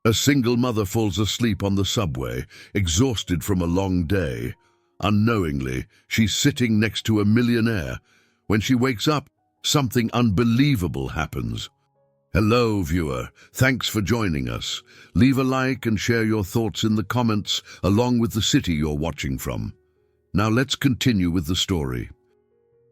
A single mother falls asleep on the subway, exhausted from a long day. Unknowingly, she's sitting next to a millionaire. When she wakes up, something unbelievable happens. Hello, viewer. Thanks for joining us. Leave a like and share your thoughts in the comments, along with the city you're watching from. Now let's continue with the story.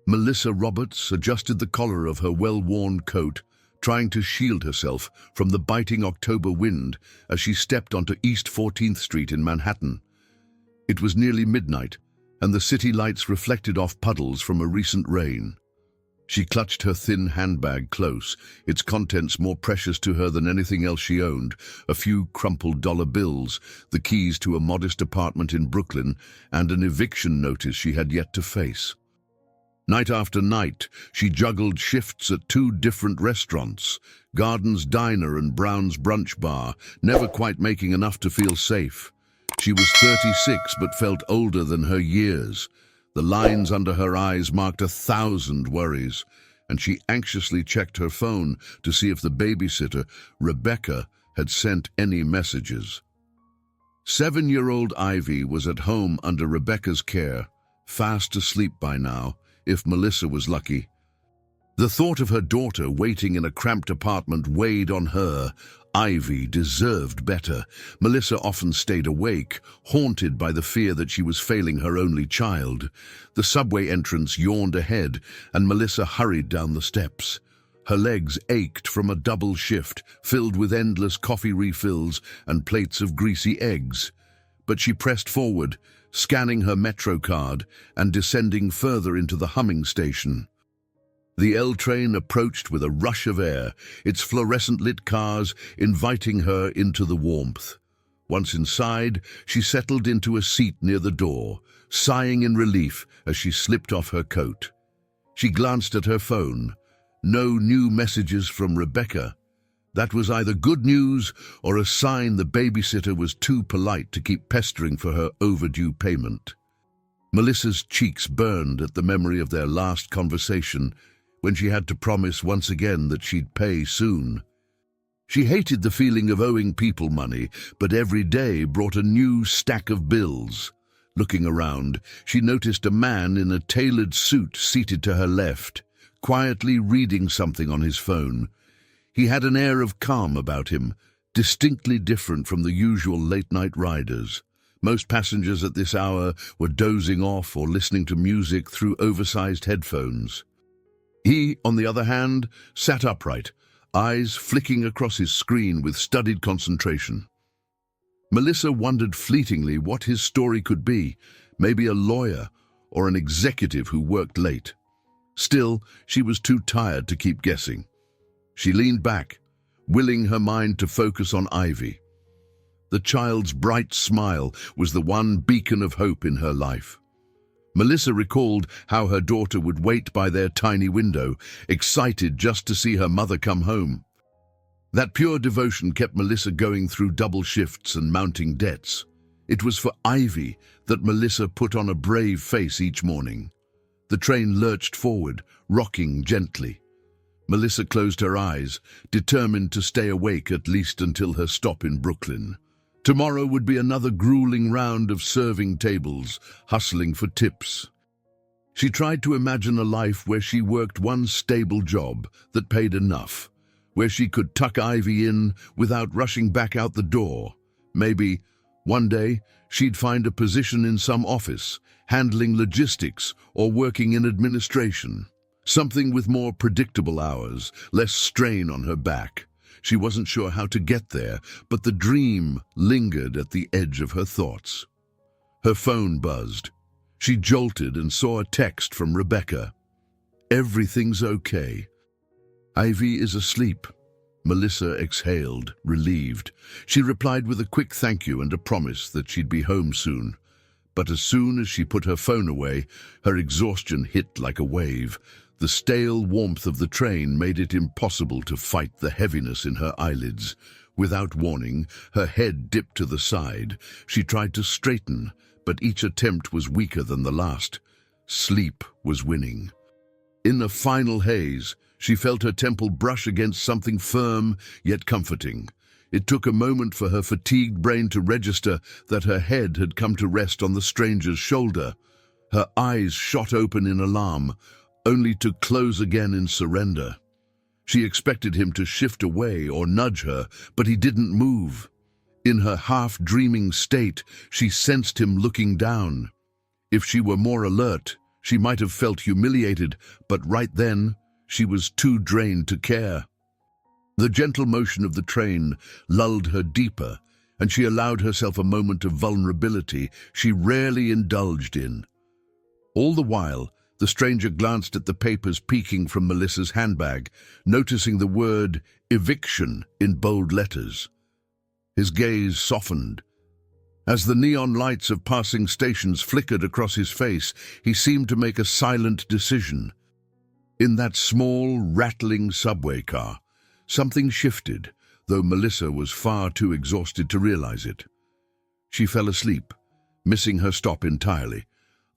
Melissa Roberts adjusted the collar of her well-worn coat, trying to shield herself from the biting October wind as she stepped onto East 14th Street in Manhattan. It was nearly midnight, and the city lights reflected off puddles from a recent rain. She clutched her thin handbag close, its contents more precious to her than anything else she owned, a few crumpled dollar bills, the keys to a modest apartment in Brooklyn, and an eviction notice she had yet to face. Night after night, she juggled shifts at two different restaurants, Garden's Diner and Brown's Brunch Bar, never quite making enough to feel safe. She was 36 but felt older than her years. The lines under her eyes marked 1,000 worries, and she anxiously checked her phone to see if the babysitter, Rebecca, had sent any messages. 7-year-old Ivy was at home under Rebecca's care, fast asleep by now, if Melissa was lucky. The thought of her daughter waiting in a cramped apartment weighed on her. Ivy deserved better. Melissa often stayed awake, haunted by the fear that she was failing her only child. The subway entrance yawned ahead, and Melissa hurried down the steps. Her legs ached from a double shift, filled with endless coffee refills and plates of greasy eggs. But she pressed forward, scanning her Metro card and descending further into the humming station. The L train approached with a rush of air, its fluorescent-lit cars inviting her into the warmth. Once inside, she settled into a seat near the door, sighing in relief as she slipped off her coat. She glanced at her phone. No new messages from Rebecca. That was either good news or a sign the babysitter was too polite to keep pestering for her overdue payment. Melissa's cheeks burned at the memory of their last conversation, when she had to promise once again that she'd pay soon. She hated the feeling of owing people money, but every day brought a new stack of bills. Looking around, she noticed a man in a tailored suit seated to her left, quietly reading something on his phone. He had an air of calm about him, distinctly different from the usual late-night riders. Most passengers at this hour were dozing off or listening to music through oversized headphones. He, on the other hand, sat upright, eyes flicking across his screen with studied concentration. Melissa wondered fleetingly what his story could be, maybe a lawyer or an executive who worked late. Still, she was too tired to keep guessing. She leaned back, willing her mind to focus on Ivy. The child's bright smile was the one beacon of hope in her life. Melissa recalled how her daughter would wait by their tiny window, excited just to see her mother come home. That pure devotion kept Melissa going through double shifts and mounting debts. It was for Ivy that Melissa put on a brave face each morning. The train lurched forward, rocking gently. Melissa closed her eyes, determined to stay awake at least until her stop in Brooklyn. Tomorrow would be another grueling round of serving tables, hustling for tips. She tried to imagine a life where she worked one stable job that paid enough, where she could tuck Ivy in without rushing back out the door. Maybe, one day, she'd find a position in some office, handling logistics or working in administration. Something with more predictable hours, less strain on her back. She wasn't sure how to get there, but the dream lingered at the edge of her thoughts. Her phone buzzed. She jolted and saw a text from Rebecca. "Everything's okay. Ivy is asleep." Melissa exhaled, relieved. She replied with a quick thank you and a promise that she'd be home soon. But as soon as she put her phone away, her exhaustion hit like a wave. The stale warmth of the train made it impossible to fight the heaviness in her eyelids. Without warning, her head dipped to the side. She tried to straighten, but each attempt was weaker than the last. Sleep was winning. In the final haze, she felt her temple brush against something firm yet comforting. It took a moment for her fatigued brain to register that her head had come to rest on the stranger's shoulder. Her eyes shot open in alarm, only to close again in surrender. She expected him to shift away or nudge her, but he didn't move. In her half-dreaming state, she sensed him looking down. If she were more alert, she might have felt humiliated, but right then, she was too drained to care. The gentle motion of the train lulled her deeper, and she allowed herself a moment of vulnerability she rarely indulged in. All the while, the stranger glanced at the papers peeking from Melissa's handbag, noticing the word eviction in bold letters. His gaze softened. As the neon lights of passing stations flickered across his face, he seemed to make a silent decision. In that small, rattling subway car, something shifted, though Melissa was far too exhausted to realize it. She fell asleep, missing her stop entirely,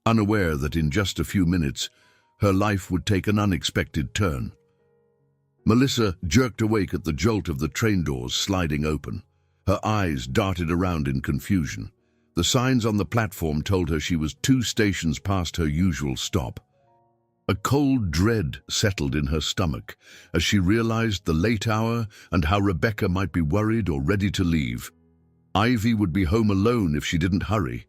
unaware that in just a few minutes, her life would take an unexpected turn. Melissa jerked awake at the jolt of the train doors sliding open. Her eyes darted around in confusion. The signs on the platform told her she was 2 stations past her usual stop. A cold dread settled in her stomach as she realized the late hour and how Rebecca might be worried or ready to leave. Ivy would be home alone if she didn't hurry.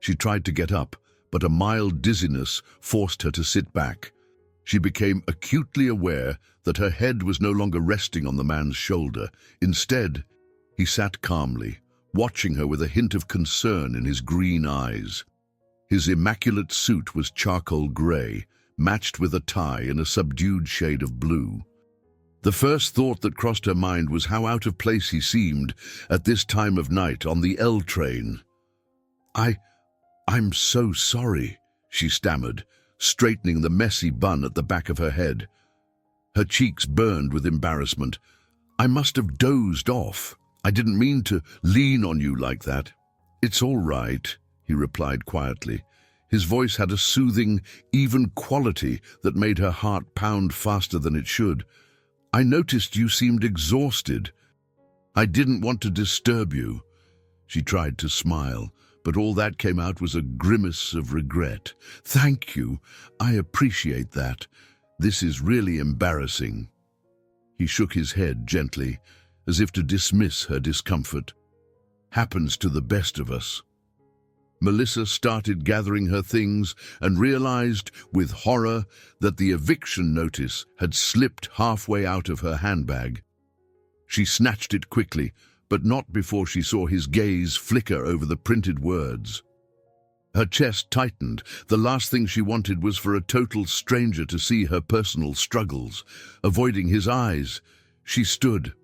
She tried to get up, but a mild dizziness forced her to sit back. She became acutely aware that her head was no longer resting on the man's shoulder. Instead, he sat calmly, watching her with a hint of concern in his green eyes. His immaculate suit was charcoal gray, matched with a tie in a subdued shade of blue. The first thought that crossed her mind was how out of place he seemed at this time of night on the L train. I'm so sorry, she stammered, straightening the messy bun at the back of her head. Her cheeks burned with embarrassment. I must have dozed off. I didn't mean to lean on you like that. It's all right, he replied quietly. His voice had a soothing, even quality that made her heart pound faster than it should. I noticed you seemed exhausted. I didn't want to disturb you. She tried to smile, but all that came out was a grimace of regret. Thank you. I appreciate that. This is really embarrassing. He shook his head gently, as if to dismiss her discomfort. Happens to the best of us. Melissa started gathering her things and realized with horror that the eviction notice had slipped halfway out of her handbag. She snatched it quickly, but not before she saw his gaze flicker over the printed words. Her chest tightened. The last thing she wanted was for a total stranger to see her personal struggles. Avoiding his eyes, she stood.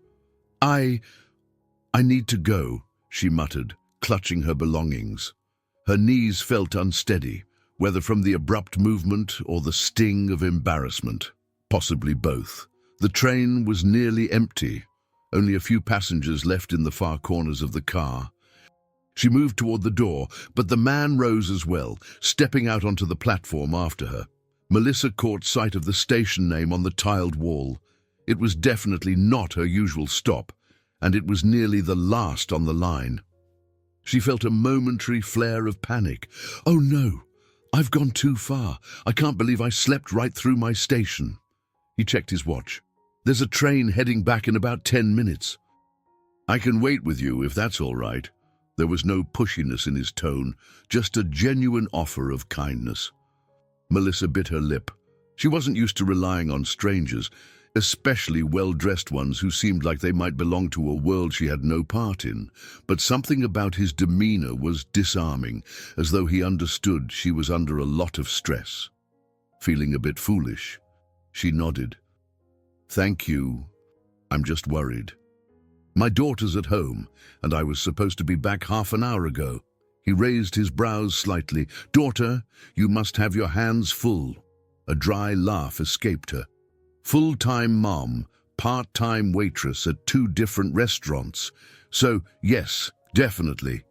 I need to go, she muttered, clutching her belongings. Her knees felt unsteady, whether from the abrupt movement or the sting of embarrassment. Possibly both. The train was nearly empty, only a few passengers left in the far corners of the car. She moved toward the door, but the man rose as well, stepping out onto the platform after her. Melissa caught sight of the station name on the tiled wall. It was definitely not her usual stop, and it was nearly the last on the line. She felt a momentary flare of panic. Oh no, I've gone too far. I can't believe I slept right through my station. He checked his watch. There's a train heading back in about 10 minutes. I can wait with you if that's all right. There was no pushiness in his tone, just a genuine offer of kindness. Melissa bit her lip. She wasn't used to relying on strangers, especially well-dressed ones who seemed like they might belong to a world she had no part in. But something about his demeanor was disarming, as though he understood she was under a lot of stress. Feeling a bit foolish, she nodded. Thank you. I'm just worried. My daughter's at home, and I was supposed to be back half an hour ago. He raised his brows slightly. Daughter, you must have your hands full. A dry laugh escaped her. Full-time mom, part-time waitress at 2 different restaurants. So, yes, definitely.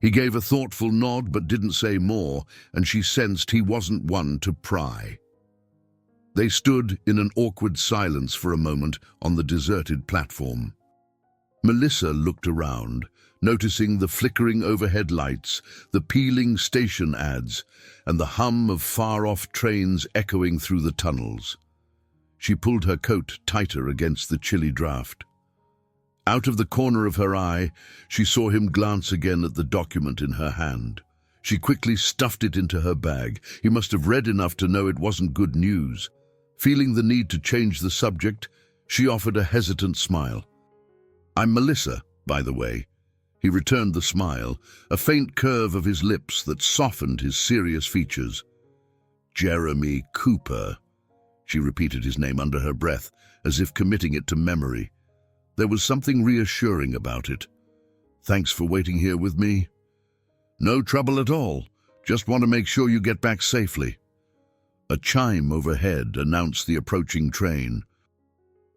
He gave a thoughtful nod but didn't say more, and she sensed he wasn't one to pry. They stood in an awkward silence for a moment on the deserted platform. Melissa looked around, noticing the flickering overhead lights, the peeling station ads, and the hum of far-off trains echoing through the tunnels. She pulled her coat tighter against the chilly draft. Out of the corner of her eye, she saw him glance again at the document in her hand. She quickly stuffed it into her bag. He must have read enough to know it wasn't good news. Feeling the need to change the subject, she offered a hesitant smile. "I'm Melissa, by the way." He returned the smile, a faint curve of his lips that softened his serious features. "Jeremy Cooper." She repeated his name under her breath, as if committing it to memory. There was something reassuring about it. "Thanks for waiting here with me." "No trouble at all. Just want to make sure you get back safely." A chime overhead announced the approaching train.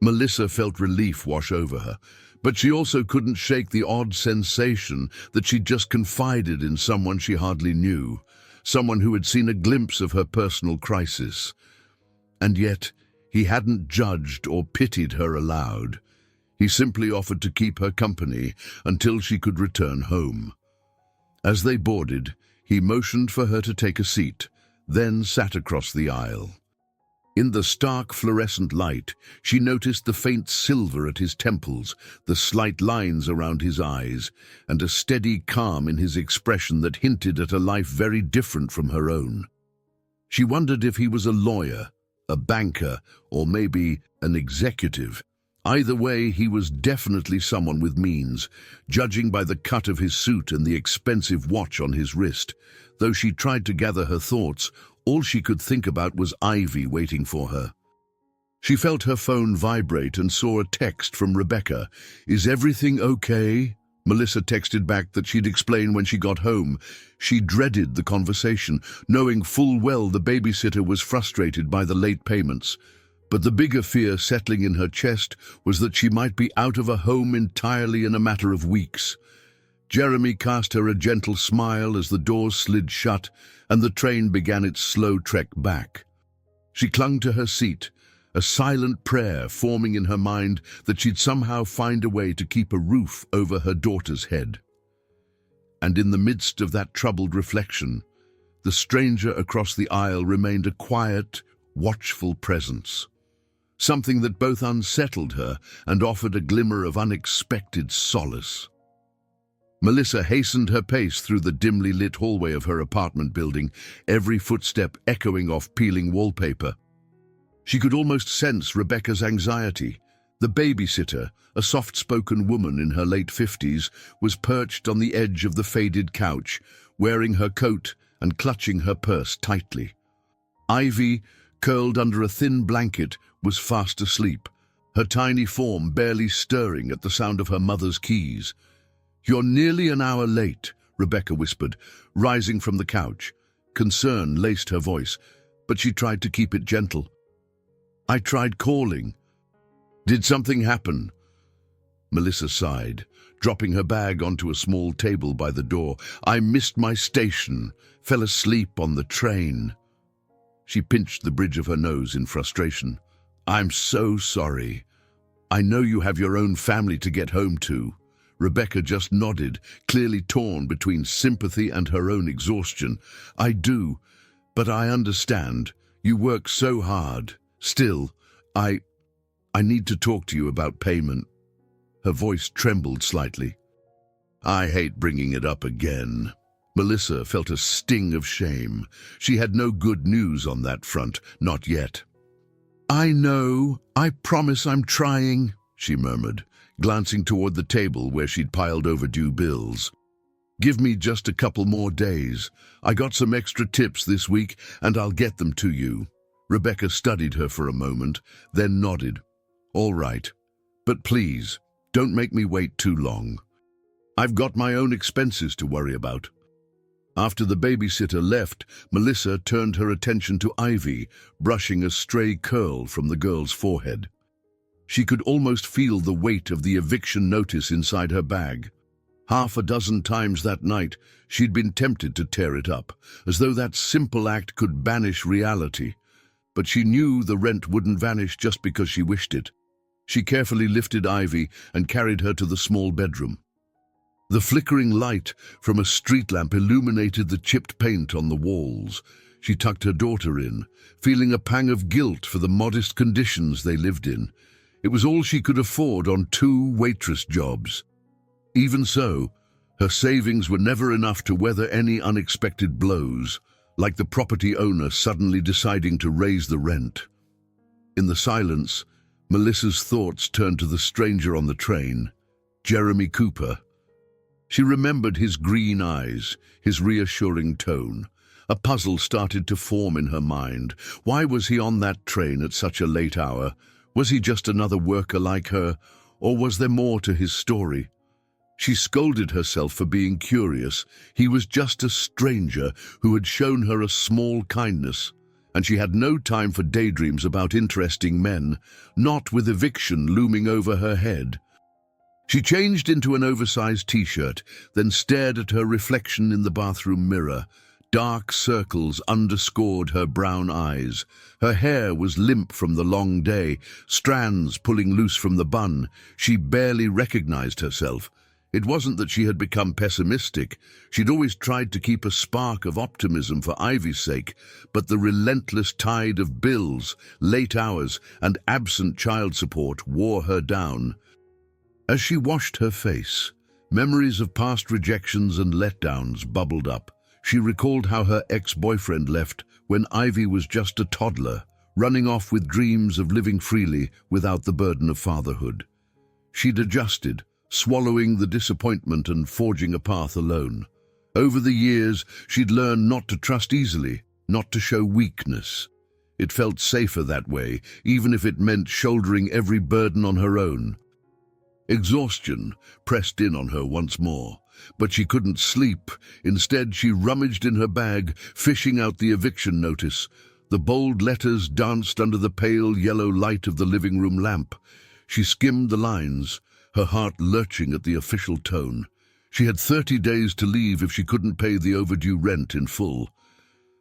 Melissa felt relief wash over her, but she also couldn't shake the odd sensation that she'd just confided in someone she hardly knew, someone who had seen a glimpse of her personal crisis. And yet, he hadn't judged or pitied her aloud. He simply offered to keep her company until she could return home. As they boarded, he motioned for her to take a seat, then sat across the aisle. In the stark fluorescent light, she noticed the faint silver at his temples, the slight lines around his eyes, and a steady calm in his expression that hinted at a life very different from her own. She wondered if he was a lawyer, a banker, or maybe an executive. Either way, he was definitely someone with means, judging by the cut of his suit and the expensive watch on his wrist. Though she tried to gather her thoughts, all she could think about was Ivy waiting for her. She felt her phone vibrate and saw a text from Rebecca. "Is everything okay?" Melissa texted back that she'd explain when she got home. She dreaded the conversation, knowing full well the babysitter was frustrated by the late payments. But the bigger fear settling in her chest was that she might be out of a home entirely in a matter of weeks. Jeremy cast her a gentle smile as the doors slid shut and the train began its slow trek back. She clung to her seat, a silent prayer forming in her mind that she'd somehow find a way to keep a roof over her daughter's head. And in the midst of that troubled reflection, the stranger across the aisle remained a quiet, watchful presence. Something that both unsettled her and offered a glimmer of unexpected solace. Melissa hastened her pace through the dimly lit hallway of her apartment building, every footstep echoing off peeling wallpaper. She could almost sense Rebecca's anxiety. The babysitter, a soft-spoken woman in her late 50s, was perched on the edge of the faded couch, wearing her coat and clutching her purse tightly. Ivy, curled under a thin blanket, was fast asleep, her tiny form barely stirring at the sound of her mother's keys. "You're nearly an hour late," Rebecca whispered, rising from the couch. Concern laced her voice, but she tried to keep it gentle. "I tried calling." "Did something happen?" Melissa sighed, dropping her bag onto a small table by the door. "I missed my station, fell asleep on the train." She pinched the bridge of her nose in frustration. "I'm so sorry. I know you have your own family to get home to." Rebecca just nodded, clearly torn between sympathy and her own exhaustion. "I do, but I understand. You work so hard. Still, I need to talk to you about payment." Her voice trembled slightly. "I hate bringing it up again." Melissa felt a sting of shame. She had no good news on that front, not yet. "I know. I promise I'm trying," she murmured, glancing toward the table where she'd piled overdue bills. "Give me just a couple more days. I got some extra tips this week, and I'll get them to you." Rebecca studied her for a moment, then nodded. "All right. But please, don't make me wait too long. I've got my own expenses to worry about." After the babysitter left, Melissa turned her attention to Ivy, brushing a stray curl from the girl's forehead. She could almost feel the weight of the eviction notice inside her bag. Half a dozen times that night, she'd been tempted to tear it up, as though that simple act could banish reality. But she knew the rent wouldn't vanish just because she wished it. She carefully lifted Ivy and carried her to the small bedroom. The flickering light from a street lamp illuminated the chipped paint on the walls. She tucked her daughter in, feeling a pang of guilt for the modest conditions they lived in. It was all she could afford on 2 waitress jobs. Even so, her savings were never enough to weather any unexpected blows, like the property owner suddenly deciding to raise the rent. In the silence, Melissa's thoughts turned to the stranger on the train, Jeremy Cooper. She remembered his green eyes, his reassuring tone. A puzzle started to form in her mind. Why was he on that train at such a late hour? Was he just another worker like her, or was there more to his story? She scolded herself for being curious. He was just a stranger who had shown her a small kindness, and she had no time for daydreams about interesting men, not with eviction looming over her head. She changed into an oversized t-shirt, then stared at her reflection in the bathroom mirror. Dark circles underscored her brown eyes. Her hair was limp from the long day, strands pulling loose from the bun. She barely recognized herself. It wasn't that she had become pessimistic. She'd always tried to keep a spark of optimism for Ivy's sake, but the relentless tide of bills, late hours, and absent child support wore her down. As she washed her face, memories of past rejections and letdowns bubbled up. She recalled how her ex-boyfriend left when Ivy was just a toddler, running off with dreams of living freely without the burden of fatherhood. She'd adjusted, swallowing the disappointment and forging a path alone. Over the years, she'd learned not to trust easily, not to show weakness. It felt safer that way, even if it meant shouldering every burden on her own. Exhaustion pressed in on her once more, but she couldn't sleep. Instead, she rummaged in her bag, fishing out the eviction notice. The bold letters danced under the pale yellow light of the living room lamp. She skimmed the lines, her heart lurching at the official tone. She had 30 days to leave if she couldn't pay the overdue rent in full.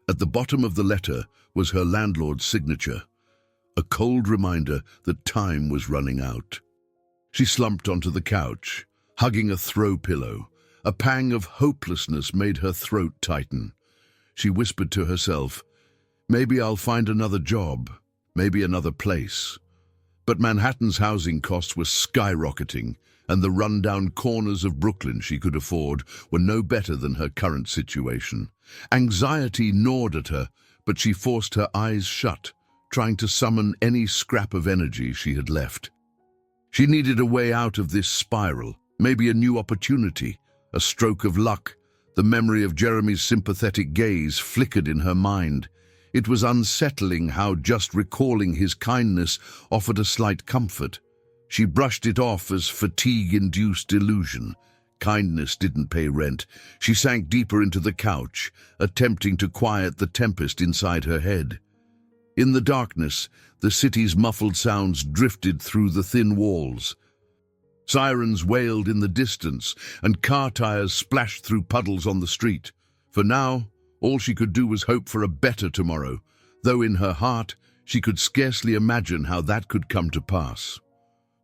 At the bottom of the letter was her landlord's signature, a cold reminder that time was running out. She slumped onto the couch, hugging a throw pillow. A pang of hopelessness made her throat tighten. She whispered to herself, "Maybe I'll find another job, maybe another place." But Manhattan's housing costs were skyrocketing, and the rundown corners of Brooklyn she could afford were no better than her current situation. Anxiety gnawed at her, but she forced her eyes shut, trying to summon any scrap of energy she had left. She needed a way out of this spiral, maybe a new opportunity, a stroke of luck. The memory of Jeremy's sympathetic gaze flickered in her mind. It was unsettling how just recalling his kindness offered a slight comfort. She brushed it off as fatigue-induced illusion. Kindness didn't pay rent. She sank deeper into the couch, attempting to quiet the tempest inside her head. In the darkness, the city's muffled sounds drifted through the thin walls. Sirens wailed in the distance, and car tires splashed through puddles on the street. For now, all she could do was hope for a better tomorrow, though in her heart she could scarcely imagine how that could come to pass.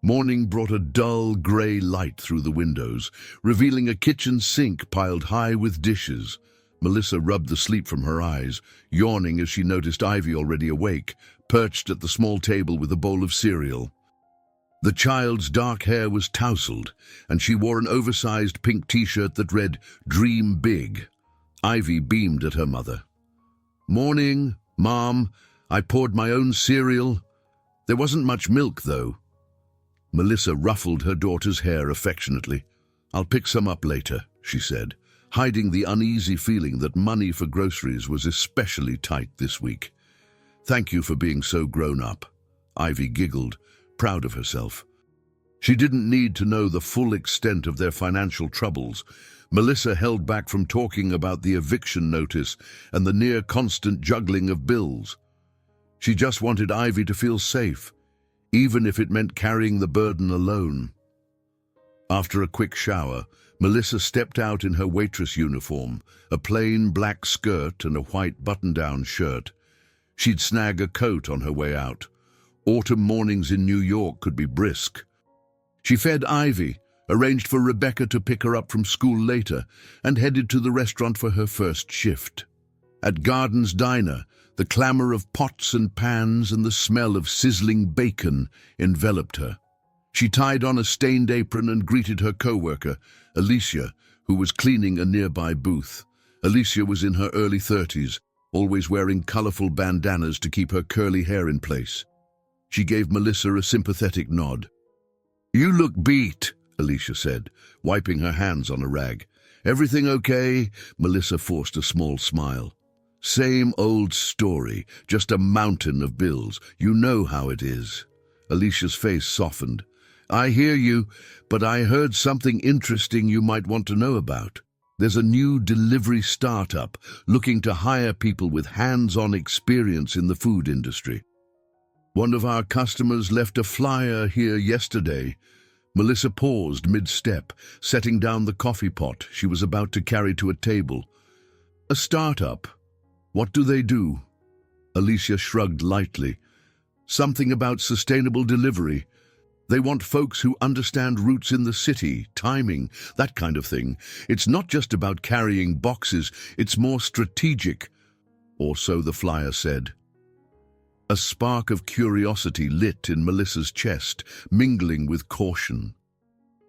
Morning brought a dull grey light through the windows, revealing a kitchen sink piled high with dishes. Melissa rubbed the sleep from her eyes, yawning as she noticed Ivy already awake, perched at the small table with a bowl of cereal. The child's dark hair was tousled, and she wore an oversized pink t-shirt that read, "Dream Big." Ivy beamed at her mother. "Morning, Mom. I poured my own cereal. There wasn't much milk, though." Melissa ruffled her daughter's hair affectionately. "I'll pick some up later," she said, hiding the uneasy feeling that money for groceries was especially tight this week. "Thank you for being so grown up." Ivy giggled, proud of herself. She didn't need to know the full extent of their financial troubles. Melissa held back from talking about the eviction notice and the near-constant juggling of bills. She just wanted Ivy to feel safe, even if it meant carrying the burden alone. After a quick shower, Melissa stepped out in her waitress uniform, a plain black skirt and a white button-down shirt. She'd snag a coat on her way out. Autumn mornings in New York could be brisk. She fed Ivy, arranged for Rebecca to pick her up from school later, and headed to the restaurant for her first shift. At Garden's Diner, the clamor of pots and pans and the smell of sizzling bacon enveloped her. She tied on a stained apron and greeted her co-worker, Alicia, who was cleaning a nearby booth. Alicia was in her early 30s, always wearing colorful bandanas to keep her curly hair in place. She gave Melissa a sympathetic nod. "You look beat," Alicia said, wiping her hands on a rag. "Everything okay?" Melissa forced a small smile. "Same old story, just a mountain of bills. You know how it is." Alicia's face softened. "I hear you, but I heard something interesting you might want to know about. There's a new delivery startup looking to hire people with hands-on experience in the food industry. One of our customers left a flyer here yesterday." Melissa paused mid-step, setting down the coffee pot she was about to carry to a table. "A startup? What do they do?" Alicia shrugged lightly. "Something about sustainable delivery. They want folks who understand routes in the city, timing, that kind of thing. It's not just about carrying boxes, it's more strategic." Or so the flyer said. A spark of curiosity lit in Melissa's chest, mingling with caution.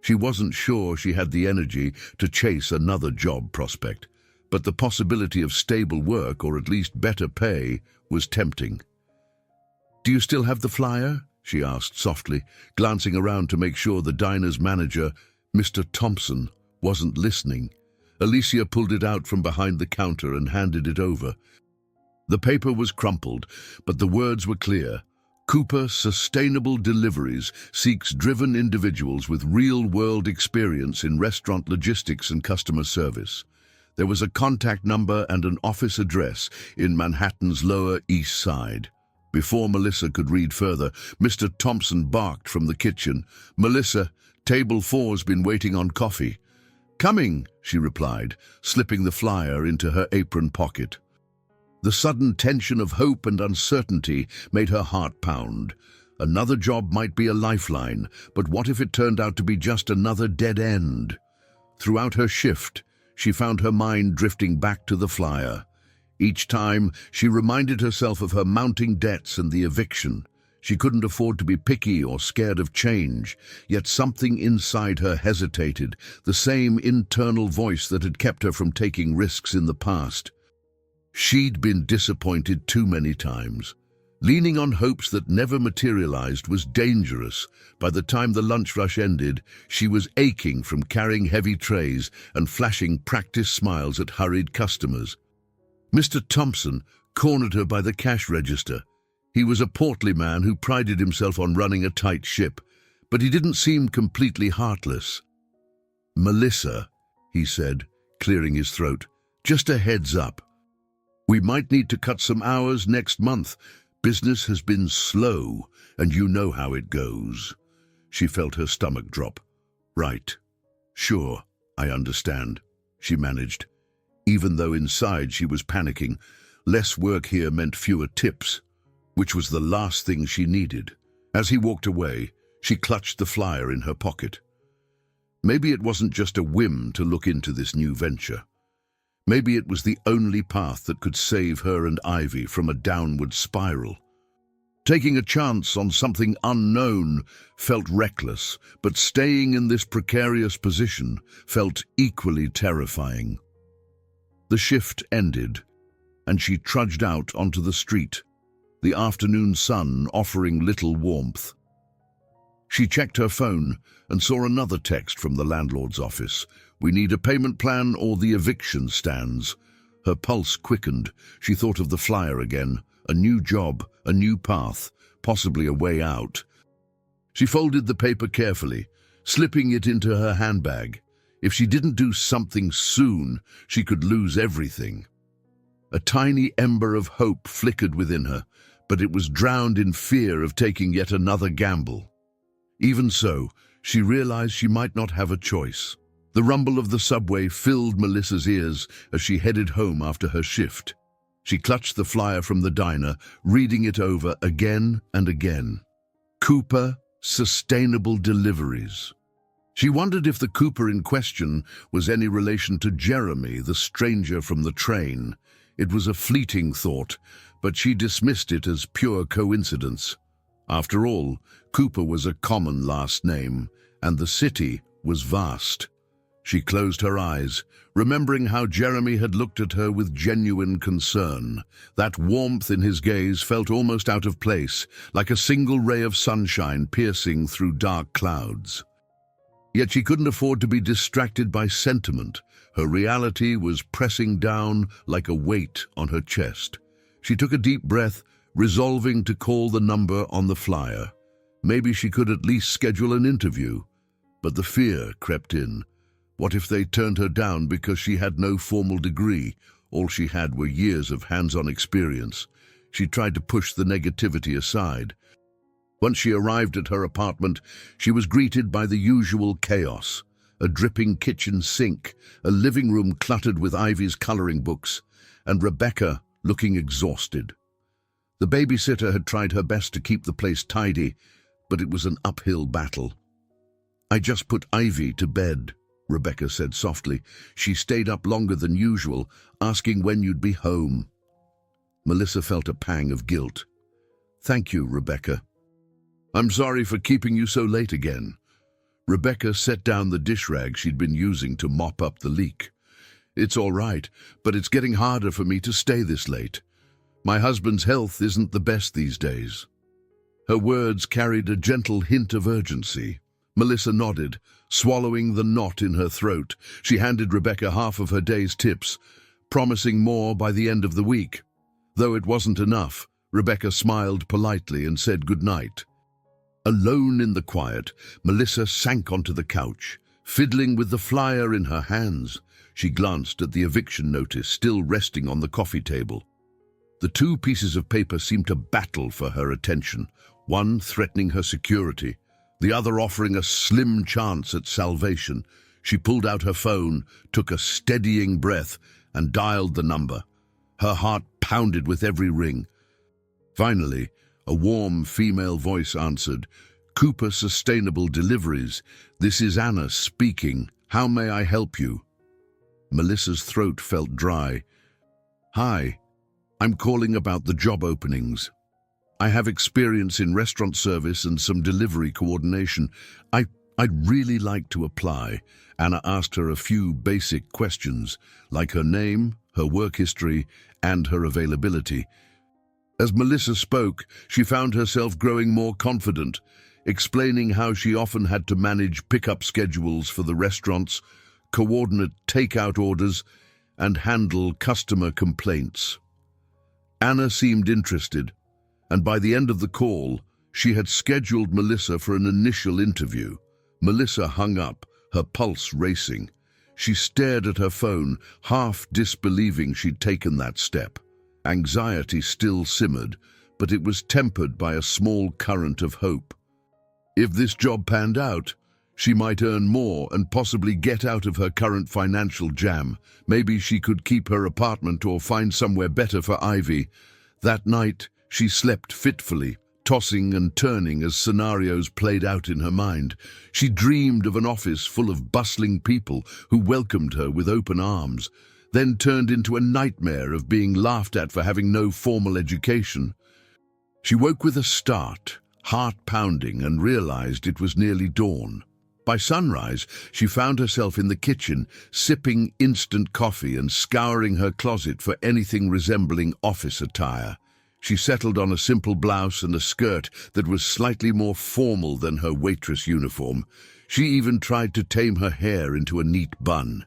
She wasn't sure she had the energy to chase another job prospect, but the possibility of stable work, or at least better pay, was tempting. "Do you still have the flyer?" she asked softly, glancing around to make sure the diner's manager, Mr. Thompson, wasn't listening. Alicia pulled it out from behind the counter and handed it over. The paper was crumpled, but the words were clear. "Cooper Sustainable Deliveries seeks driven individuals with real-world experience in restaurant logistics and customer service." There was a contact number and an office address in Manhattan's Lower East Side. Before Melissa could read further, Mr. Thompson barked from the kitchen. "Melissa, table 4's been waiting on coffee." "Coming," she replied, slipping the flyer into her apron pocket. The sudden tension of hope and uncertainty made her heart pound. Another job might be a lifeline, but what if it turned out to be just another dead end? Throughout her shift, she found her mind drifting back to the flyer. Each time, she reminded herself of her mounting debts and the eviction. She couldn't afford to be picky or scared of change, yet something inside her hesitated, the same internal voice that had kept her from taking risks in the past. She'd been disappointed too many times. Leaning on hopes that never materialized was dangerous. By the time the lunch rush ended, she was aching from carrying heavy trays and flashing practice smiles at hurried customers. Mr. Thompson cornered her by the cash register. He was a portly man who prided himself on running a tight ship, but he didn't seem completely heartless. "Melissa," he said, clearing his throat, "just a heads up. We might need to cut some hours next month. Business has been slow, and you know how it goes." She felt her stomach drop. "Right. Sure, I understand," she managed, even though inside she was panicking. Less work here meant fewer tips, which was the last thing she needed. As he walked away, she clutched the flyer in her pocket. Maybe it wasn't just a whim to look into this new venture. Maybe it was the only path that could save her and Ivy from a downward spiral. Taking a chance on something unknown felt reckless, but staying in this precarious position felt equally terrifying. The shift ended, and she trudged out onto the street, the afternoon sun offering little warmth. She checked her phone and saw another text from the landlord's office. "We need a payment plan or the eviction stands." Her pulse quickened. She thought of the flyer again. A new job, a new path, possibly a way out. She folded the paper carefully, slipping it into her handbag. If she didn't do something soon, she could lose everything. A tiny ember of hope flickered within her, but it was drowned in fear of taking yet another gamble. Even so, she realized she might not have a choice. The rumble of the subway filled Melissa's ears as she headed home after her shift. She clutched the flyer from the diner, reading it over again and again. Cooper, Sustainable Deliveries. She wondered if the Cooper in question was any relation to Jeremy, the stranger from the train. It was a fleeting thought, but she dismissed it as pure coincidence. After all, Cooper was a common last name, and the city was vast. She closed her eyes, remembering how Jeremy had looked at her with genuine concern. That warmth in his gaze felt almost out of place, like a single ray of sunshine piercing through dark clouds. Yet she couldn't afford to be distracted by sentiment. Her reality was pressing down like a weight on her chest. She took a deep breath, resolving to call the number on the flyer. Maybe she could at least schedule an interview. But the fear crept in. What if they turned her down because she had no formal degree? All she had were years of hands-on experience. She tried to push the negativity aside. Once she arrived at her apartment, she was greeted by the usual chaos. A dripping kitchen sink, a living room cluttered with Ivy's coloring books, and Rebecca looking exhausted. The babysitter had tried her best to keep the place tidy, but it was an uphill battle. "I just put Ivy to bed," Rebecca said softly. "She stayed up longer than usual, asking when you'd be home." Melissa felt a pang of guilt. "Thank you, Rebecca." "I'm sorry for keeping you so late again." Rebecca set down the dish rag she'd been using to mop up the leak. "It's all right, but it's getting harder for me to stay this late. My husband's health isn't the best these days." Her words carried a gentle hint of urgency. Melissa nodded, swallowing the knot in her throat. She handed Rebecca half of her day's tips, promising more by the end of the week. Though it wasn't enough, Rebecca smiled politely and said goodnight. Alone in the quiet, Melissa sank onto the couch, fiddling with the flyer in her hands. She glanced at the eviction notice still resting on the coffee table. The two pieces of paper seemed to battle for her attention, one threatening her security, the other offering a slim chance at salvation. She pulled out her phone, took a steadying breath, and dialed the number. Her heart pounded with every ring. Finally, a warm female voice answered. "Cooper Sustainable Deliveries. This is Anna speaking. How may I help you?" Melissa's throat felt dry. "Hi, I'm calling about the job openings. I have experience in restaurant service and some delivery coordination. I'd really like to apply." Anna asked her a few basic questions, like her name, her work history, and her availability. As Melissa spoke, she found herself growing more confident, explaining how she often had to manage pickup schedules for the restaurants, coordinate takeout orders, and handle customer complaints. Anna seemed interested, and by the end of the call, she had scheduled Melissa for an initial interview. Melissa hung up, her pulse racing. She stared at her phone, half disbelieving she'd taken that step. Anxiety still simmered, but it was tempered by a small current of hope. If this job panned out, she might earn more and possibly get out of her current financial jam. Maybe she could keep her apartment or find somewhere better for Ivy. That night, she slept fitfully, tossing and turning as scenarios played out in her mind. She dreamed of an office full of bustling people who welcomed her with open arms, then turned into a nightmare of being laughed at for having no formal education. She woke with a start, heart pounding, and realized it was nearly dawn. By sunrise, she found herself in the kitchen, sipping instant coffee and scouring her closet for anything resembling office attire. She settled on a simple blouse and a skirt that was slightly more formal than her waitress uniform. She even tried to tame her hair into a neat bun.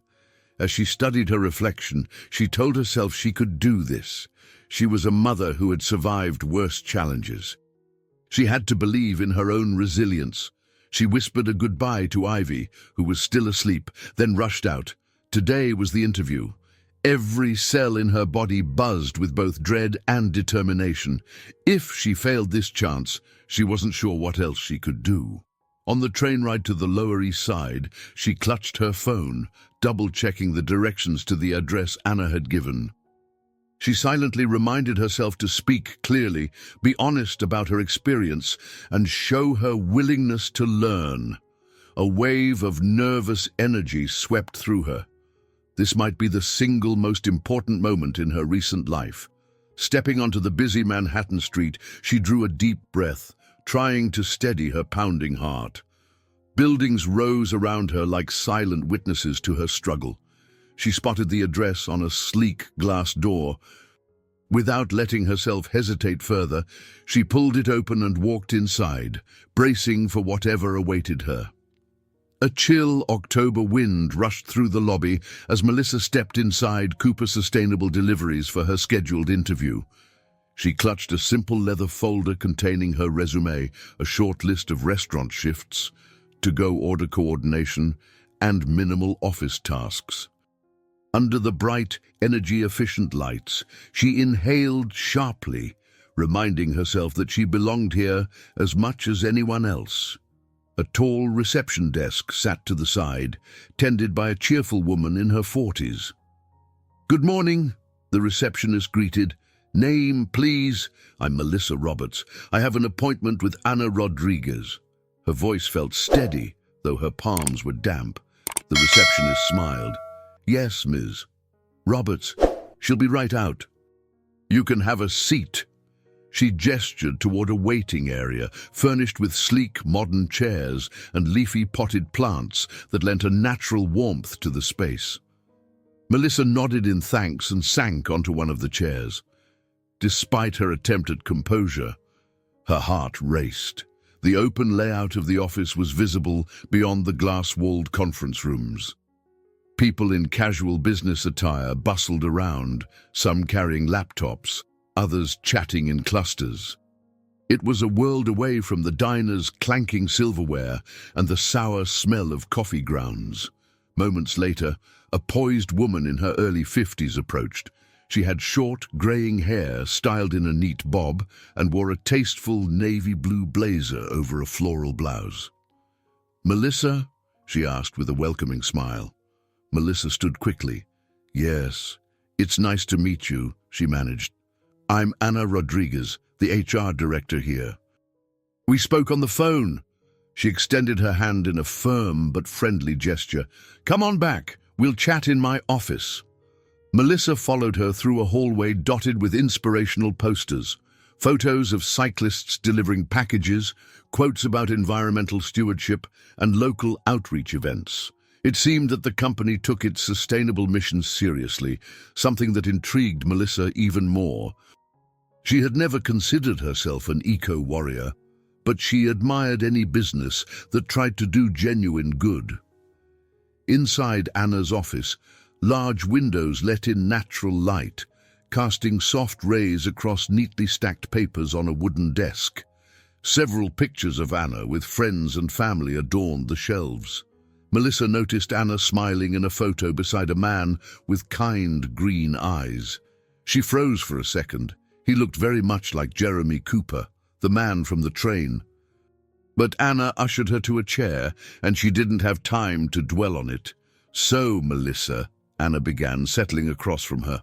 As she studied her reflection, she told herself she could do this. She was a mother who had survived worse challenges. She had to believe in her own resilience. She whispered a goodbye to Ivy, who was still asleep, then rushed out. Today was the interview. Every cell in her body buzzed with both dread and determination. If she failed this chance, she wasn't sure what else she could do. On the train ride to the Lower East Side, she clutched her phone, double-checking the directions to the address Anna had given. She silently reminded herself to speak clearly, be honest about her experience, and show her willingness to learn. A wave of nervous energy swept through her. This might be the single most important moment in her recent life. Stepping onto the busy Manhattan street, she drew a deep breath, trying to steady her pounding heart. Buildings rose around her like silent witnesses to her struggle. She spotted the address on a sleek glass door. Without letting herself hesitate further, she pulled it open and walked inside, bracing for whatever awaited her. A chill October wind rushed through the lobby as Melissa stepped inside Cooper Sustainable Deliveries for her scheduled interview. She clutched a simple leather folder containing her resume, a short list of restaurant shifts, to-go order coordination, and minimal office tasks. Under the bright, energy-efficient lights, she inhaled sharply, reminding herself that she belonged here as much as anyone else. A tall reception desk sat to the side, tended by a cheerful woman in her 40s. "Good morning," the receptionist greeted. "Name, please." "I'm Melissa Roberts. I have an appointment with Anna Rodriguez." Her voice felt steady, though her palms were damp. The receptionist smiled. "Yes, Ms. Roberts. She'll be right out." "You can have a seat." She gestured toward a waiting area, furnished with sleek, modern chairs and leafy potted plants that lent a natural warmth to the space. Melissa nodded in thanks and sank onto one of the chairs. Despite her attempt at composure, her heart raced. The open layout of the office was visible beyond the glass-walled conference rooms. People in casual business attire bustled around, some carrying laptops, others chatting in clusters. It was a world away from the diner's clanking silverware and the sour smell of coffee grounds. Moments later, a poised woman in her early 50s approached. She had short, graying hair styled in a neat bob and wore a tasteful navy blue blazer over a floral blouse. "Melissa?" she asked with a welcoming smile. Melissa stood quickly. "Yes, it's nice to meet you," she managed. "I'm Anna Rodriguez, the HR director here." "We spoke on the phone." She extended her hand in a firm but friendly gesture. "Come on back. We'll chat in my office." Melissa followed her through a hallway dotted with inspirational posters, photos of cyclists delivering packages, quotes about environmental stewardship, and local outreach events. It seemed that the company took its sustainable mission seriously, something that intrigued Melissa even more. She had never considered herself an eco-warrior, but she admired any business that tried to do genuine good. Inside Anna's office, large windows let in natural light, casting soft rays across neatly stacked papers on a wooden desk. Several pictures of Anna with friends and family adorned the shelves. Melissa noticed Anna smiling in a photo beside a man with kind green eyes. She froze for a second. He looked very much like Jeremy Cooper, the man from the train. But Anna ushered her to a chair, and she didn't have time to dwell on it. "So, Melissa," Anna began, settling across from her,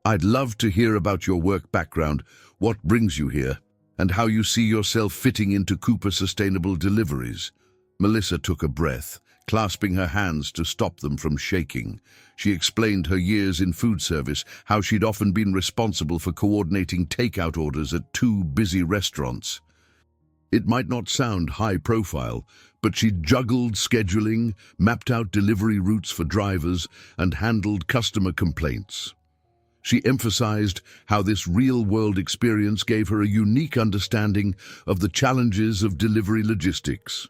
"I'd love to hear about your work background, what brings you here, and how you see yourself fitting into Cooper Sustainable Deliveries." Melissa took a breath, clasping her hands to stop them from shaking. She explained her years in food service, how she'd often been responsible for coordinating takeout orders at 2 busy restaurants. It might not sound high profile, but she juggled scheduling, mapped out delivery routes for drivers, and handled customer complaints. She emphasized how this real-world experience gave her a unique understanding of the challenges of delivery logistics.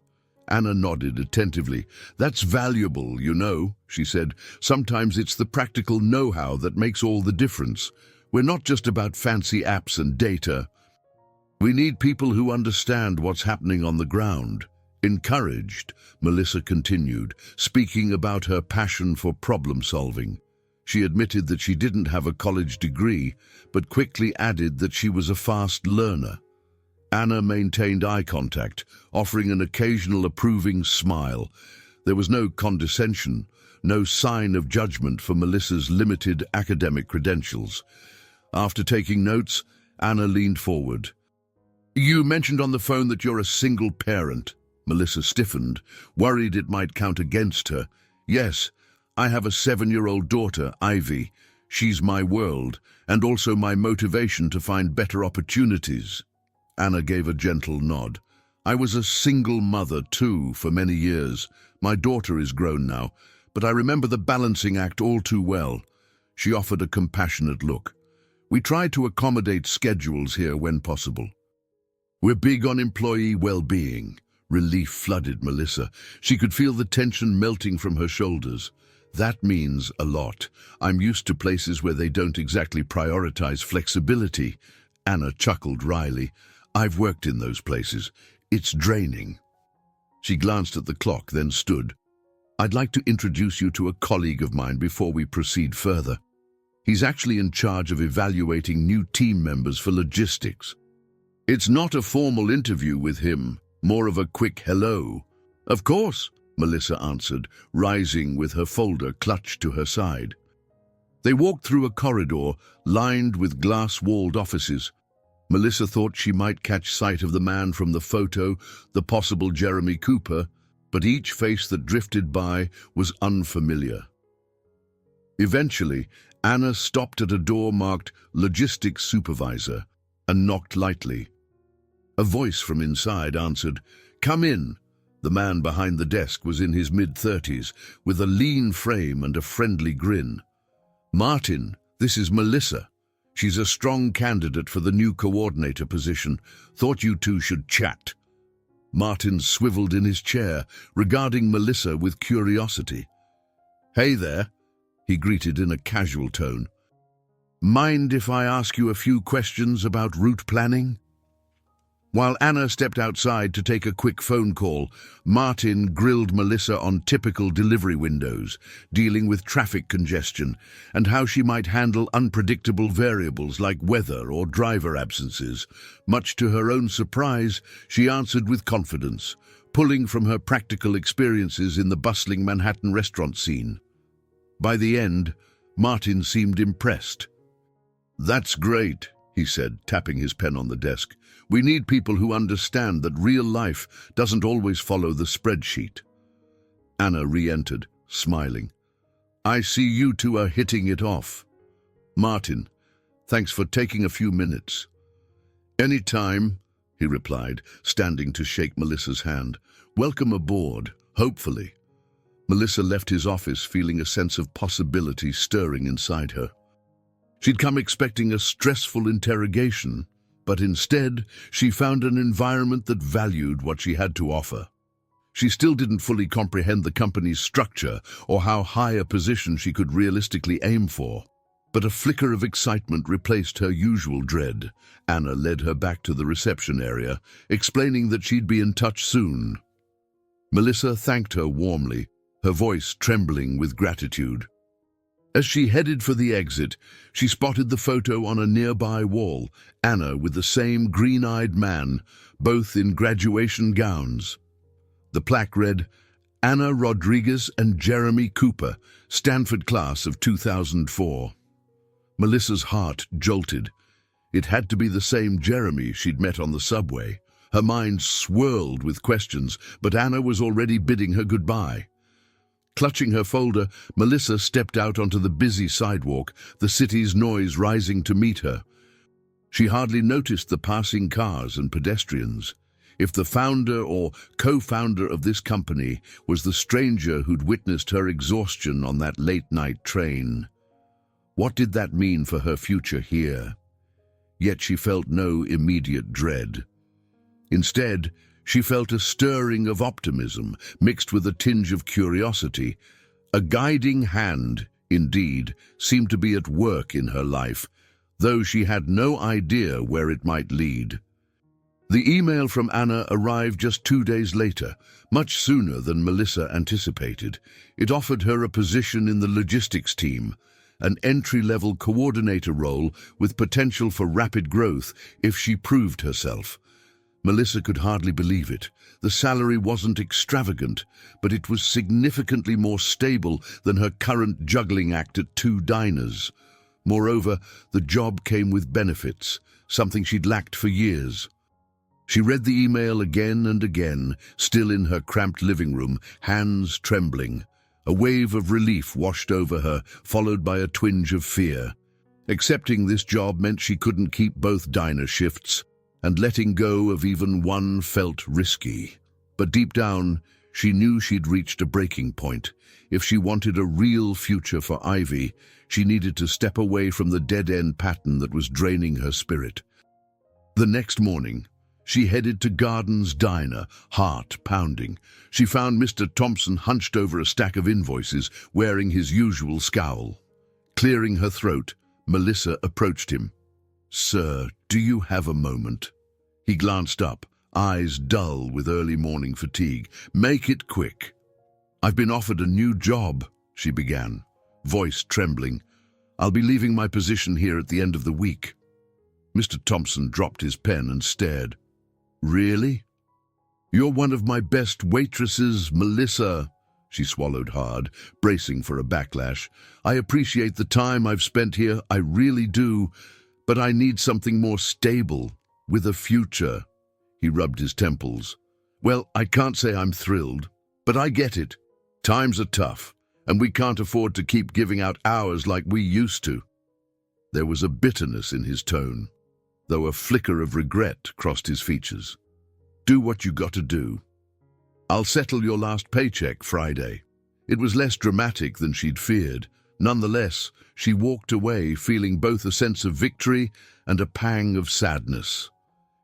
Anna nodded attentively. "That's valuable, you know," she said. "Sometimes it's the practical know-how that makes all the difference. We're not just about fancy apps and data. We need people who understand what's happening on the ground." Encouraged, Melissa continued, speaking about her passion for problem-solving. She admitted that she didn't have a college degree, but quickly added that she was a fast learner. Anna maintained eye contact, offering an occasional approving smile. There was no condescension, no sign of judgment for Melissa's limited academic credentials. After taking notes, Anna leaned forward. You mentioned on the phone that you're a single parent. Melissa stiffened, worried it might count against her. Yes, I have a 7-year-old daughter, Ivy. She's my world, and also my motivation to find better opportunities. Anna gave a gentle nod. I was a single mother, too, for many years. My daughter is grown now, but I remember the balancing act all too well. She offered a compassionate look. We try to accommodate schedules here when possible. We're big on employee well-being. Relief flooded Melissa. She could feel the tension melting from her shoulders. That means a lot. I'm used to places where they don't exactly prioritize flexibility. Anna chuckled wryly. I've worked in those places. It's draining. She glanced at the clock, then stood. I'd like to introduce you to a colleague of mine before we proceed further. He's actually in charge of evaluating new team members for logistics. It's not a formal interview with him, more of a quick hello. Of course, Melissa answered, rising with her folder clutched to her side. They walked through a corridor lined with glass-walled offices. Melissa thought she might catch sight of the man from the photo, the possible Jeremy Cooper, but each face that drifted by was unfamiliar. Eventually, Anna stopped at a door marked Logistics Supervisor and knocked lightly. A voice from inside answered, Come in. The man behind the desk was in his mid-30s, with a lean frame and a friendly grin. Martin, this is Melissa. She's a strong candidate for the new coordinator position. Thought you two should chat. Martin swiveled in his chair, regarding Melissa with curiosity. Hey there, he greeted in a casual tone. Mind if I ask you a few questions about route planning? While Anna stepped outside to take a quick phone call, Martin grilled Melissa on typical delivery windows, dealing with traffic congestion, and how she might handle unpredictable variables like weather or driver absences. Much to her own surprise, she answered with confidence, pulling from her practical experiences in the bustling Manhattan restaurant scene. By the end, Martin seemed impressed. That's great, he said, tapping his pen on the desk. We need people who understand that real life doesn't always follow the spreadsheet. Anna re-entered, smiling. I see you two are hitting it off. Martin, thanks for taking a few minutes. Any time, he replied, standing to shake Melissa's hand. Welcome aboard, hopefully. Melissa left his office feeling a sense of possibility stirring inside her. She'd come expecting a stressful interrogation, but instead, she found an environment that valued what she had to offer. She still didn't fully comprehend the company's structure or how high a position she could realistically aim for. But a flicker of excitement replaced her usual dread. Anna led her back to the reception area, explaining that she'd be in touch soon. Melissa thanked her warmly, her voice trembling with gratitude. As she headed for the exit, she spotted the photo on a nearby wall, Anna with the same green-eyed man, both in graduation gowns. The plaque read, Anna Rodriguez and Jeremy Cooper, Stanford class of 2004. Melissa's heart jolted. It had to be the same Jeremy she'd met on the subway. Her mind swirled with questions, but Anna was already bidding her goodbye. Clutching her folder, Melissa stepped out onto the busy sidewalk, the city's noise rising to meet her. She hardly noticed the passing cars and pedestrians. If the founder or co-founder of this company was the stranger who'd witnessed her exhaustion on that late-night train, what did that mean for her future here? Yet she felt no immediate dread. Instead, she felt a stirring of optimism mixed with a tinge of curiosity. A guiding hand, indeed, seemed to be at work in her life, though she had no idea where it might lead. The email from Anna arrived just 2 days later, much sooner than Melissa anticipated. It offered her a position in the logistics team, an entry-level coordinator role with potential for rapid growth if she proved herself. Melissa could hardly believe it. The salary wasn't extravagant, but it was significantly more stable than her current juggling act at 2 diners. Moreover, the job came with benefits, something she'd lacked for years. She read the email again and again, still in her cramped living room, hands trembling. A wave of relief washed over her, followed by a twinge of fear. Accepting this job meant she couldn't keep both diner shifts, and letting go of even one felt risky. But deep down, she knew she'd reached a breaking point. If she wanted a real future for Ivy, she needed to step away from the dead-end pattern that was draining her spirit. The next morning, she headed to Garden's diner, heart pounding. She found Mr. Thompson hunched over a stack of invoices, wearing his usual scowl. Clearing her throat, Melissa approached him. "Sir, do you have a moment?" He glanced up, eyes dull with early morning fatigue. "Make it quick." "I've been offered a new job," she began, voice trembling. "I'll be leaving my position here at the end of the week." Mr. Thompson dropped his pen and stared. "Really? You're one of my best waitresses, Melissa." She swallowed hard, bracing for a backlash. "I appreciate the time I've spent here, I really do, but I need something more stable, with a future." He rubbed his temples. "Well, I can't say I'm thrilled, but I get it. Times are tough, and we can't afford to keep giving out hours like we used to." There was a bitterness in his tone, though a flicker of regret crossed his features. "Do what you got to do. I'll settle your last paycheck Friday." It was less dramatic than she'd feared. Nonetheless, she walked away feeling both a sense of victory and a pang of sadness.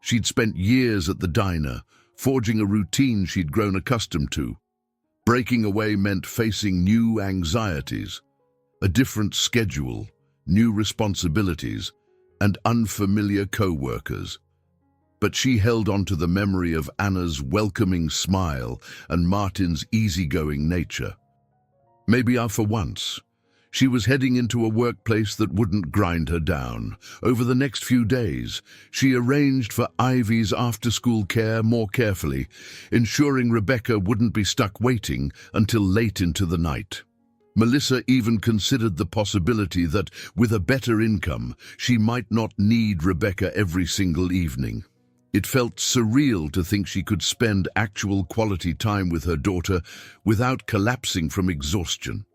She'd spent years at the diner, forging a routine she'd grown accustomed to. Breaking away meant facing new anxieties, a different schedule, new responsibilities, and unfamiliar co-workers. But she held on to the memory of Anna's welcoming smile and Martin's easygoing nature. Maybe for once, she was heading into a workplace that wouldn't grind her down. Over the next few days, she arranged for Ivy's after-school care more carefully, ensuring Rebecca wouldn't be stuck waiting until late into the night. Melissa even considered the possibility that, with a better income, she might not need Rebecca every single evening. It felt surreal to think she could spend actual quality time with her daughter without collapsing from exhaustion.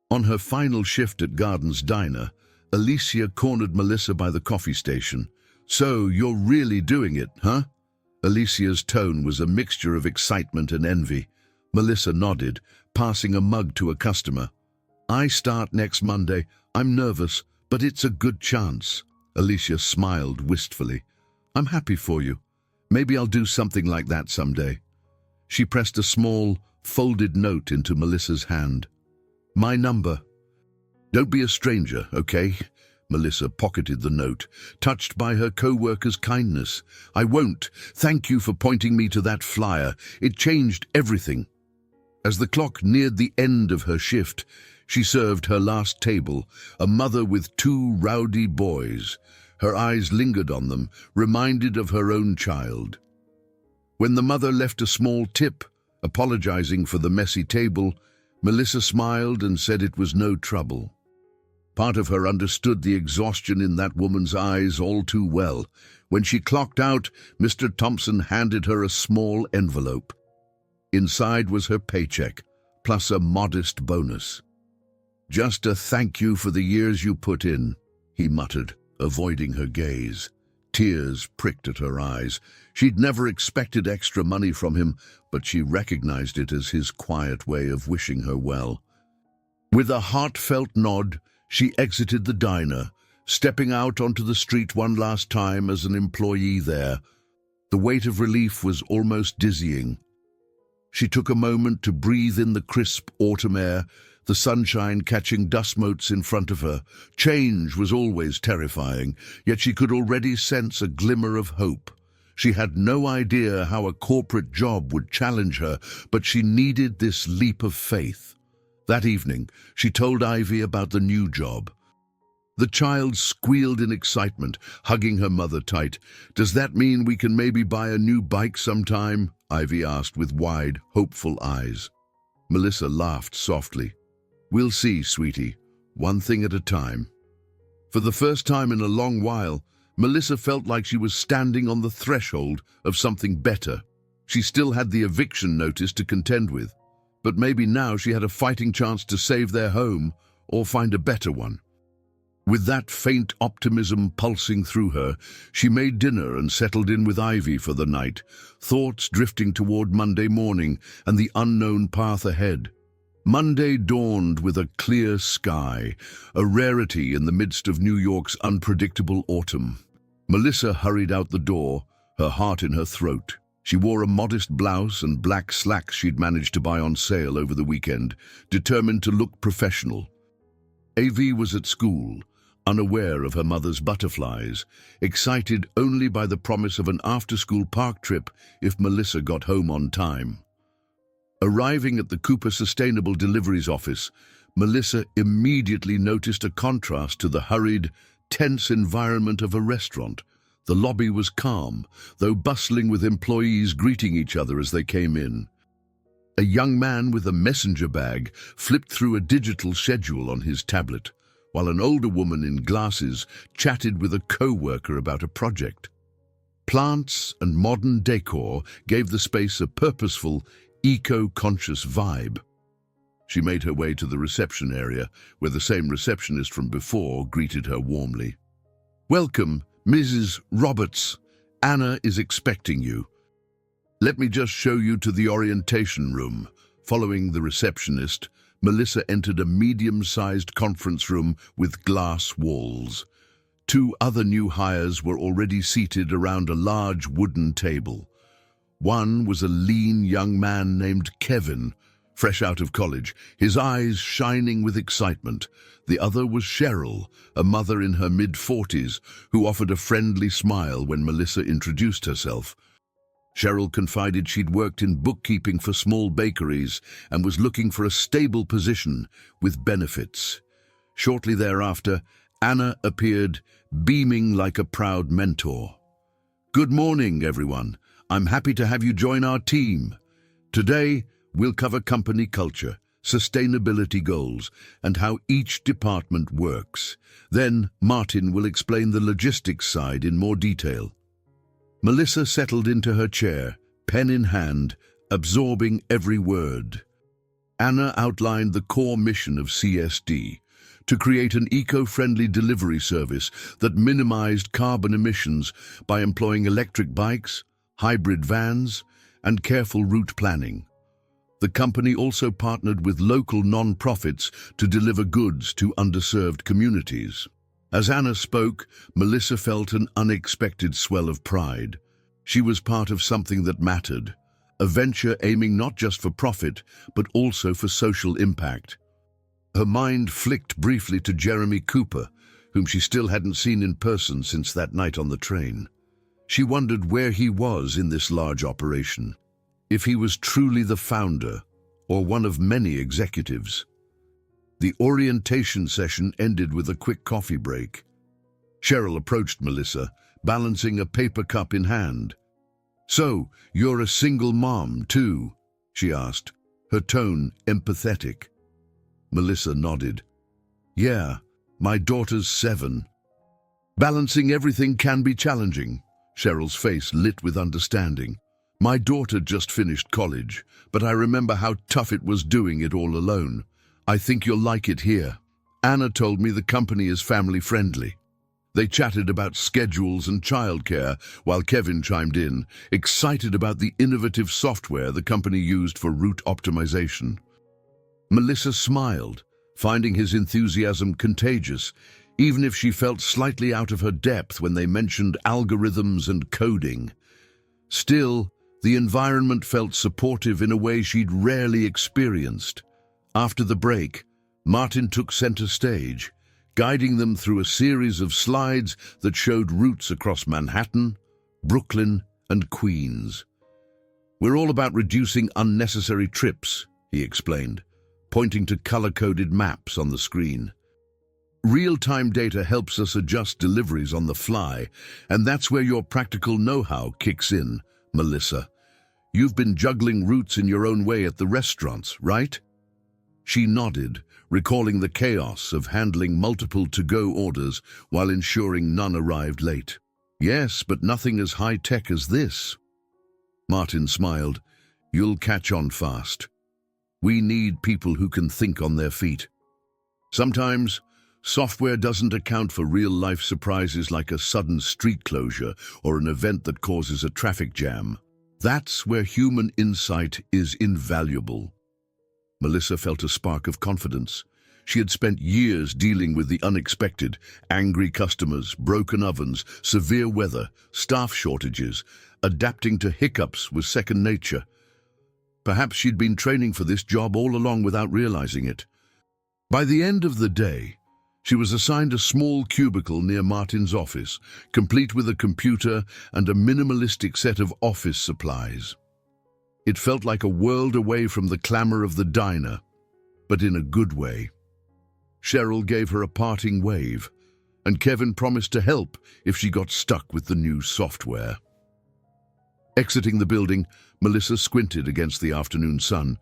On her final shift at Garden's diner, Alicia cornered Melissa by the coffee station. "So, you're really doing it, huh?" Alicia's tone was a mixture of excitement and envy. Melissa nodded, passing a mug to a customer. "I start next Monday. I'm nervous, but it's a good chance." Alicia smiled wistfully. "I'm happy for you. Maybe I'll do something like that someday." She pressed a small, folded note into Melissa's hand. "My number. Don't be a stranger, okay?" Melissa pocketed the note, touched by her co-worker's kindness. "I won't. Thank you for pointing me to that flyer. It changed everything." As the clock neared the end of her shift, she served her last table, a mother with two rowdy boys. Her eyes lingered on them, reminded of her own child. When the mother left a small tip, apologizing for the messy table, Melissa smiled and said it was no trouble. Part of her understood the exhaustion in that woman's eyes all too well. When she clocked out, Mr. Thompson handed her a small envelope. Inside was her paycheck, plus a modest bonus. "Just a thank you for the years you put in," he muttered, avoiding her gaze. Tears pricked at her eyes. She'd never expected extra money from him, but she recognized it as his quiet way of wishing her well. With a heartfelt nod, she exited the diner, stepping out onto the street one last time as an employee there. The weight of relief was almost dizzying. She took a moment to breathe in the crisp autumn air, the sunshine catching dust motes in front of her. Change was always terrifying, yet she could already sense a glimmer of hope. She had no idea how a corporate job would challenge her, but she needed this leap of faith. That evening, she told Ivy about the new job. The child squealed in excitement, hugging her mother tight. "Does that mean we can maybe buy a new bike sometime?" Ivy asked with wide, hopeful eyes. Melissa laughed softly. "We'll see, sweetie. One thing at a time." For the first time in a long while, Melissa felt like she was standing on the threshold of something better. She still had the eviction notice to contend with, but maybe now she had a fighting chance to save their home or find a better one. With that faint optimism pulsing through her, she made dinner and settled in with Ivy for the night, thoughts drifting toward Monday morning and the unknown path ahead. Monday dawned with a clear sky, a rarity in the midst of New York's unpredictable autumn. Melissa hurried out the door, her heart in her throat. She wore a modest blouse and black slacks she'd managed to buy on sale over the weekend, determined to look professional. AV was at school, unaware of her mother's butterflies, excited only by the promise of an after-school park trip if Melissa got home on time. Arriving at the Cooper Sustainable Deliveries office, Melissa immediately noticed a contrast to the hurried, tense environment of a restaurant. The lobby was calm, though bustling with employees greeting each other as they came in. A young man with a messenger bag flipped through a digital schedule on his tablet, while an older woman in glasses chatted with a co-worker about a project. Plants and modern decor gave the space a purposeful, eco-conscious vibe. She made her way to the reception area, where the same receptionist from before greeted her warmly. "Welcome, Mrs. Roberts. Anna is expecting you. Let me just show you to the orientation room." Following the receptionist, Melissa entered a medium-sized conference room with glass walls. 2 other new hires were already seated around a large wooden table. One was a lean young man named Kevin, fresh out of college, his eyes shining with excitement. The other was Cheryl, a mother in her mid-40s, who offered a friendly smile when Melissa introduced herself. Cheryl confided she'd worked in bookkeeping for small bakeries and was looking for a stable position with benefits. Shortly thereafter, Anna appeared, beaming like a proud mentor. "Good morning, everyone. I'm happy to have you join our team. Today, we'll cover company culture, sustainability goals, and how each department works. Then, Martin will explain the logistics side in more detail." Melissa settled into her chair, pen in hand, absorbing every word. Anna outlined the core mission of CSD, to create an eco-friendly delivery service that minimized carbon emissions by employing electric bikes, hybrid vans, and careful route planning. The company also partnered with local non-profits to deliver goods to underserved communities. As Anna spoke, Melissa felt an unexpected swell of pride. She was part of something that mattered, a venture aiming not just for profit, but also for social impact. Her mind flicked briefly to Jeremy Cooper, whom she still hadn't seen in person since that night on the train. She wondered where he was in this large operation, if he was truly the founder or one of many executives. The orientation session ended with a quick coffee break. Cheryl approached Melissa, balancing a paper cup in hand. "So, you're a single mom, too?" she asked, her tone empathetic. Melissa nodded. "Yeah, my daughter's 7. Balancing everything can be challenging." Cheryl's face lit with understanding. "My daughter just finished college, but I remember how tough it was doing it all alone. I think you'll like it here. Anna told me the company is family-friendly." They chatted about schedules and childcare, while Kevin chimed in, excited about the innovative software the company used for route optimization. Melissa smiled, finding his enthusiasm contagious, even if she felt slightly out of her depth when they mentioned algorithms and coding. Still, the environment felt supportive in a way she'd rarely experienced. After the break, Martin took center stage, guiding them through a series of slides that showed routes across Manhattan, Brooklyn, and Queens. "We're all about reducing unnecessary trips," he explained, pointing to color-coded maps on the screen. "Real-time data helps us adjust deliveries on the fly, and that's where your practical know-how kicks in, Melissa. You've been juggling routes in your own way at the restaurants, right?" She nodded, recalling the chaos of handling multiple to-go orders while ensuring none arrived late. Yes, but nothing as high-tech as this. Martin smiled. You'll catch on fast. We need people who can think on their feet. Sometimes, software doesn't account for real-life surprises like a sudden street closure or an event that causes a traffic jam. That's where human insight is invaluable. Melissa felt a spark of confidence. She had spent years dealing with the unexpected, angry customers, broken ovens, severe weather, staff shortages. Adapting to hiccups was second nature. Perhaps she'd been training for this job all along without realizing it. By the end of the day, she was assigned a small cubicle near Martin's office, complete with a computer and a minimalistic set of office supplies. It felt like a world away from the clamor of the diner, but in a good way. Cheryl gave her a parting wave, and Kevin promised to help if she got stuck with the new software. Exiting the building, Melissa squinted against the afternoon sun.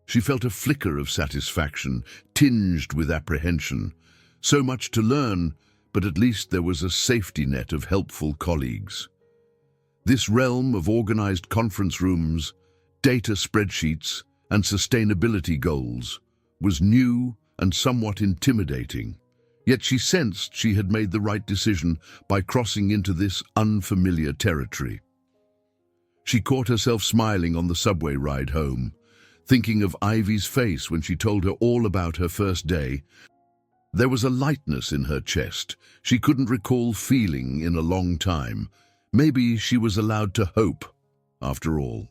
She felt a flicker of satisfaction, tinged with apprehension. So much to learn, but at least there was a safety net of helpful colleagues. This realm of organized conference rooms, data spreadsheets, and sustainability goals was new and somewhat intimidating. Yet she sensed she had made the right decision by crossing into this unfamiliar territory. She caught herself smiling on the subway ride home, thinking of Ivy's face when she told her all about her first day. There was a lightness in her chest she couldn't recall feeling in a long time. Maybe she was allowed to hope, after all.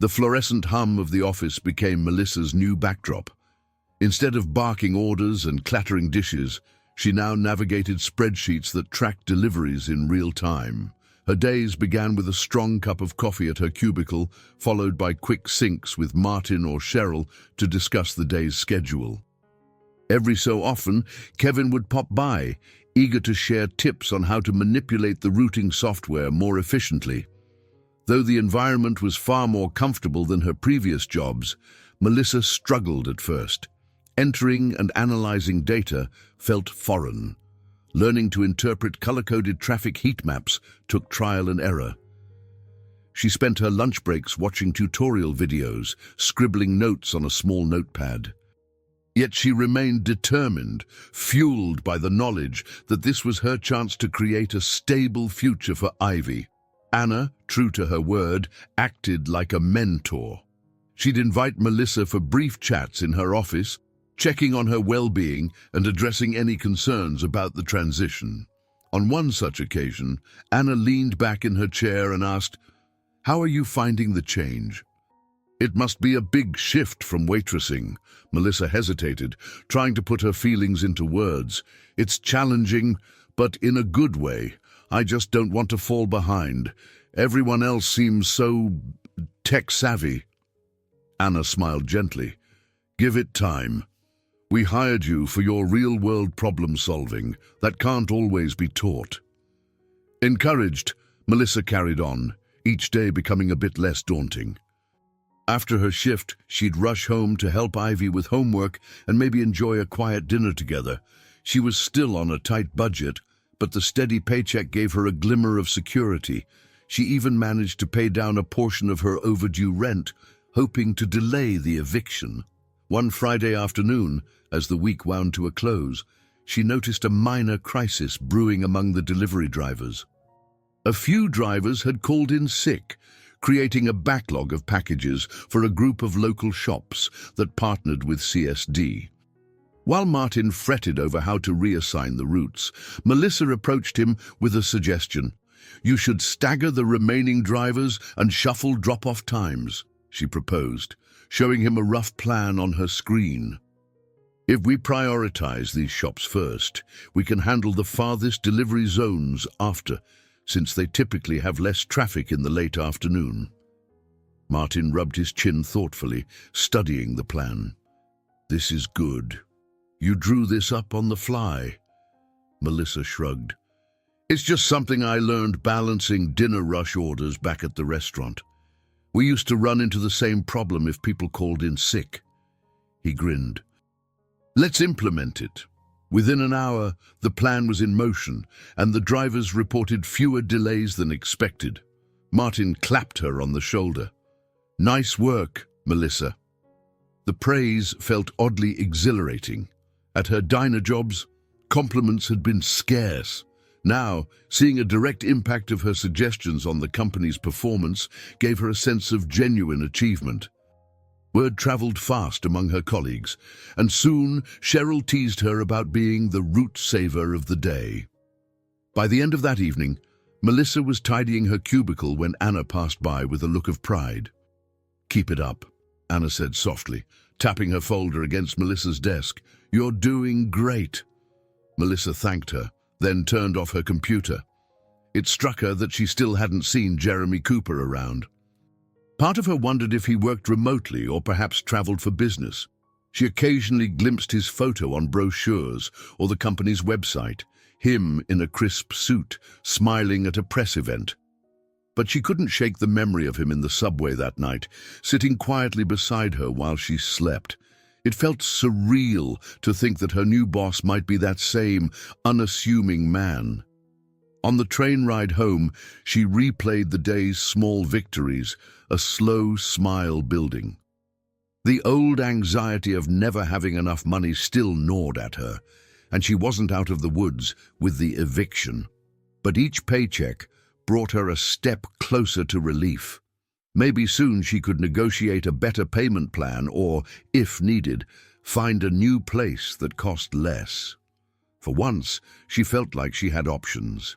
The fluorescent hum of the office became Melissa's new backdrop. Instead of barking orders and clattering dishes, she now navigated spreadsheets that tracked deliveries in real time. Her days began with a strong cup of coffee at her cubicle, followed by quick syncs with Martin or Cheryl to discuss the day's schedule. Every so often, Kevin would pop by, eager to share tips on how to manipulate the routing software more efficiently. Though the environment was far more comfortable than her previous jobs, Melissa struggled at first. Entering and analyzing data felt foreign. Learning to interpret color-coded traffic heat maps took trial and error. She spent her lunch breaks watching tutorial videos, scribbling notes on a small notepad. Yet she remained determined, fueled by the knowledge that this was her chance to create a stable future for Ivy. Anna, true to her word, acted like a mentor. She'd invite Melissa for brief chats in her office, checking on her well-being and addressing any concerns about the transition. On one such occasion, Anna leaned back in her chair and asked, "How are you finding the change?" "It must be a big shift from waitressing." Melissa hesitated, trying to put her feelings into words. "It's challenging, but in a good way. I just don't want to fall behind. Everyone else seems so tech-savvy." Anna smiled gently. "Give it time. We hired you for your real-world problem-solving that can't always be taught." Encouraged, Melissa carried on, each day becoming a bit less daunting. After her shift, she'd rush home to help Ivy with homework and maybe enjoy a quiet dinner together. She was still on a tight budget, but the steady paycheck gave her a glimmer of security. She even managed to pay down a portion of her overdue rent, hoping to delay the eviction. One Friday afternoon, as the week wound to a close, she noticed a minor crisis brewing among the delivery drivers. A few drivers had called in sick, creating a backlog of packages for a group of local shops that partnered with CSD. While Martin fretted over how to reassign the routes, Melissa approached him with a suggestion. "You should stagger the remaining drivers and shuffle drop-off times," she proposed, showing him a rough plan on her screen. "If we prioritize these shops first, we can handle the farthest delivery zones after, since they typically have less traffic in the late afternoon." Martin rubbed his chin thoughtfully, studying the plan. "This is good. You drew this up on the fly." Melissa shrugged. "It's just something I learned balancing dinner rush orders back at the restaurant. We used to run into the same problem if people called in sick. he grinned. Let's implement it. Within an hour, the plan was in motion, and the drivers reported fewer delays than expected. Martin clapped her on the shoulder. Nice work, Melissa. The praise felt oddly exhilarating. At her diner jobs, compliments had been scarce. Now, seeing a direct impact of her suggestions on the company's performance gave her a sense of genuine achievement. Word traveled fast among her colleagues, and soon Cheryl teased her about being the root saver of the day. By the end of that evening, Melissa was tidying her cubicle when Anna passed by with a look of pride. Keep it up, Anna said softly, tapping her folder against Melissa's desk. You're doing great. Melissa thanked her, then turned off her computer. It struck her that she still hadn't seen Jeremy Cooper around. Part of her wondered if he worked remotely or perhaps traveled for business. She occasionally glimpsed his photo on brochures or the company's website, him in a crisp suit, smiling at a press event. But she couldn't shake the memory of him in the subway that night, sitting quietly beside her while she slept. It felt surreal to think that her new boss might be that same unassuming man. On the train ride home, she replayed the day's small victories, a slow smile building. The old anxiety of never having enough money still gnawed at her, and she wasn't out of the woods with the eviction. But each paycheck brought her a step closer to relief. Maybe soon she could negotiate a better payment plan or, if needed, find a new place that cost less. For once, she felt like she had options.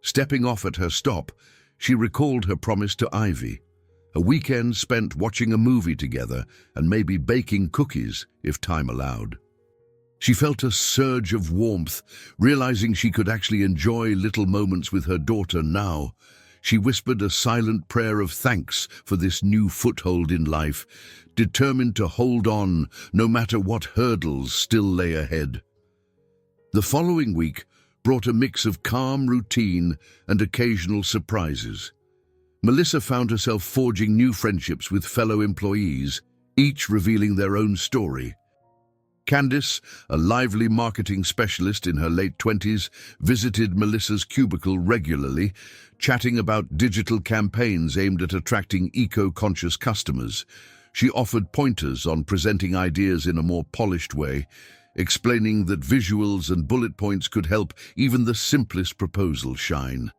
Stepping off at her stop, she recalled her promise to Ivy, a weekend spent watching a movie together and maybe baking cookies if time allowed. She felt a surge of warmth, realizing she could actually enjoy little moments with her daughter now. She whispered a silent prayer of thanks for this new foothold in life, determined to hold on no matter what hurdles still lay ahead. The following week brought a mix of calm routine and occasional surprises. Melissa found herself forging new friendships with fellow employees, each revealing their own story. Candice, a lively marketing specialist in her late 20s, visited Melissa's cubicle regularly, chatting about digital campaigns aimed at attracting eco-conscious customers. She offered pointers on presenting ideas in a more polished way, explaining that visuals and bullet points could help even the simplest proposal shine.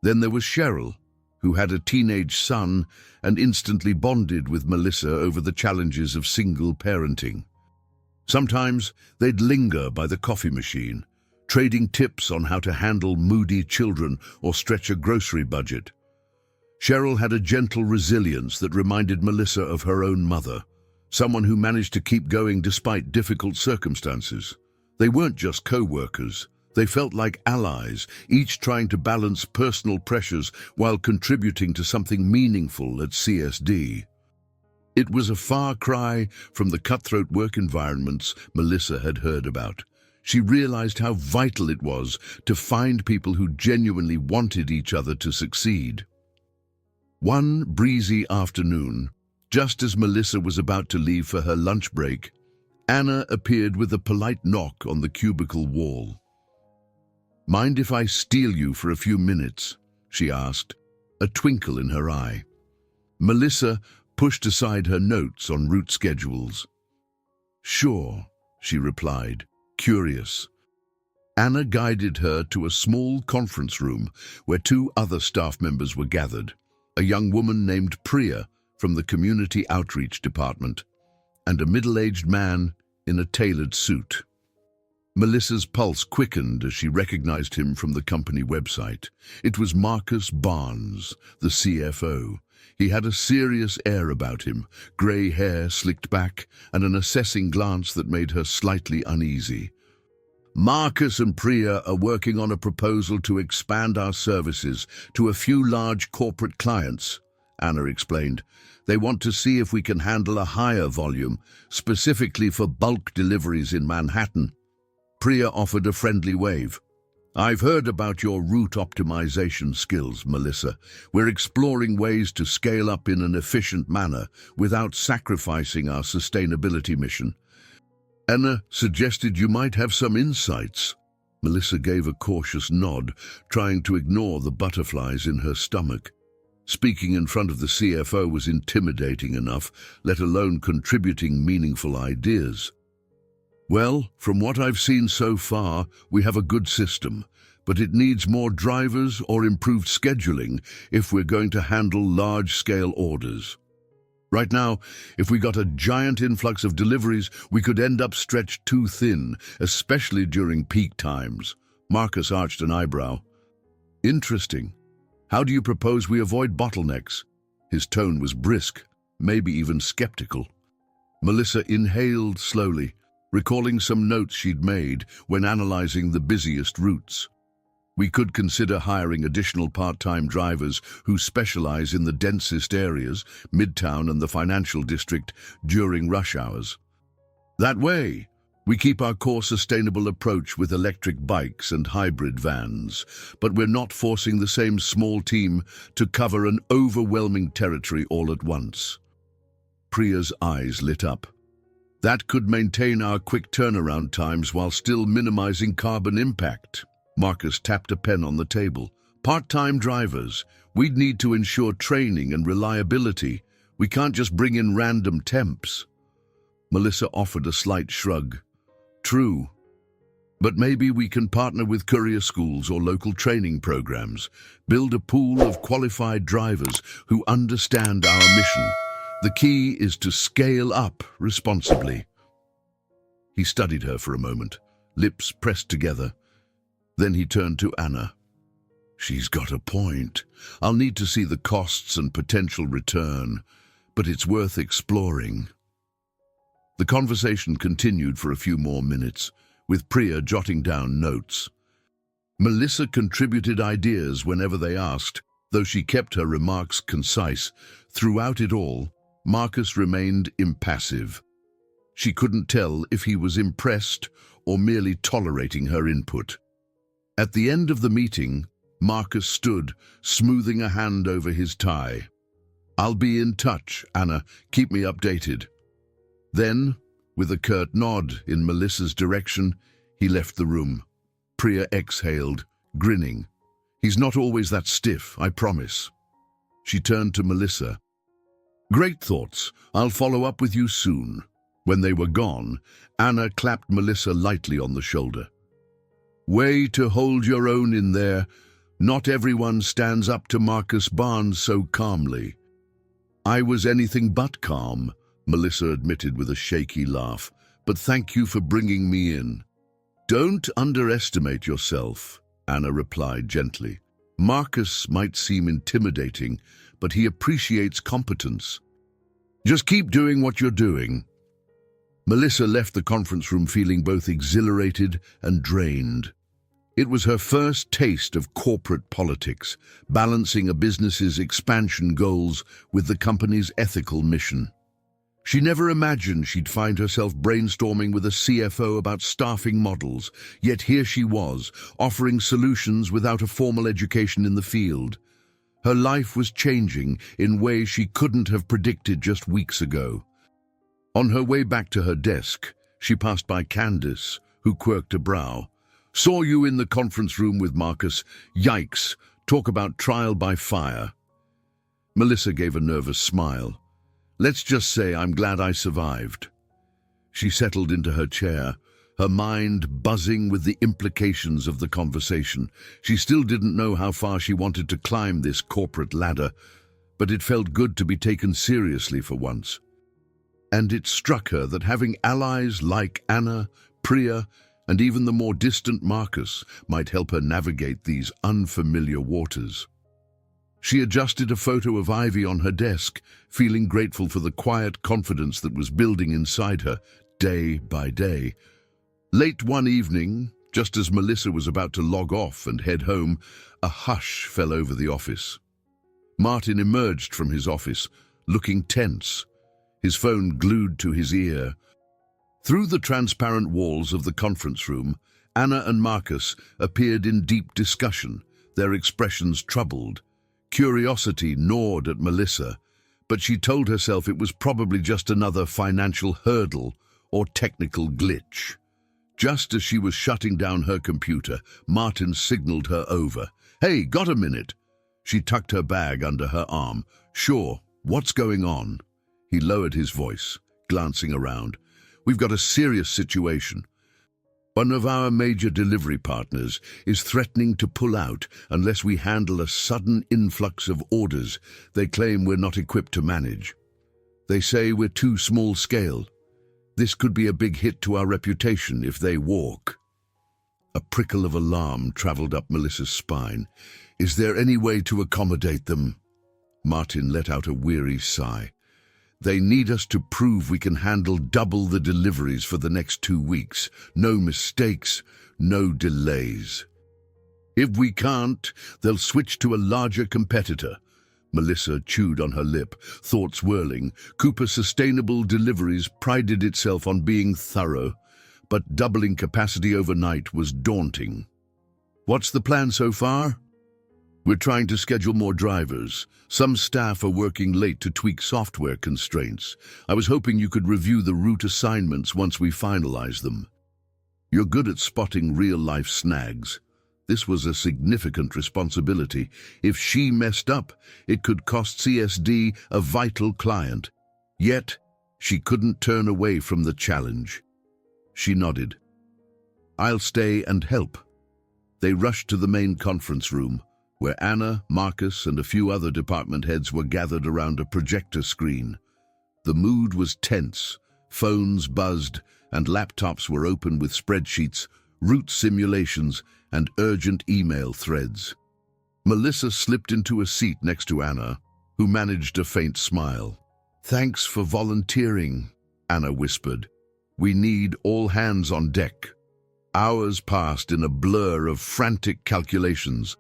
Then there was Cheryl, who had a teenage son and instantly bonded with Melissa over the challenges of single parenting. Sometimes they'd linger by the coffee machine, trading tips on how to handle moody children or stretch a grocery budget. Cheryl had a gentle resilience that reminded Melissa of her own mother, someone who managed to keep going despite difficult circumstances. They weren't just co-workers. They felt like allies, each trying to balance personal pressures while contributing to something meaningful at CSD. It was a far cry from the cutthroat work environments Melissa had heard about. She realized how vital it was to find people who genuinely wanted each other to succeed. One breezy afternoon, just as Melissa was about to leave for her lunch break, Anna appeared with a polite knock on the cubicle wall. "Mind if I steal you for a few minutes?" she asked, a twinkle in her eye. Melissa pushed aside her notes on route schedules. "Sure," she replied, curious. Anna guided her to a small conference room where two other staff members were gathered, a young woman named Priya from the Community Outreach Department, and a middle-aged man in a tailored suit. Melissa's pulse quickened as she recognized him from the company website. It was Marcus Barnes, the CFO. He had a serious air about him, grey hair slicked back, and an assessing glance that made her slightly uneasy. "Marcus and Priya are working on a proposal to expand our services to a few large corporate clients," Anna explained. "They want to see if we can handle a higher volume, specifically for bulk deliveries in Manhattan." Priya offered a friendly wave. I've heard about your route optimization skills, Melissa. We're exploring ways to scale up in an efficient manner without sacrificing our sustainability mission. Anna suggested you might have some insights. Melissa gave a cautious nod, trying to ignore the butterflies in her stomach. Speaking in front of the CFO was intimidating enough, let alone contributing meaningful ideas. Well, from what I've seen so far, we have a good system, but it needs more drivers or improved scheduling if we're going to handle large-scale orders. Right now, if we got a giant influx of deliveries, we could end up stretched too thin, especially during peak times. Marcus arched an eyebrow. Interesting. How do you propose we avoid bottlenecks? His tone was brisk, maybe even skeptical. Melissa inhaled slowly, recalling some notes she'd made when analyzing the busiest routes. We could consider hiring additional part-time drivers who specialize in the densest areas, Midtown and the financial district, during rush hours. That way, we keep our core sustainable approach with electric bikes and hybrid vans, but we're not forcing the same small team to cover an overwhelming territory all at once. Priya's eyes lit up. That could maintain our quick turnaround times while still minimizing carbon impact. Marcus tapped a pen on the table. Part-time drivers. We'd need to ensure training and reliability. We can't just bring in random temps. Melissa offered a slight shrug. True. But maybe we can partner with courier schools or local training programs, build a pool of qualified drivers who understand our mission. The key is to scale up responsibly. He studied her for a moment, lips pressed together. Then he turned to Anna. She's got a point. I'll need to see the costs and potential return, but it's worth exploring. The conversation continued for a few more minutes, with Priya jotting down notes. Melissa contributed ideas whenever they asked, though she kept her remarks concise. Throughout it all, Marcus remained impassive. She couldn't tell if he was impressed or merely tolerating her input. At the end of the meeting, Marcus stood, smoothing a hand over his tie. I'll be in touch, Anna. Keep me updated. Then, with a curt nod in Melissa's direction, he left the room. Priya exhaled, grinning. He's not always that stiff, I promise. She turned to Melissa. Great thoughts. I'll follow up with you soon. When they were gone, Anna clapped Melissa lightly on the shoulder. Way to hold your own in there. Not everyone stands up to Marcus Barnes so calmly. I was anything but calm, Melissa admitted with a shaky laugh, but thank you for bringing me in. Don't underestimate yourself, Anna replied gently. Marcus might seem intimidating, but he appreciates competence. Just keep doing what you're doing. Melissa left the conference room feeling both exhilarated and drained. It was her first taste of corporate politics, balancing a business's expansion goals with the company's ethical mission. She never imagined she'd find herself brainstorming with a CFO about staffing models, yet here she was, offering solutions without a formal education in the field. Her life was changing in ways she couldn't have predicted just weeks ago. On her way back to her desk, she passed by Candace, who quirked a brow. Saw you in the conference room with Marcus. Yikes, talk about trial by fire. Melissa gave a nervous smile. Let's just say I'm glad I survived. She settled into her chair, her mind buzzing with the implications of the conversation. She still didn't know how far she wanted to climb this corporate ladder, but it felt good to be taken seriously for once. And it struck her that having allies like Anna, Priya, and even the more distant Marcus might help her navigate these unfamiliar waters. She adjusted a photo of Ivy on her desk, feeling grateful for the quiet confidence that was building inside her day by day. Late one evening, just as Melissa was about to log off and head home, a hush fell over the office. Martin emerged from his office, looking tense, his phone glued to his ear. Through the transparent walls of the conference room, Anna and Marcus appeared in deep discussion, their expressions troubled. Curiosity gnawed at Melissa, but she told herself it was probably just another financial hurdle or technical glitch. Just as she was shutting down her computer, Martin signaled her over. "Hey, got a minute?" She tucked her bag under her arm. "Sure, what's going on?" He lowered his voice, glancing around. "We've got a serious situation. One of our major delivery partners is threatening to pull out unless we handle a sudden influx of orders they claim we're not equipped to manage. They say we're too small scale. This could be a big hit to our reputation if they walk." A prickle of alarm traveled up Melissa's spine. "Is there any way to accommodate them?" Martin let out a weary sigh. "They need us to prove we can handle double the deliveries for the next 2 weeks. No mistakes, no delays. If we can't, they'll switch to a larger competitor." Melissa chewed on her lip, thoughts whirling. Cooper's sustainable deliveries prided itself on being thorough, but doubling capacity overnight was daunting. "What's the plan so far?" "We're trying to schedule more drivers. Some staff are working late to tweak software constraints. I was hoping you could review the route assignments once we finalize them." "You're good at spotting real-life snags." This was a significant responsibility. If she messed up, it could cost CSD a vital client. Yet, she couldn't turn away from the challenge. She nodded. "I'll stay and help." They rushed to the main conference room, where Anna, Marcus, and a few other department heads were gathered around a projector screen. The mood was tense, phones buzzed, and laptops were open with spreadsheets, route simulations, and urgent email threads. Melissa slipped into a seat next to Anna, who managed a faint smile. "Thanks for volunteering," Anna whispered. "We need all hands on deck." Hours passed in a blur of frantic calculations.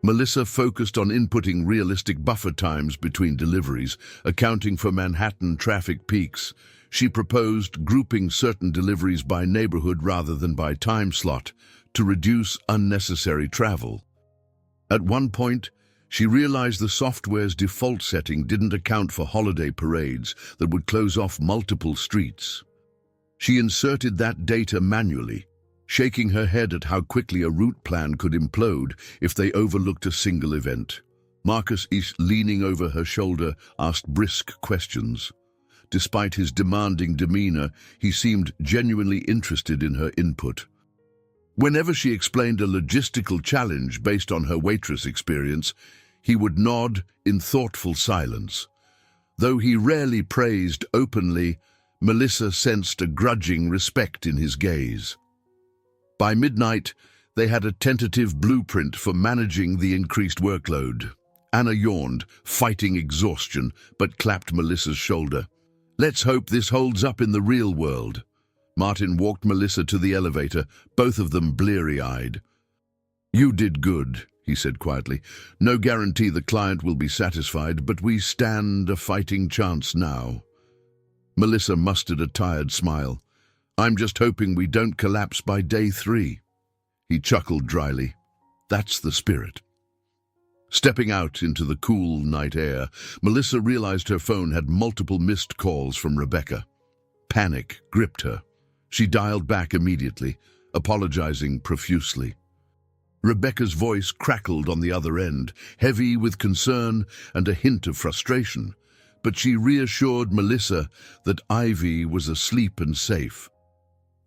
Melissa focused on inputting realistic buffer times between deliveries, accounting for Manhattan traffic peaks. She proposed grouping certain deliveries by neighborhood rather than by time slot to reduce unnecessary travel. At one point, she realized the software's default setting didn't account for holiday parades that would close off multiple streets. She inserted that data manually, shaking her head at how quickly a route plan could implode if they overlooked a single event. Marcus, leaning over her shoulder, asked brisk questions. Despite his demanding demeanor, he seemed genuinely interested in her input. Whenever she explained a logistical challenge based on her waitress experience, he would nod in thoughtful silence. Though he rarely praised openly, Melissa sensed a grudging respect in his gaze. By midnight, they had a tentative blueprint for managing the increased workload. Anna yawned, fighting exhaustion, but clapped Melissa's shoulder. "Let's hope this holds up in the real world." Martin walked Melissa to the elevator, both of them bleary-eyed. "You did good," he said quietly. "No guarantee the client will be satisfied, but we stand a fighting chance now." Melissa mustered a tired smile. "I'm just hoping we don't collapse by day 3. He chuckled dryly. "That's the spirit." Stepping out into the cool night air, Melissa realized her phone had multiple missed calls from Rebecca. Panic gripped her. She dialed back immediately, apologizing profusely. Rebecca's voice crackled on the other end, heavy with concern and a hint of frustration, but she reassured Melissa that Ivy was asleep and safe.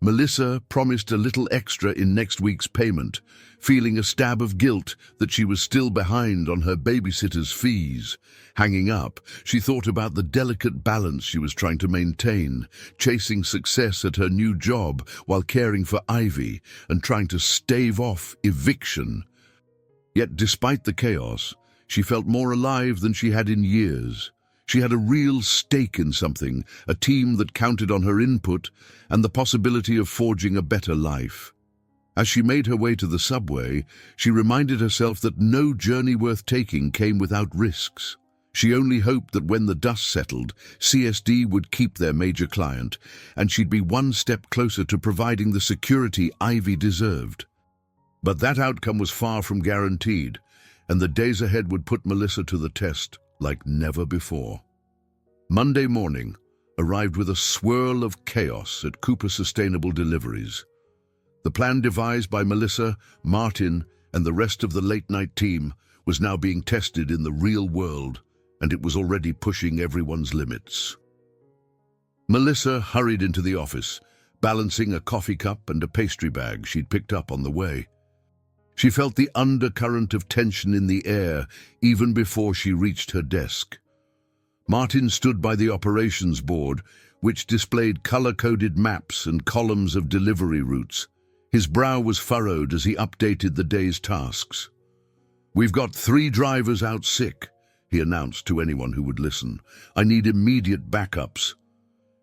Melissa promised a little extra in next week's payment, feeling a stab of guilt that she was still behind on her babysitter's fees. Hanging up, she thought about the delicate balance she was trying to maintain, chasing success at her new job while caring for Ivy and trying to stave off eviction. Yet despite the chaos, she felt more alive than she had in years. She had a real stake in something, a team that counted on her input and the possibility of forging a better life. As she made her way to the subway, she reminded herself that no journey worth taking came without risks. She only hoped that when the dust settled, CSD would keep their major client, and she'd be one step closer to providing the security Ivy deserved. But that outcome was far from guaranteed, and the days ahead would put Melissa to the test like never before. Monday morning arrived with a swirl of chaos at Cooper Sustainable Deliveries. The plan devised by Melissa, Martin, and the rest of the late-night team was now being tested in the real world, and it was already pushing everyone's limits. Melissa hurried into the office, balancing a coffee cup and a pastry bag she'd picked up on the way. She felt the undercurrent of tension in the air even before she reached her desk. Martin stood by the operations board, which displayed color-coded maps and columns of delivery routes. His brow was furrowed as he updated the day's tasks. "We've got 3 drivers out sick," he announced to anyone who would listen. "I need immediate backups."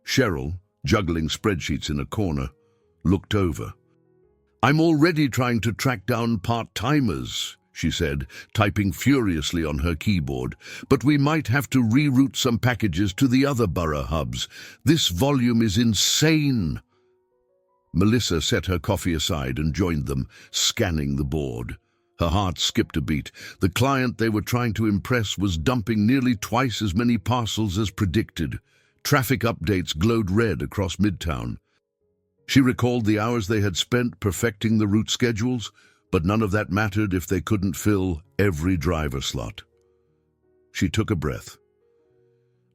Cheryl, juggling spreadsheets in a corner, looked over. "I'm already trying to track down part-timers," she said, typing furiously on her keyboard. "But we might have to reroute some packages to the other borough hubs. This volume is insane." Melissa set her coffee aside and joined them, scanning the board. Her heart skipped a beat. The client they were trying to impress was dumping nearly twice as many parcels as predicted. Traffic updates glowed red across Midtown. She recalled the hours they had spent perfecting the route schedules, but none of that mattered if they couldn't fill every driver slot. She took a breath.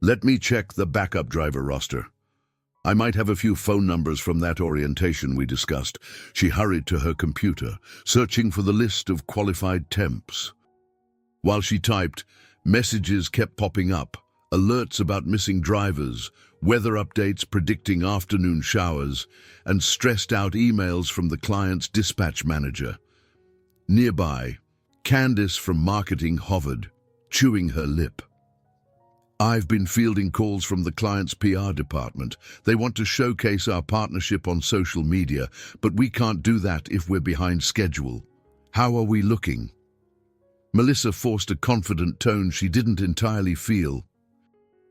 "Let me check the backup driver roster. I might have a few phone numbers from that orientation we discussed." She hurried to her computer, searching for the list of qualified temps. While she typed, messages kept popping up, alerts about missing drivers, weather updates predicting afternoon showers, and stressed-out emails from the client's dispatch manager. Nearby, Candice from marketing hovered, chewing her lip. "I've been fielding calls from the client's PR department. They want to showcase our partnership on social media, but we can't do that if we're behind schedule. How are we looking?" Melissa forced a confident tone she didn't entirely feel.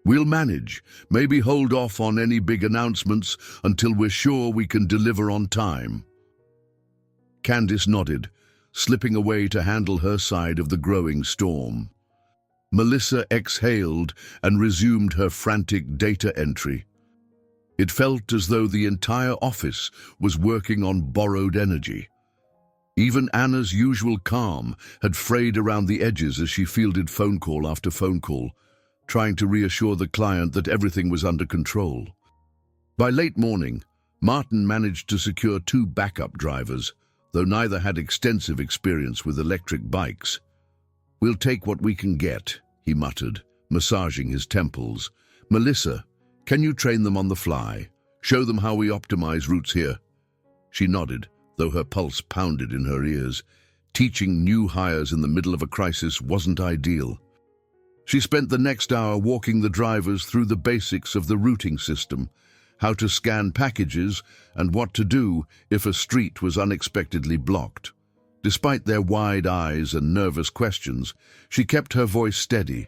"We'll manage. Maybe hold off on any big announcements until we're sure we can deliver on time." Candice nodded, slipping away to handle her side of the growing storm. Melissa exhaled and resumed her frantic data entry. It felt as though the entire office was working on borrowed energy. Even Anna's usual calm had frayed around the edges as she fielded phone call after phone call, trying to reassure the client that everything was under control. By late morning, Martin managed to secure 2 backup drivers, though neither had extensive experience with electric bikes. "We'll take what we can get," he muttered, massaging his temples. "Melissa, can you train them on the fly? Show them how we optimize routes here?" She nodded, though her pulse pounded in her ears. Teaching new hires in the middle of a crisis wasn't ideal. She spent the next hour walking the drivers through the basics of the routing system, how to scan packages, and what to do if a street was unexpectedly blocked. Despite their wide eyes and nervous questions, she kept her voice steady.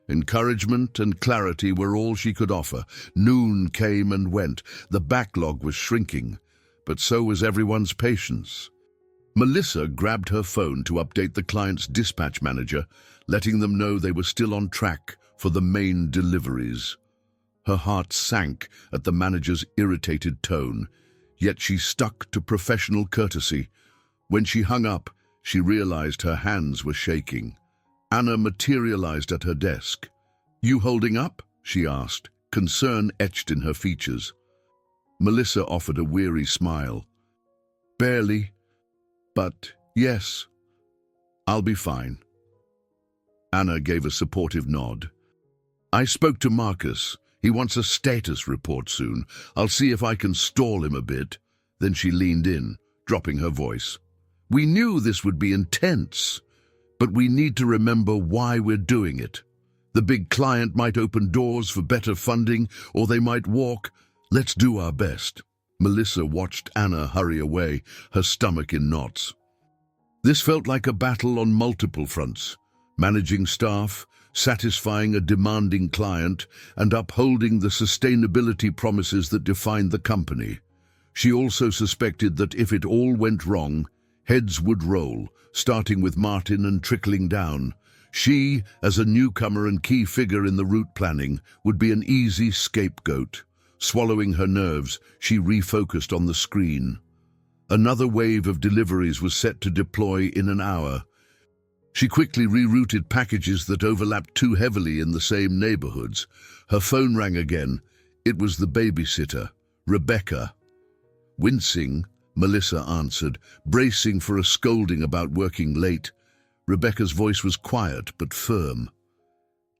Encouragement and clarity were all she could offer. Noon came and went. The backlog was shrinking, but so was everyone's patience. Melissa grabbed her phone to update the client's dispatch manager, letting them know they were still on track for the main deliveries. Her heart sank at the manager's irritated tone, yet she stuck to professional courtesy. When she hung up, she realized her hands were shaking. Anna materialized at her desk. "You holding up?" she asked, concern etched in her features. Melissa offered a weary smile. "Barely, but yes, I'll be fine." Anna gave a supportive nod. "I spoke to Marcus. He wants a status report soon. I'll see if I can stall him a bit." Then she leaned in, dropping her voice. "We knew this would be intense, but we need to remember why we're doing it. The big client might open doors for better funding, or they might walk. Let's do our best." Melissa watched Anna hurry away, her stomach in knots. This felt like a battle on multiple fronts. managing staff, satisfying a demanding client, and upholding the sustainability promises that defined the company. She also suspected that if it all went wrong, heads would roll, starting with Martin and trickling down. She, as a newcomer and key figure in the route planning, would be an easy scapegoat. Swallowing her nerves, she refocused on the screen. Another wave of deliveries was set to deploy in an hour. She quickly rerouted packages that overlapped too heavily in the same neighborhoods. Her phone rang again. It was the babysitter, Rebecca. Wincing, Melissa answered, bracing for a scolding about working late. Rebecca's voice was quiet but firm.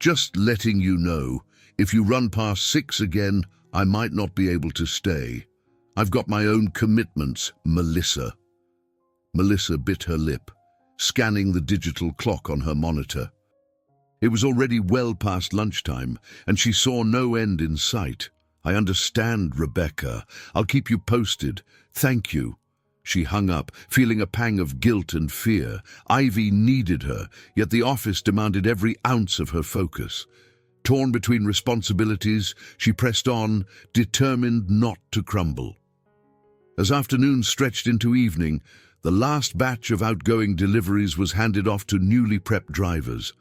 "Just letting you know, if you run past 6 again, I might not be able to stay. I've got my own commitments, Melissa." Melissa bit her lip, scanning the digital clock on her monitor. It was already well past lunchtime, and she saw no end in sight. "I understand, Rebecca. I'll keep you posted. Thank you." She hung up, feeling a pang of guilt and fear. Ivy needed her, yet the office demanded every ounce of her focus. Torn between responsibilities, she pressed on, determined not to crumble. As afternoon stretched into evening, the last batch of outgoing deliveries was handed off to newly prepped drivers.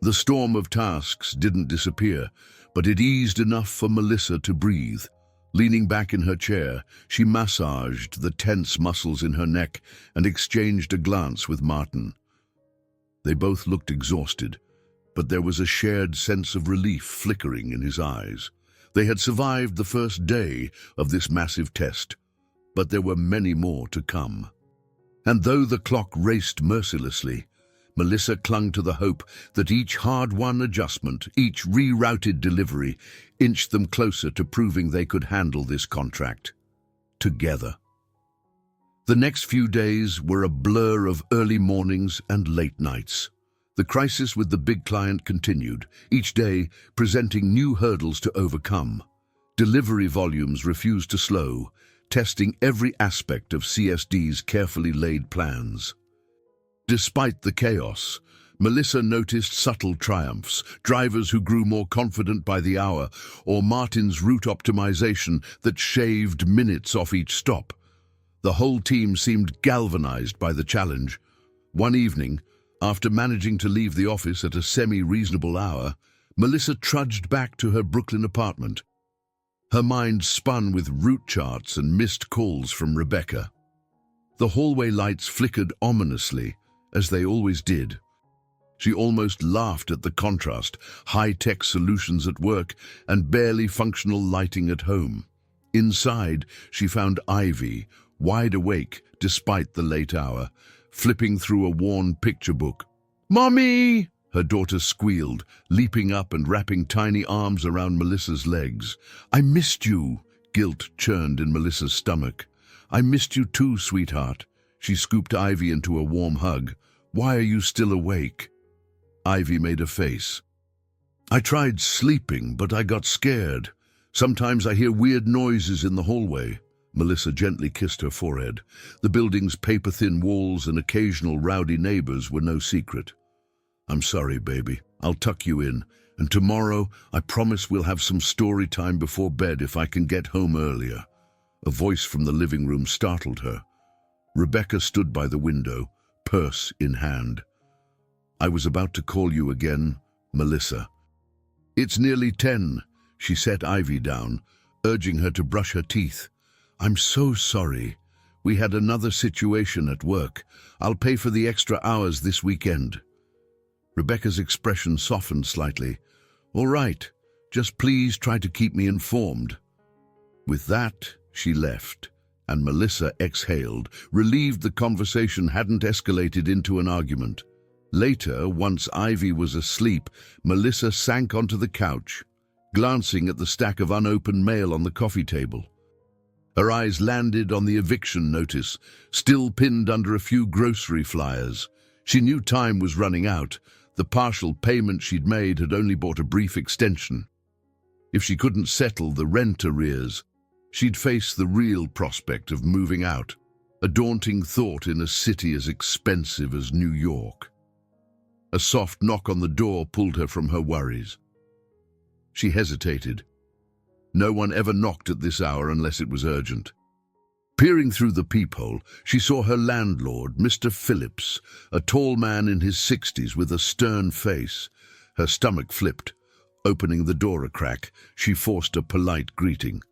The storm of tasks didn't disappear, but it eased enough for Melissa to breathe. Leaning back in her chair, she massaged the tense muscles in her neck and exchanged a glance with Martin. They both looked exhausted, but there was a shared sense of relief flickering in his eyes. They had survived the first day of this massive test, but there were many more to come. And though the clock raced mercilessly, Melissa clung to the hope that each hard-won adjustment, each rerouted delivery, inched them closer to proving they could handle this contract together. The next few days were a blur of early mornings and late nights. The crisis with the big client continued, each day presenting new hurdles to overcome. Delivery volumes refused to slow, testing every aspect of CSD's carefully laid plans. Despite the chaos, Melissa noticed subtle triumphs, drivers who grew more confident by the hour, or Martin's route optimization that shaved minutes off each stop. The whole team seemed galvanized by the challenge. One evening, after managing to leave the office at a semi-reasonable hour, Melissa trudged back to her Brooklyn apartment. Her mind spun with route charts and missed calls from Rebecca. The hallway lights flickered ominously, as they always did. She almost laughed at the contrast, high-tech solutions at work and barely functional lighting at home. Inside, she found Ivy, wide awake despite the late hour, flipping through a worn picture book. "Mommy!" her daughter squealed, leaping up and wrapping tiny arms around Melissa's legs. "I missed you," guilt churned in Melissa's stomach. "I missed you too, sweetheart." She scooped Ivy into a warm hug. "Why are you still awake?" Ivy made a face. "I tried sleeping, but I got scared. Sometimes I hear weird noises in the hallway." Melissa gently kissed her forehead. The building's paper-thin walls and occasional rowdy neighbors were no secret. "I'm sorry, baby. I'll tuck you in. And tomorrow, I promise we'll have some story time before bed if I can get home earlier." A voice from the living room startled her. Rebecca stood by the window, purse in hand. "I was about to call you again, Melissa." "It's nearly 10. She set Ivy down, urging her to brush her teeth. "I'm so sorry. We had another situation at work. I'll pay for the extra hours this weekend." Rebecca's expression softened slightly. "All right, just please try to keep me informed." With that, she left, and Melissa exhaled, relieved the conversation hadn't escalated into an argument. Later, once Ivy was asleep, Melissa sank onto the couch, glancing at the stack of unopened mail on the coffee table. Her eyes landed on the eviction notice, still pinned under a few grocery flyers. She knew time was running out. The partial payment she'd made had only bought a brief extension. If she couldn't settle the rent arrears, she'd face the real prospect of moving out, a daunting thought in a city as expensive as New York. A soft knock on the door pulled her from her worries. She hesitated. No one ever knocked at this hour unless it was urgent. Peering through the peephole, she saw her landlord, Mr. Phillips, a tall man in his 60s with a stern face. Her stomach flipped. Opening the door a crack, she forced a polite greeting.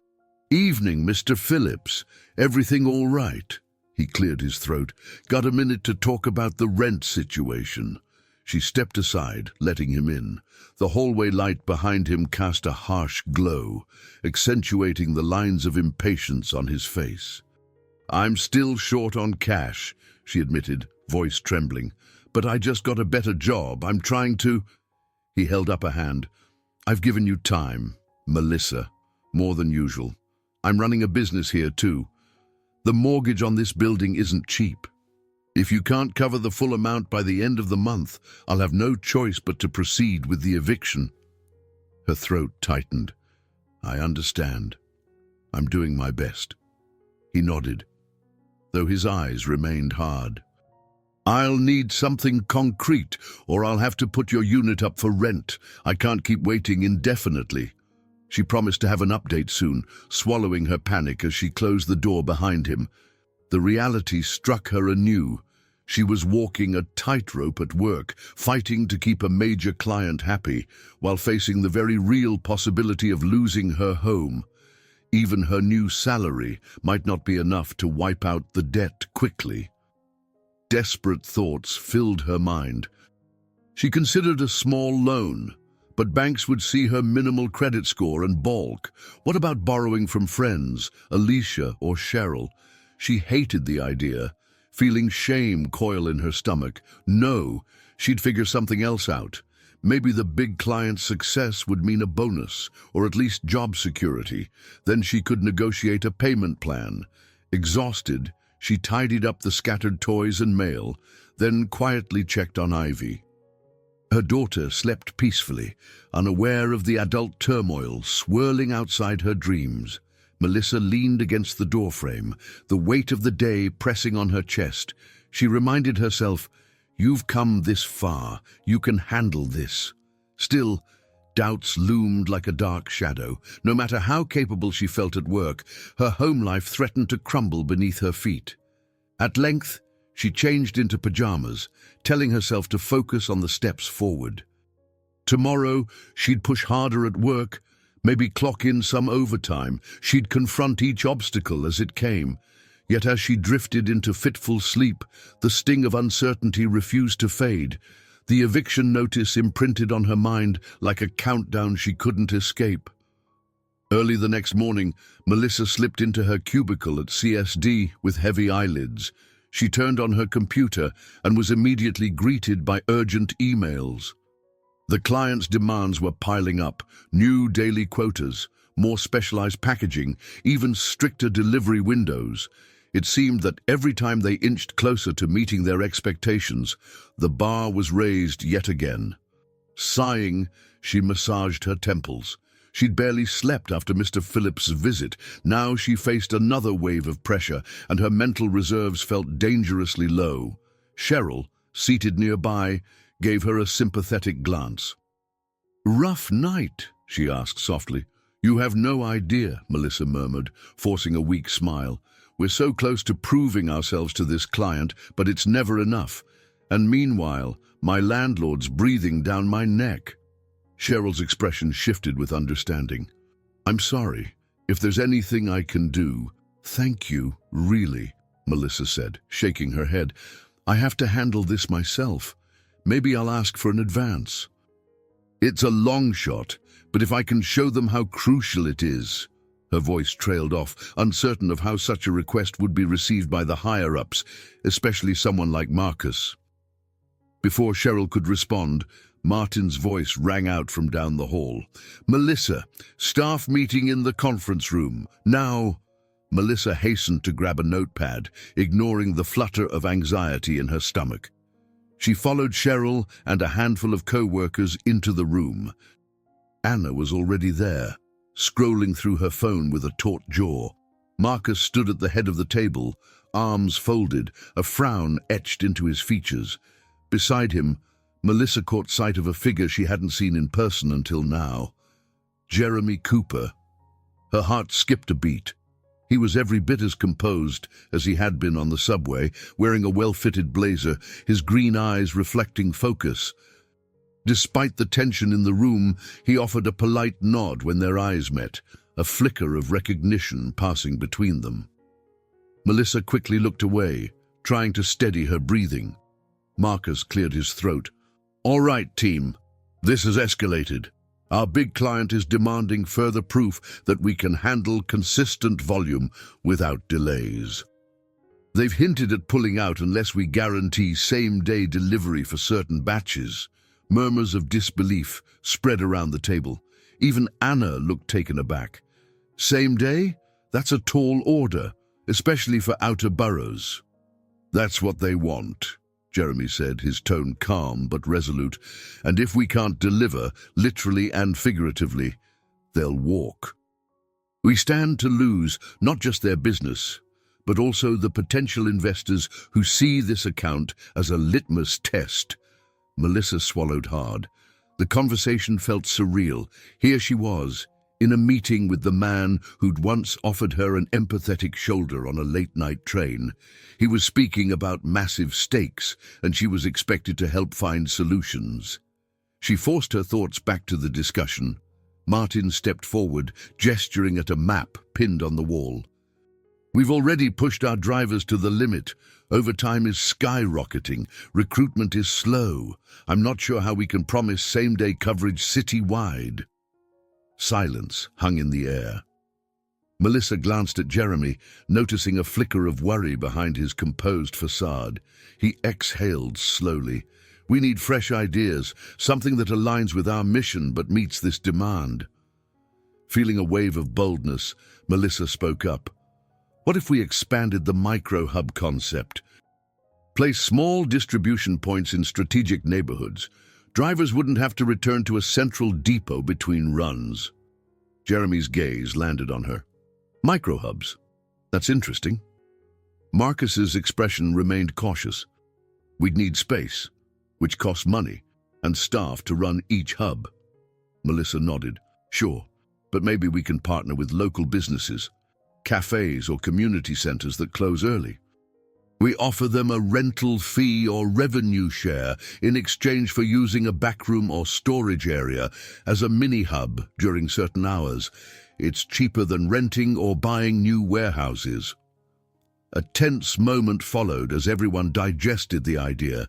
"Evening, Mr. Phillips. Everything all right?" He cleared his throat. "Got a minute to talk about the rent situation?" She stepped aside, letting him in. The hallway light behind him cast a harsh glow, accentuating the lines of impatience on his face. "I'm still short on cash," she admitted, voice trembling. "But I just got a better job. I'm trying to—" He held up a hand. "I've given you time, Melissa, more than usual. I'm running a business here too. The mortgage on this building isn't cheap. If you can't cover the full amount by the end of the month, I'll have no choice but to proceed with the eviction." Her throat tightened. "I understand. I'm doing my best." He nodded, though his eyes remained hard. "I'll need something concrete, or I'll have to put your unit up for rent. I can't keep waiting indefinitely." She promised to have an update soon, swallowing her panic as she closed the door behind him. The reality struck her anew. She was walking a tightrope at work, fighting to keep a major client happy, while facing the very real possibility of losing her home. Even her new salary might not be enough to wipe out the debt quickly. Desperate thoughts filled her mind. She considered a small loan, but banks would see her minimal credit score and balk. What about borrowing from friends, Alicia or Cheryl? She hated the idea, feeling shame coil in her stomach. No, she'd figure something else out. Maybe the big client's success would mean a bonus, or at least job security. Then she could negotiate a payment plan. Exhausted, she tidied up the scattered toys and mail, then quietly checked on Ivy. Her daughter slept peacefully, unaware of the adult turmoil swirling outside her dreams. Melissa leaned against the doorframe, the weight of the day pressing on her chest. She reminded herself, "You've come this far. You can handle this." Still, doubts loomed like a dark shadow. No matter how capable she felt at work, her home life threatened to crumble beneath her feet. At length, she changed into pajamas, telling herself to focus on the steps forward. Tomorrow, she'd push harder at work, maybe clock in some overtime. She'd confront each obstacle as it came. Yet as she drifted into fitful sleep, the sting of uncertainty refused to fade. The eviction notice imprinted on her mind like a countdown she couldn't escape. Early the next morning, Melissa slipped into her cubicle at CSD with heavy eyelids. She turned on her computer and was immediately greeted by urgent emails. The client's demands were piling up: new daily quotas, more specialized packaging, even stricter delivery windows. It seemed that every time they inched closer to meeting their expectations, the bar was raised yet again. Sighing, she massaged her temples. She'd barely slept after Mr. Phillips' visit. Now she faced another wave of pressure, and her mental reserves felt dangerously low. Cheryl, seated nearby, gave her a sympathetic glance. "Rough night?" she asked softly. "You have no idea," Melissa murmured, forcing a weak smile. "We're so close to proving ourselves to this client, but it's never enough. And meanwhile, my landlord's breathing down my neck." Cheryl's expression shifted with understanding. "I'm sorry. If there's anything I can do—" "Thank you, really," Melissa said, shaking her head. "I have to handle this myself. Maybe I'll ask for an advance." "It's a long shot, but if I can show them how crucial it is—" Her voice trailed off, uncertain of how such a request would be received by the higher-ups, especially someone like Marcus. Before Cheryl could respond, Martin's voice rang out from down the hall. "Melissa, staff meeting in the conference room. Now." Melissa hastened to grab a notepad, ignoring the flutter of anxiety in her stomach. She followed Cheryl and a handful of co-workers into the room. Anna was already there, scrolling through her phone with a taut jaw. Marcus stood at the head of the table, arms folded, a frown etched into his features. Beside him, Melissa caught sight of a figure she hadn't seen in person until now. Jeremy Cooper. Her heart skipped a beat. He was every bit as composed as he had been on the subway, wearing a well-fitted blazer, his green eyes reflecting focus. Despite the tension in the room, he offered a polite nod when their eyes met, a flicker of recognition passing between them. Melissa quickly looked away, trying to steady her breathing. Marcus cleared his throat. "All right, team. This has escalated. Our big client is demanding further proof that we can handle consistent volume without delays. They've hinted at pulling out unless we guarantee same-day delivery for certain batches." Murmurs of disbelief spread around the table. Even Anna looked taken aback. "Same day? That's a tall order, especially for outer boroughs." "That's what they want," Jeremy said, his tone calm but resolute. "And if we can't deliver, literally and figuratively, they'll walk. We stand to lose not just their business, but also the potential investors who see this account as a litmus test." Melissa swallowed hard. The conversation felt surreal. Here she was, in a meeting with the man who'd once offered her an empathetic shoulder on a late-night train. He was speaking about massive stakes, and she was expected to help find solutions. She forced her thoughts back to the discussion. Martin stepped forward, gesturing at a map pinned on the wall. "We've already pushed our drivers to the limit. Overtime is skyrocketing. Recruitment is slow. I'm not sure how we can promise same-day coverage city-wide." Silence hung in the air. Melissa glanced at Jeremy, noticing a flicker of worry behind his composed facade. He exhaled slowly. "We need fresh ideas, something that aligns with our mission but meets this demand." Feeling a wave of boldness, Melissa spoke up. "What if we expanded the micro-hub concept? Place small distribution points in strategic neighborhoods. Drivers wouldn't have to return to a central depot between runs." Jeremy's gaze landed on her. "Micro-hubs? That's interesting." Marcus's expression remained cautious. "We'd need space, which costs money, and staff to run each hub." Melissa nodded. "Sure, but maybe we can partner with local businesses, cafes or community centers that close early. We offer them a rental fee or revenue share in exchange for using a backroom or storage area as a mini-hub during certain hours. It's cheaper than renting or buying new warehouses." A tense moment followed as everyone digested the idea.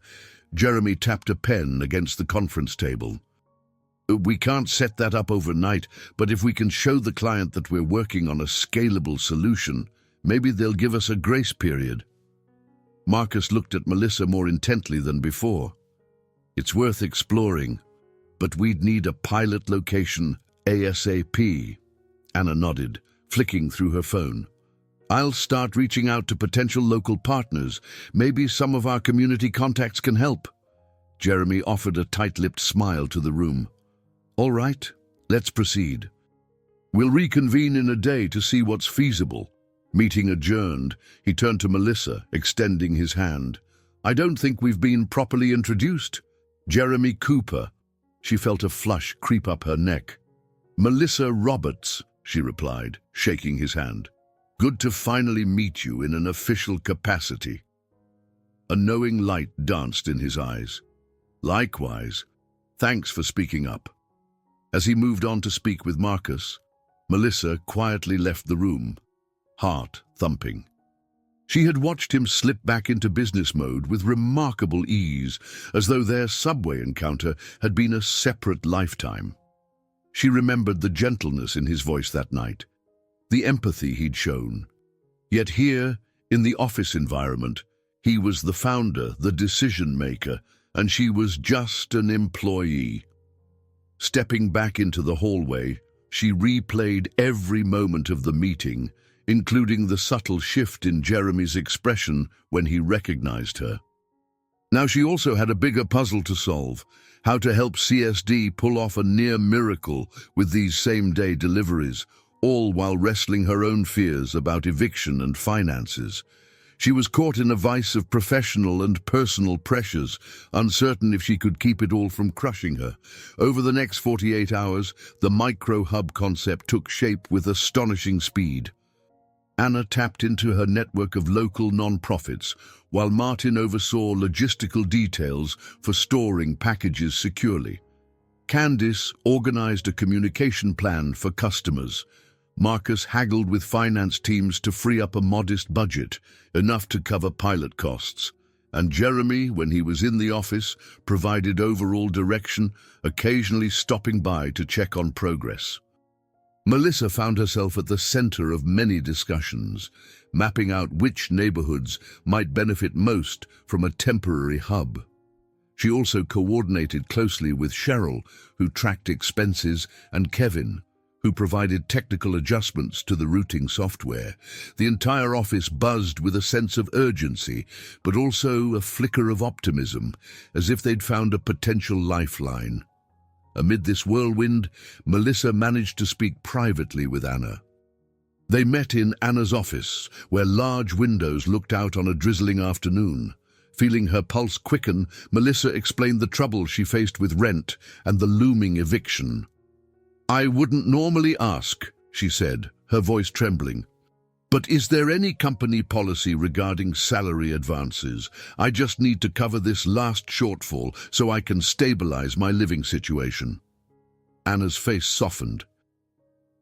Jeremy tapped a pen against the conference table. "We can't set that up overnight, but if we can show the client that we're working on a scalable solution, maybe they'll give us a grace period." Marcus looked at Melissa more intently than before. "It's worth exploring, but we'd need a pilot location ASAP." Anna nodded, flicking through her phone. "I'll start reaching out to potential local partners. Maybe some of our community contacts can help." Jeremy offered a tight-lipped smile to the room. "All right, let's proceed. We'll reconvene in a day to see what's feasible." Meeting adjourned, he turned to Melissa, extending his hand. "I don't think we've been properly introduced. Jeremy Cooper." She felt a flush creep up her neck. "Melissa Roberts," she replied, shaking his hand. "Good to finally meet you in an official capacity." A knowing light danced in his eyes. "Likewise. Thanks for speaking up." As he moved on to speak with Marcus, Melissa quietly left the room, heart thumping. She had watched him slip back into business mode with remarkable ease, as though their subway encounter had been a separate lifetime. She remembered the gentleness in his voice that night, the empathy he'd shown. Yet here, in the office environment, he was the founder, the decision-maker, and she was just an employee. Stepping back into the hallway, she replayed every moment of the meeting, including the subtle shift in Jeremy's expression when he recognized her. Now she also had a bigger puzzle to solve: how to help CSD pull off a near miracle with these same-day deliveries, all while wrestling her own fears about eviction and finances. She was caught in a vice of professional and personal pressures, uncertain if she could keep it all from crushing her. Over the next 48 hours, the micro-hub concept took shape with astonishing speed. Anna tapped into her network of local non-profits, while Martin oversaw logistical details for storing packages securely. Candice organized a communication plan for customers. Marcus haggled with finance teams to free up a modest budget, enough to cover pilot costs. And Jeremy, when he was in the office, provided overall direction, occasionally stopping by to check on progress. Melissa found herself at the center of many discussions, mapping out which neighborhoods might benefit most from a temporary hub. She also coordinated closely with Cheryl, who tracked expenses, and Kevin, who provided technical adjustments to the routing software. The entire office buzzed with a sense of urgency, but also a flicker of optimism, as if they'd found a potential lifeline. Amid this whirlwind, Melissa managed to speak privately with Anna. They met in Anna's office, where large windows looked out on a drizzling afternoon. Feeling her pulse quicken, Melissa explained the trouble she faced with rent and the looming eviction. "I wouldn't normally ask," she said, her voice trembling. "But is there any company policy regarding salary advances? I just need to cover this last shortfall so I can stabilize my living situation." Anna's face softened.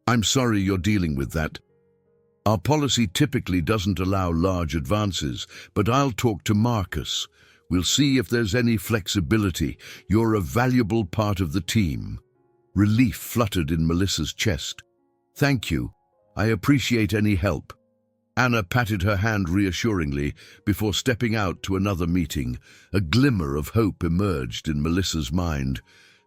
"I'm sorry you're dealing with that. Our policy typically doesn't allow large advances, but I'll talk to Marcus. We'll see if there's any flexibility. You're a valuable part of the team." Relief fluttered in Melissa's chest. "Thank you. I appreciate any help." Anna patted her hand reassuringly before stepping out to another meeting. A glimmer of hope emerged in Melissa's mind.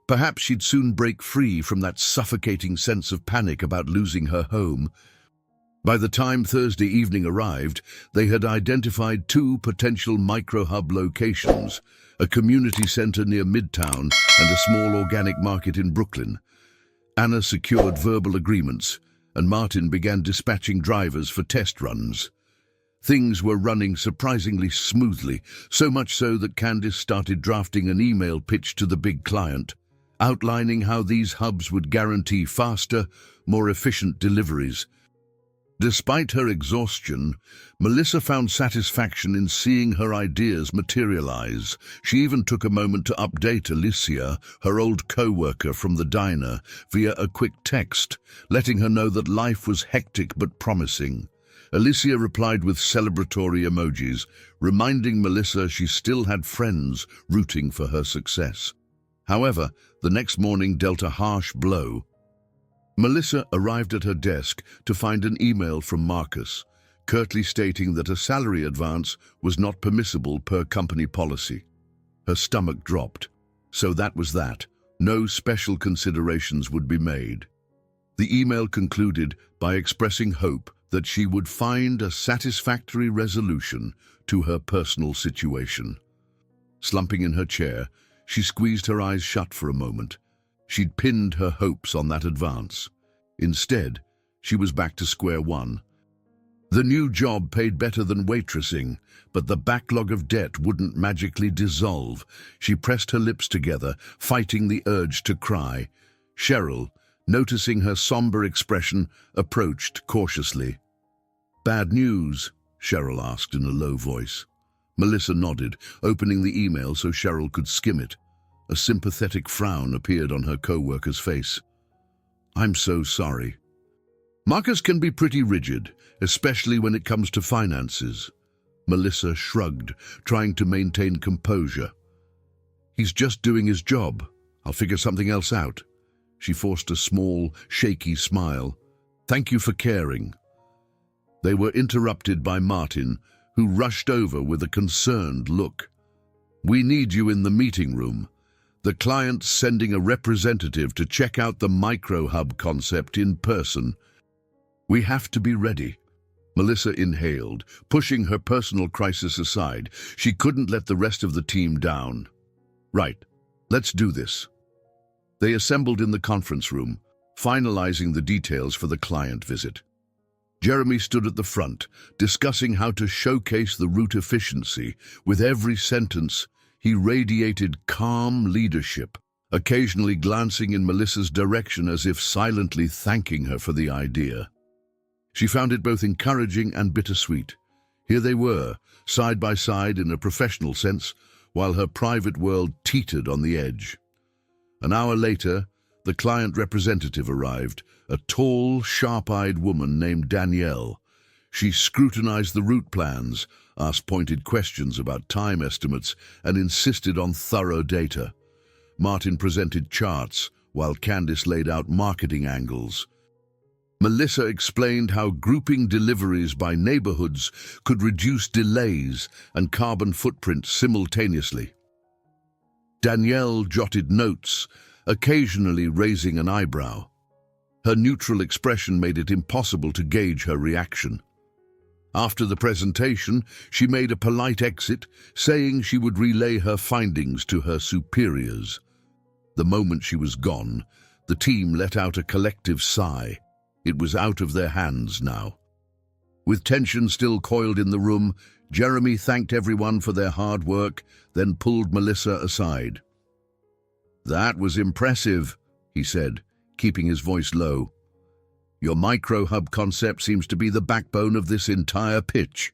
Perhaps she'd soon break free from that suffocating sense of panic about losing her home. By the time Thursday evening arrived, they had identified 2 potential micro-hub locations, a community center near Midtown and a small organic market in Brooklyn. Anna secured verbal agreements, and Martin began dispatching drivers for test runs. Things were running surprisingly smoothly, so much so that Candice started drafting an email pitch to the big client, outlining how these hubs would guarantee faster, more efficient deliveries. Despite her exhaustion, Melissa found satisfaction in seeing her ideas materialize. She even took a moment to update Alicia, her old co-worker from the diner, via a quick text, letting her know that life was hectic but promising. Alicia replied with celebratory emojis, reminding Melissa she still had friends rooting for her success. However, the next morning dealt a harsh blow. Melissa arrived at her desk to find an email from Marcus, curtly stating that a salary advance was not permissible per company policy. Her stomach dropped. So that was that. No special considerations would be made. The email concluded by expressing hope that she would find a satisfactory resolution to her personal situation. Slumping in her chair, she squeezed her eyes shut for a moment. She'd pinned her hopes on that advance. Instead, she was back to square one. The new job paid better than waitressing, but the backlog of debt wouldn't magically dissolve. She pressed her lips together, fighting the urge to cry. Cheryl, noticing her somber expression, approached cautiously. "Bad news?" Cheryl asked in a low voice. Melissa nodded, opening the email so Cheryl could skim it. A sympathetic frown appeared on her co-worker's face. "I'm so sorry." "Marcus can be pretty rigid, especially when it comes to finances." Melissa shrugged, trying to maintain composure. "He's just doing his job. I'll figure something else out." She forced a small, shaky smile. "Thank you for caring." They were interrupted by Martin, who rushed over with a concerned look. "We need you in the meeting room. The client's sending a representative to check out the micro-hub concept in person. We have to be ready." Melissa inhaled, pushing her personal crisis aside. She couldn't let the rest of the team down. "Right, let's do this." They assembled in the conference room, finalizing the details for the client visit. Jeremy stood at the front, discussing how to showcase the route efficiency. With every sentence, he radiated calm leadership, occasionally glancing in Melissa's direction as if silently thanking her for the idea. She found it both encouraging and bittersweet. Here they were, side by side in a professional sense, while her private world teetered on the edge. An hour later, the client representative arrived, a tall, sharp-eyed woman named Danielle. She scrutinized the route plans, asked pointed questions about time estimates, and insisted on thorough data. Martin presented charts, while Candice laid out marketing angles. Melissa explained how grouping deliveries by neighborhoods could reduce delays and carbon footprint simultaneously. Danielle jotted notes, occasionally raising an eyebrow. Her neutral expression made it impossible to gauge her reaction. After the presentation, she made a polite exit, saying she would relay her findings to her superiors. The moment she was gone, the team let out a collective sigh. It was out of their hands now. With tension still coiled in the room, Jeremy thanked everyone for their hard work, then pulled Melissa aside. "That was impressive," he said, keeping his voice low. "Your micro-hub concept seems to be the backbone of this entire pitch."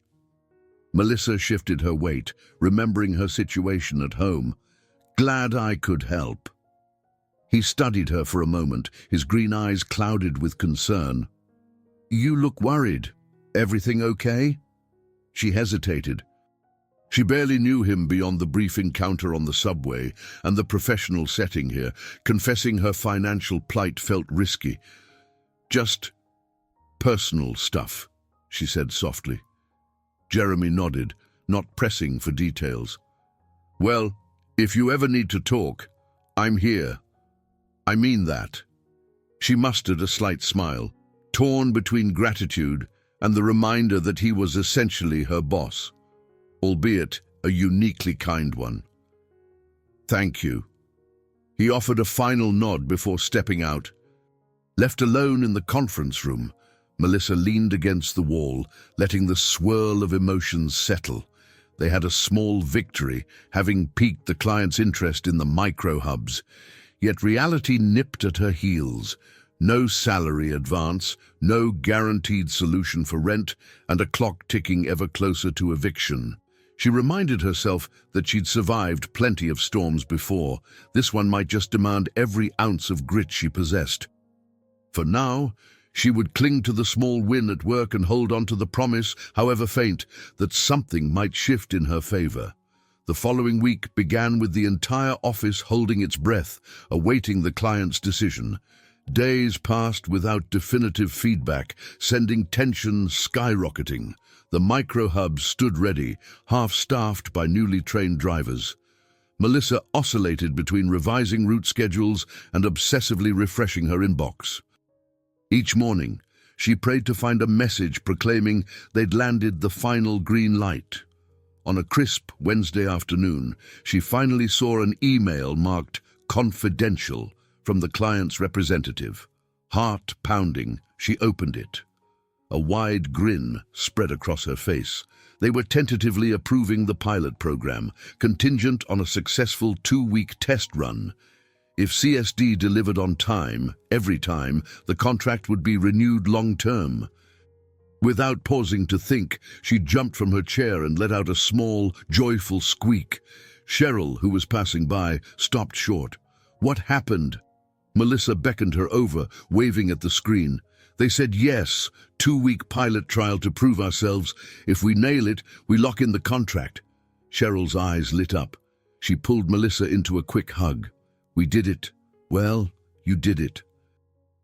Melissa shifted her weight, remembering her situation at home. "Glad I could help." He studied her for a moment, his green eyes clouded with concern. "You look worried. Everything okay?" She hesitated. She barely knew him beyond the brief encounter on the subway and the professional setting here, confessing her financial plight felt risky. "Just personal stuff," she said softly. Jeremy nodded, not pressing for details. "Well, if you ever need to talk, I'm here. I mean that." She mustered a slight smile, torn between gratitude and the reminder that he was essentially her boss, albeit a uniquely kind one. "Thank you." He offered a final nod before stepping out. Left alone in the conference room, Melissa leaned against the wall, letting the swirl of emotions settle. They had a small victory, having piqued the client's interest in the micro-hubs. Yet reality nipped at her heels. No salary advance, no guaranteed solution for rent, and a clock ticking ever closer to eviction. She reminded herself that she'd survived plenty of storms before. This one might just demand every ounce of grit she possessed. For now, she would cling to the small win at work and hold on to the promise, however faint, that something might shift in her favor. The following week began with the entire office holding its breath, awaiting the client's decision. Days passed without definitive feedback, sending tension skyrocketing. The micro-hubs stood ready, half-staffed by newly trained drivers. Melissa oscillated between revising route schedules and obsessively refreshing her inbox. Each morning, she prayed to find a message proclaiming they'd landed the final green light. On a crisp Wednesday afternoon, she finally saw an email marked "Confidential" from the client's representative. Heart pounding, she opened it. A wide grin spread across her face. They were tentatively approving the pilot program, contingent on a successful 2-week test run. If CSD delivered on time, every time, the contract would be renewed long-term. Without pausing to think, she jumped from her chair and let out a small, joyful squeak. Cheryl, who was passing by, stopped short. "What happened?" Melissa beckoned her over, waving at the screen. "They said yes, 2-week pilot trial to prove ourselves. If we nail it, we lock in the contract." Cheryl's eyes lit up. She pulled Melissa into a quick hug. "We did it. Well, you did it.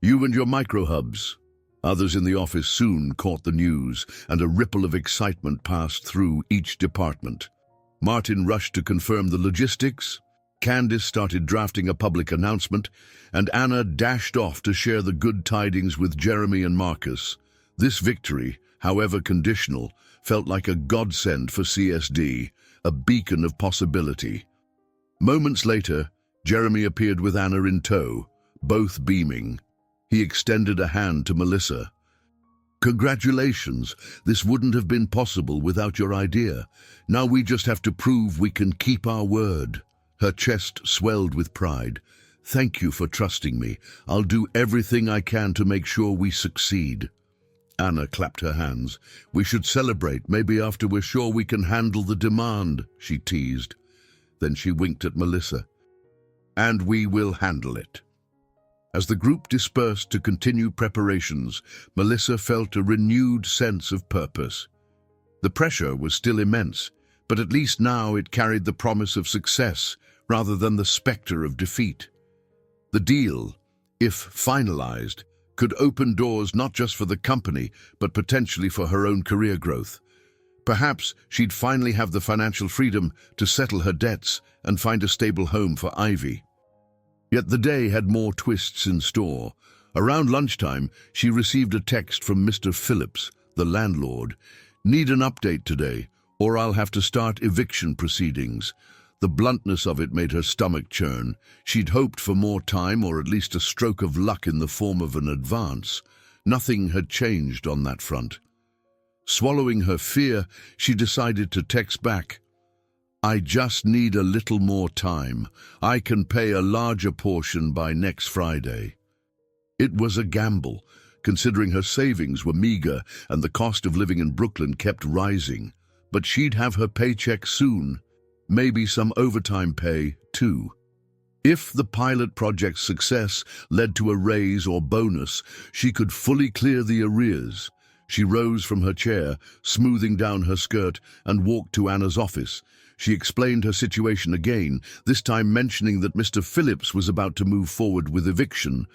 You and your micro-hubs." Others in the office soon caught the news, and a ripple of excitement passed through each department. Martin rushed to confirm the logistics, Candice started drafting a public announcement, and Anna dashed off to share the good tidings with Jeremy and Marcus. This victory, however conditional, felt like a godsend for CSD, a beacon of possibility. Moments later, Jeremy appeared with Anna in tow, both beaming. He extended a hand to Melissa. Congratulations. This wouldn't have been possible without your idea. Now we just have to prove we can keep our word. Her chest swelled with pride. Thank you for trusting me. I'll do everything I can to make sure we succeed. Anna clapped her hands. We should celebrate, maybe after we're sure we can handle the demand, she teased. Then she winked at Melissa. And we will handle it. As the group dispersed to continue preparations, Melissa felt a renewed sense of purpose. The pressure was still immense, but at least now it carried the promise of success rather than the specter of defeat. The deal, if finalized, could open doors not just for the company, but potentially for her own career growth. Perhaps she'd finally have the financial freedom to settle her debts and find a stable home for Ivy. Yet the day had more twists in store. Around lunchtime, she received a text from Mr. Phillips, the landlord. Need an update today, or I'll have to start eviction proceedings. The bluntness of it made her stomach churn. She'd hoped for more time or at least a stroke of luck in the form of an advance. Nothing had changed on that front. Swallowing her fear, she decided to text back. I just need a little more time. I can pay a larger portion by next Friday. It was a gamble, considering her savings were meager and the cost of living in Brooklyn kept rising. But she'd have her paycheck soon, maybe some overtime pay too. If the pilot project's success led to a raise or bonus, she could fully clear the arrears. She rose from her chair, smoothing down her skirt, and walked to Anna's office. She explained her situation again, this time mentioning that Mr. Phillips was about to move forward with eviction.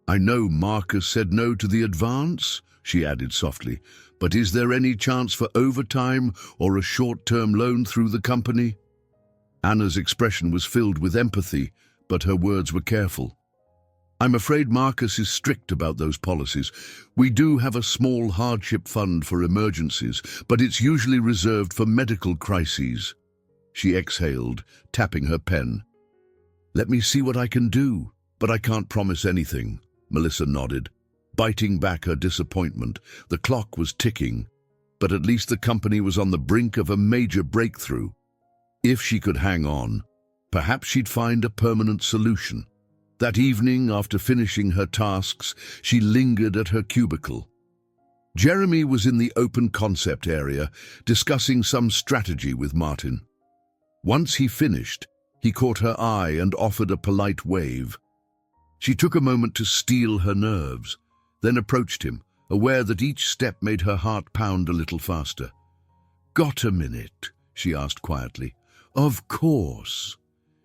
I know Marcus said no to the advance, she added softly, but is there any chance for overtime or a short-term loan through the company? Anna's expression was filled with empathy, but her words were careful. I'm afraid Marcus is strict about those policies. We do have a small hardship fund for emergencies, but it's usually reserved for medical crises. She exhaled, tapping her pen. Let me see what I can do, but I can't promise anything, Melissa nodded, biting back her disappointment. The clock was ticking, but at least the company was on the brink of a major breakthrough. If she could hang on, perhaps she'd find a permanent solution. That evening, after finishing her tasks, she lingered at her cubicle. Jeremy was in the open concept area, discussing some strategy with Martin. Once he finished, he caught her eye and offered a polite wave. She took a moment to steel her nerves, then approached him, aware that each step made her heart pound a little faster. Got a minute? She asked quietly. Of course.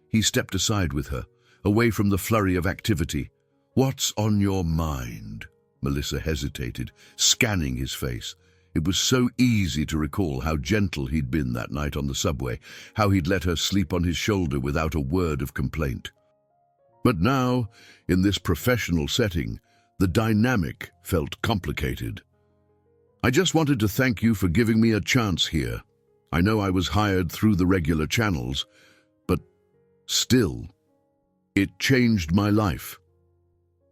He stepped aside with her, away from the flurry of activity. What's on your mind? Melissa hesitated, scanning his face. It was so easy to recall how gentle he'd been that night on the subway, how he'd let her sleep on his shoulder without a word of complaint. But now, in this professional setting, the dynamic felt complicated. I just wanted to thank you for giving me a chance here. I know I was hired through the regular channels, but still, it changed my life.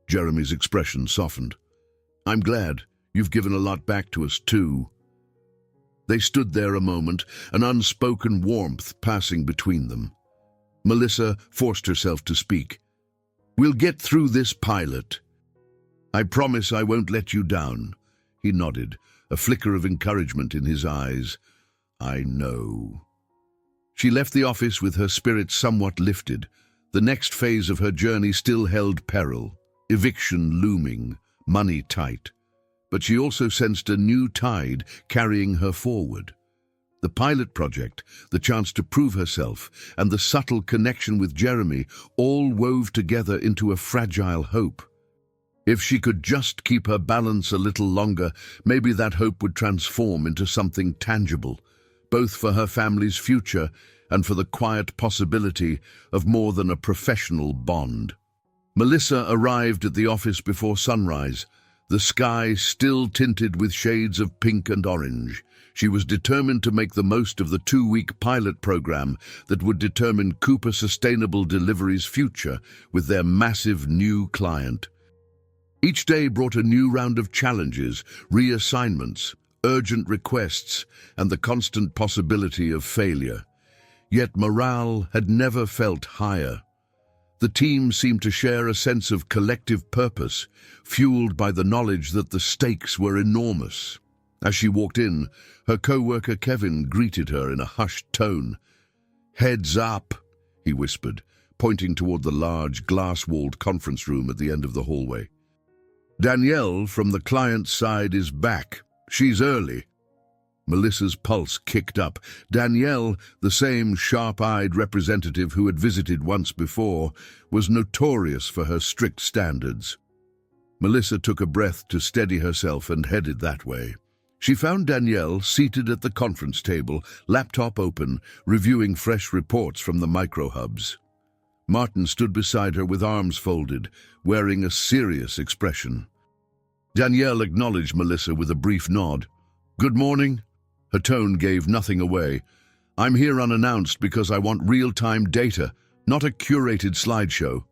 Jeremy's expression softened. I'm glad. You've given a lot back to us, too. They stood there a moment, an unspoken warmth passing between them. Melissa forced herself to speak. We'll get through this pilot. I promise I won't let you down. He nodded, a flicker of encouragement in his eyes. I know. She left the office with her spirits somewhat lifted. The next phase of her journey still held peril, eviction looming, money tight. But she also sensed a new tide carrying her forward. The pilot project, the chance to prove herself, and the subtle connection with Jeremy all wove together into a fragile hope. If she could just keep her balance a little longer, maybe that hope would transform into something tangible, both for her family's future and for the quiet possibility of more than a professional bond. Melissa arrived at the office before sunrise, the sky still tinted with shades of pink and orange. She was determined to make the most of the 2-week pilot program that would determine Cooper Sustainable Delivery's future with their massive new client. Each day brought a new round of challenges, reassignments, urgent requests, and the constant possibility of failure. Yet morale had never felt higher. The team seemed to share a sense of collective purpose, fueled by the knowledge that the stakes were enormous. As she walked in, her co-worker Kevin greeted her in a hushed tone. "Heads up," he whispered, pointing toward the large, glass-walled conference room at the end of the hallway. "Danielle from the client's side is back. She's early." Melissa's pulse kicked up. Danielle, the same sharp-eyed representative who had visited once before, was notorious for her strict standards. Melissa took a breath to steady herself and headed that way. She found Danielle seated at the conference table, laptop open, reviewing fresh reports from the microhubs. Martin stood beside her with arms folded, wearing a serious expression. Danielle acknowledged Melissa with a brief nod. "Good morning." Her tone gave nothing away. "I'm here unannounced because I want real-time data, not a curated slideshow."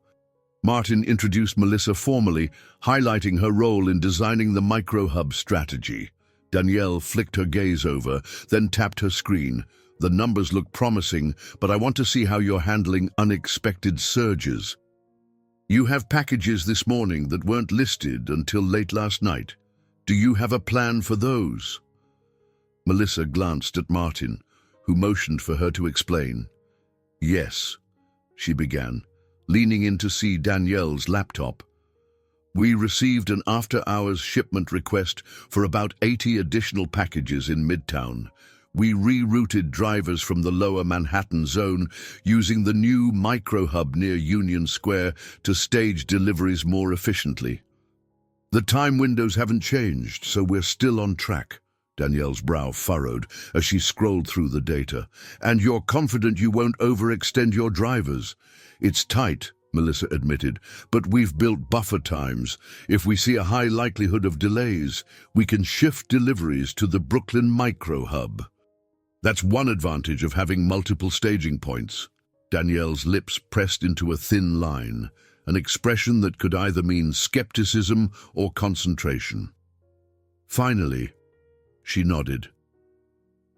Martin introduced Melissa formally, highlighting her role in designing the microhub strategy. Danielle flicked her gaze over, then tapped her screen. "The numbers look promising, but I want to see how you're handling unexpected surges. You have packages this morning that weren't listed until late last night. Do you have a plan for those?" Melissa glanced at Martin, who motioned for her to explain. "Yes," she began, leaning in to see Danielle's laptop. "We received an after-hours shipment request for about 80 additional packages in Midtown. We rerouted drivers from the lower Manhattan zone using the new microhub near Union Square to stage deliveries more efficiently. The time windows haven't changed, so we're still on track." Danielle's brow furrowed as she scrolled through the data. "And you're confident you won't overextend your drivers?" "It's tight," Melissa admitted, "but we've built buffer times. If we see a high likelihood of delays, we can shift deliveries to the Brooklyn microhub. That's one advantage of having multiple staging points." Danielle's lips pressed into a thin line, an expression that could either mean skepticism or concentration. Finally, she nodded.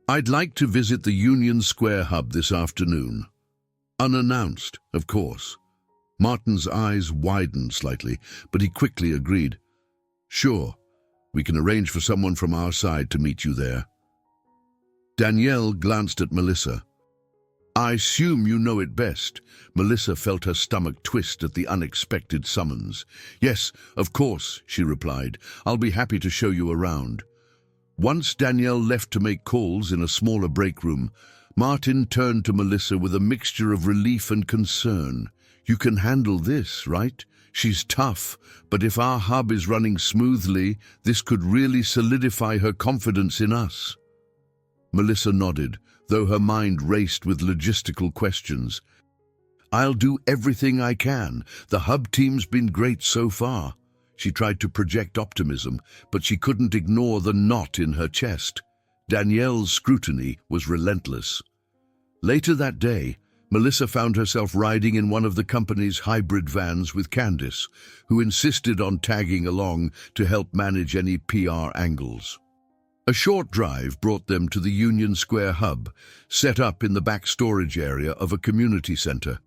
"I'd like to visit the Union Square hub this afternoon." Unannounced, of course. Martin's eyes widened slightly, but he quickly agreed. "Sure, we can arrange for someone from our side to meet you there." Danielle glanced at Melissa. "I assume you know it best." Melissa felt her stomach twist at the unexpected summons. "Yes, of course," she replied. "I'll be happy to show you around." Once Danielle left to make calls in a smaller break room, Martin turned to Melissa with a mixture of relief and concern. "You can handle this, right? She's tough, but if our hub is running smoothly, this could really solidify her confidence in us." Melissa nodded, though her mind raced with logistical questions. "I'll do everything I can. The hub team's been great so far." She tried to project optimism, but she couldn't ignore the knot in her chest. Danielle's scrutiny was relentless. Later that day, Melissa found herself riding in one of the company's hybrid vans with Candice, who insisted on tagging along to help manage any PR angles. A short drive brought them to the Union Square hub, set up in the back storage area of a community center.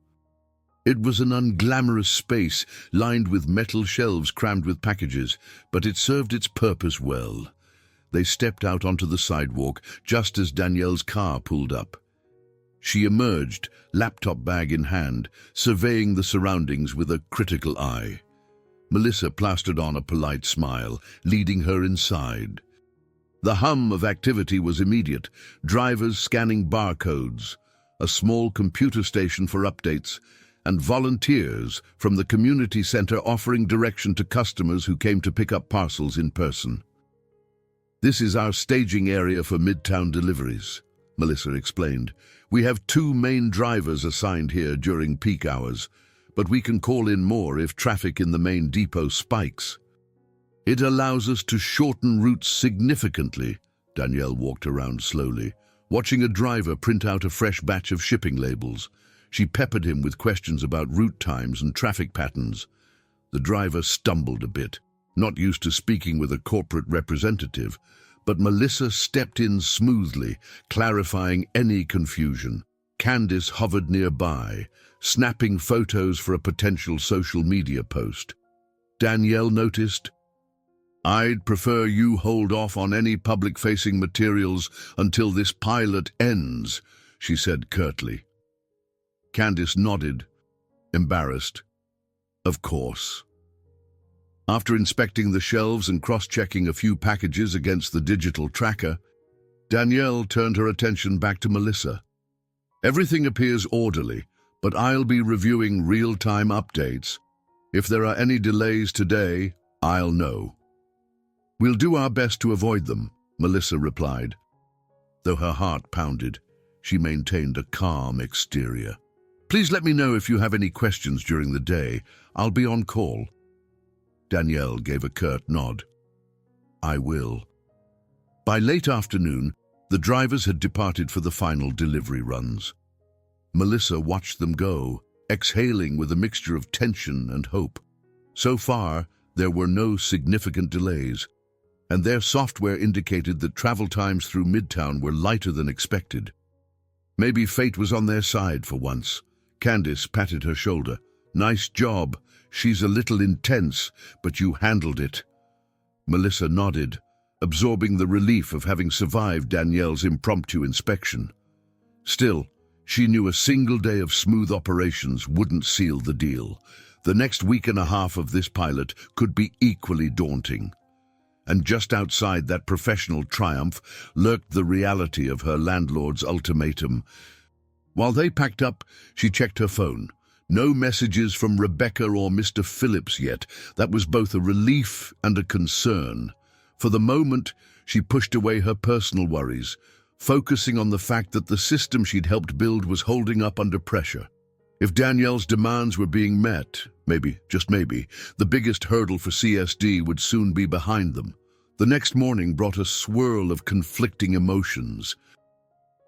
It was an unglamorous space lined with metal shelves crammed with packages, but it served its purpose well. They stepped out onto the sidewalk just as Danielle's car pulled up. She emerged, laptop bag in hand, surveying the surroundings with a critical eye. Melissa plastered on a polite smile, leading her inside. The hum of activity was immediate, drivers scanning barcodes, a small computer station for updates, and volunteers from the community center offering direction to customers who came to pick up parcels in person. "This is our staging area for Midtown deliveries," Melissa explained. "We have 2 main drivers assigned here during peak hours, but we can call in more if traffic in the main depot spikes. It allows us to shorten routes significantly." Danielle walked around slowly, watching a driver print out a fresh batch of shipping labels. She peppered him with questions about route times and traffic patterns. The driver stumbled a bit. not used to speaking with a corporate representative, but Melissa stepped in smoothly, clarifying any confusion. Candice hovered nearby, snapping photos for a potential social media post. Danielle noticed, "I'd prefer you hold off on any public-facing materials until this pilot ends," she said curtly. Candice nodded, embarrassed. Of course. After inspecting the shelves and cross-checking a few packages against the digital tracker, Danielle turned her attention back to Melissa. "Everything appears orderly, but I'll be reviewing real-time updates. If there are any delays today, I'll know." "We'll do our best to avoid them," Melissa replied. Though her heart pounded, she maintained a calm exterior. "Please let me know if you have any questions during the day. I'll be on call." Danielle gave a curt nod. "I will." By late afternoon, the drivers had departed for the final delivery runs. Melissa watched them go, exhaling with a mixture of tension and hope. So far, there were no significant delays, and their software indicated that travel times through Midtown were lighter than expected. Maybe fate was on their side for once. Candice patted her shoulder. "Nice job. She's a little intense, but you handled it." Melissa nodded, absorbing the relief of having survived Danielle's impromptu inspection. Still, she knew a single day of smooth operations wouldn't seal the deal. The next week and a half of this pilot could be equally daunting. And just outside that professional triumph lurked the reality of her landlord's ultimatum. While they packed up, she checked her phone. No messages from Rebecca or Mr. Phillips yet. That was both a relief and a concern. For the moment, she pushed away her personal worries, focusing on the fact that the system she'd helped build was holding up under pressure. If Danielle's demands were being met, maybe, just maybe, the biggest hurdle for CSD would soon be behind them. The next morning brought a swirl of conflicting emotions.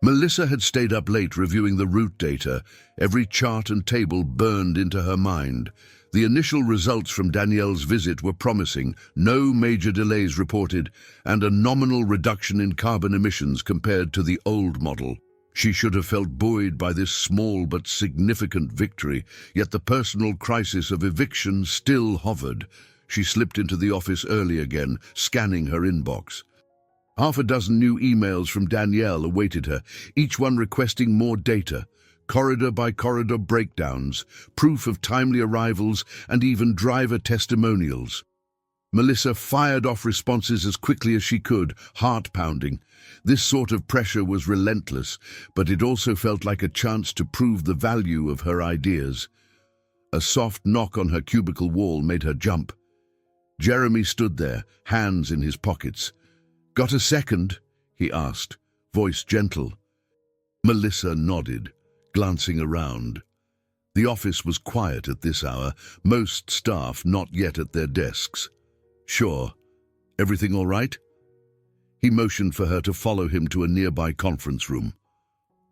Melissa had stayed up late reviewing the route data. Every chart and table burned into her mind. The initial results from Danielle's visit were promising, no major delays reported, and a nominal reduction in carbon emissions compared to the old model. She should have felt buoyed by this small but significant victory, yet the personal crisis of eviction still hovered. She slipped into the office early again, scanning her inbox. Half a dozen new emails from Danielle awaited her, each one requesting more data, corridor-by-corridor breakdowns, proof of timely arrivals, and even driver testimonials. Melissa fired off responses as quickly as she could, heart-pounding. This sort of pressure was relentless, but it also felt like a chance to prove the value of her ideas. A soft knock on her cubicle wall made her jump. Jeremy stood there, hands in his pockets. "Got a second?" he asked, voice gentle. Melissa nodded, glancing around. The office was quiet at this hour, most staff not yet at their desks. "Sure. Everything all right?" He motioned for her to follow him to a nearby conference room.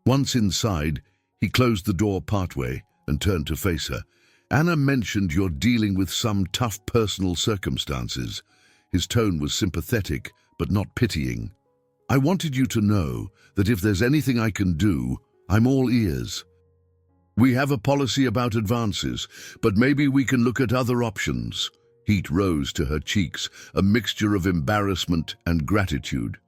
Once inside, he closed the door partway and turned to face her. "Anna mentioned you're dealing with some tough personal circumstances." His tone was sympathetic, but not pitying. "I wanted you to know that if there's anything I can do, I'm all ears. We have a policy about advances, but maybe we can look at other options." Heat rose to her cheeks, a mixture of embarrassment and gratitude.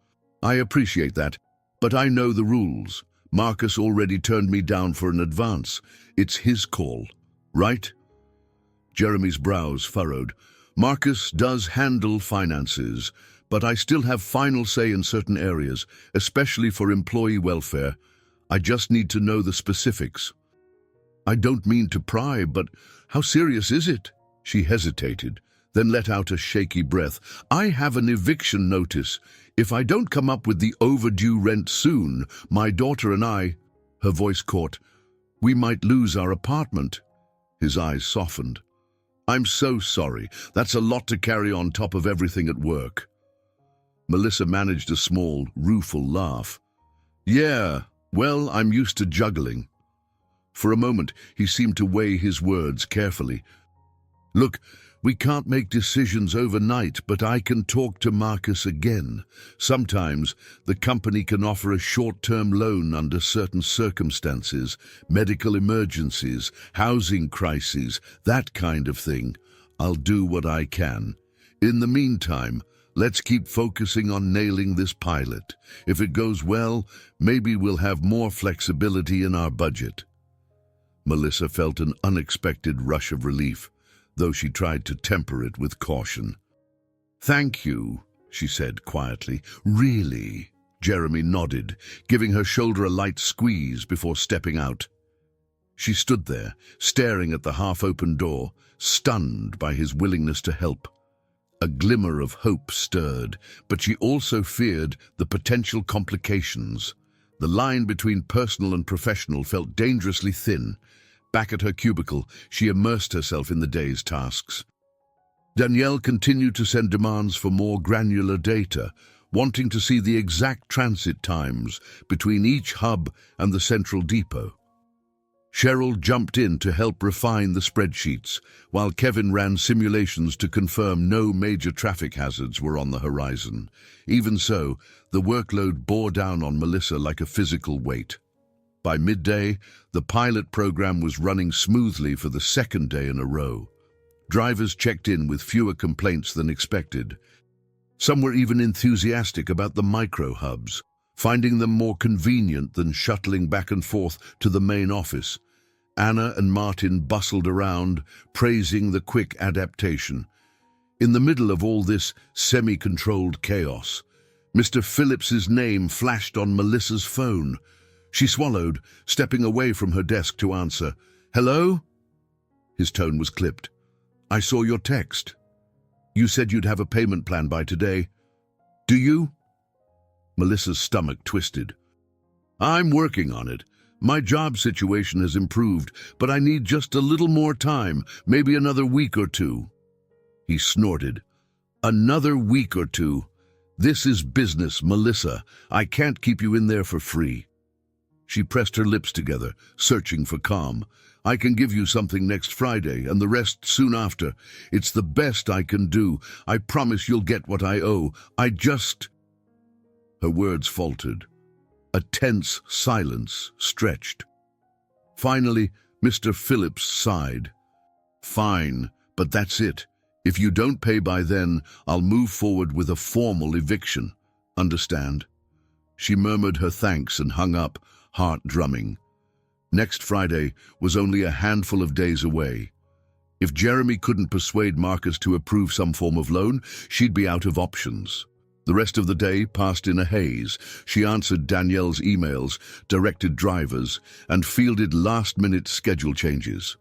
"I appreciate that, but I know the rules. Marcus already turned me down for an advance. It's his call, right?" Jeremy's brows furrowed. "Marcus does handle finances, but I still have final say in certain areas, especially for employee welfare. I just need to know the specifics." "I don't mean to pry, but how serious is it?" She hesitated, then let out a shaky breath. "I have an eviction notice. If I don't come up with the overdue rent soon, my daughter and I—" Her voice caught. "We might lose our apartment." His eyes softened. "I'm so sorry. That's a lot to carry on top of everything at work." Melissa managed a small, rueful laugh. "Yeah, well, I'm used to juggling." For a moment, he seemed to weigh his words carefully. "Look, We can't make decisions overnight, but I can talk to Marcus again. Sometimes the company can offer a short-term loan under certain circumstances, medical emergencies, housing crises, that kind of thing. I'll do what I can. In the meantime, let's keep focusing on nailing this pilot. If it goes well, maybe we'll have more flexibility in our budget. Melissa felt an unexpected rush of relief, though she tried to temper it with caution. "Thank you," she said quietly. "Really?" Jeremy nodded, giving her shoulder a light squeeze before stepping out. She stood there, staring at the half-open door, stunned by his willingness to help. A glimmer of hope stirred, but she also feared the potential complications. The line between personal and professional felt dangerously thin. Back at her cubicle, she immersed herself in the day's tasks. Danielle continued to send demands for more granular data, wanting to see the exact transit times between each hub and the central depot. Cheryl jumped in to help refine the spreadsheets, while Kevin ran simulations to confirm no major traffic hazards were on the horizon. Even so, the workload bore down on Melissa like a physical weight. By midday, the pilot program was running smoothly for the second day in a row. Drivers checked in with fewer complaints than expected. Some were even enthusiastic about the micro-hubs, finding them more convenient than shuttling back and forth to the main office. Anna and Martin bustled around, praising the quick adaptation. In the middle of all this semi-controlled chaos, Mr. Phillips's name flashed on Melissa's phone. She swallowed, stepping away from her desk to answer. "Hello?" His tone was clipped. "I saw your text. You said you'd have a payment plan by today. Do you?" Melissa's stomach twisted. "I'm working on it. My job situation has improved, but I need just a little more time, maybe another week or two." He snorted. "Another week or two? This is business, Melissa. I can't keep you in there for free." She pressed her lips together, searching for calm. "I can give you something next Friday, and the rest soon after. It's the best I can do. I promise you'll get what I owe. I just—" Her words faltered. A tense silence stretched. Finally, Mr. Phillips sighed. "Fine, but that's it. If you don't pay by then, I'll move forward with a formal eviction. Understand?" She murmured her thanks and hung up, heart drumming. Next Friday was only a handful of days away. If Jeremy couldn't persuade Marcus to approve some form of loan, she'd be out of options. The rest of the day passed in a haze. She answered Danielle's emails, directed drivers, and fielded last-minute schedule changes.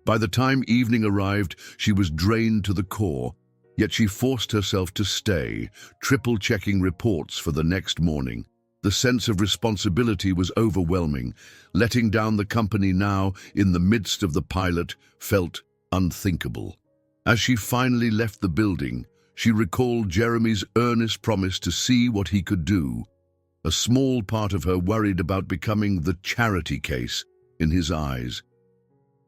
By the time evening arrived, she was drained to the core, yet she forced herself to stay, triple-checking reports for the next morning. The sense of responsibility was overwhelming. Letting down the company now, in the midst of the pilot, felt unthinkable. As she finally left the building, she recalled Jeremy's earnest promise to see what he could do. A small part of her worried about becoming the charity case in his eyes.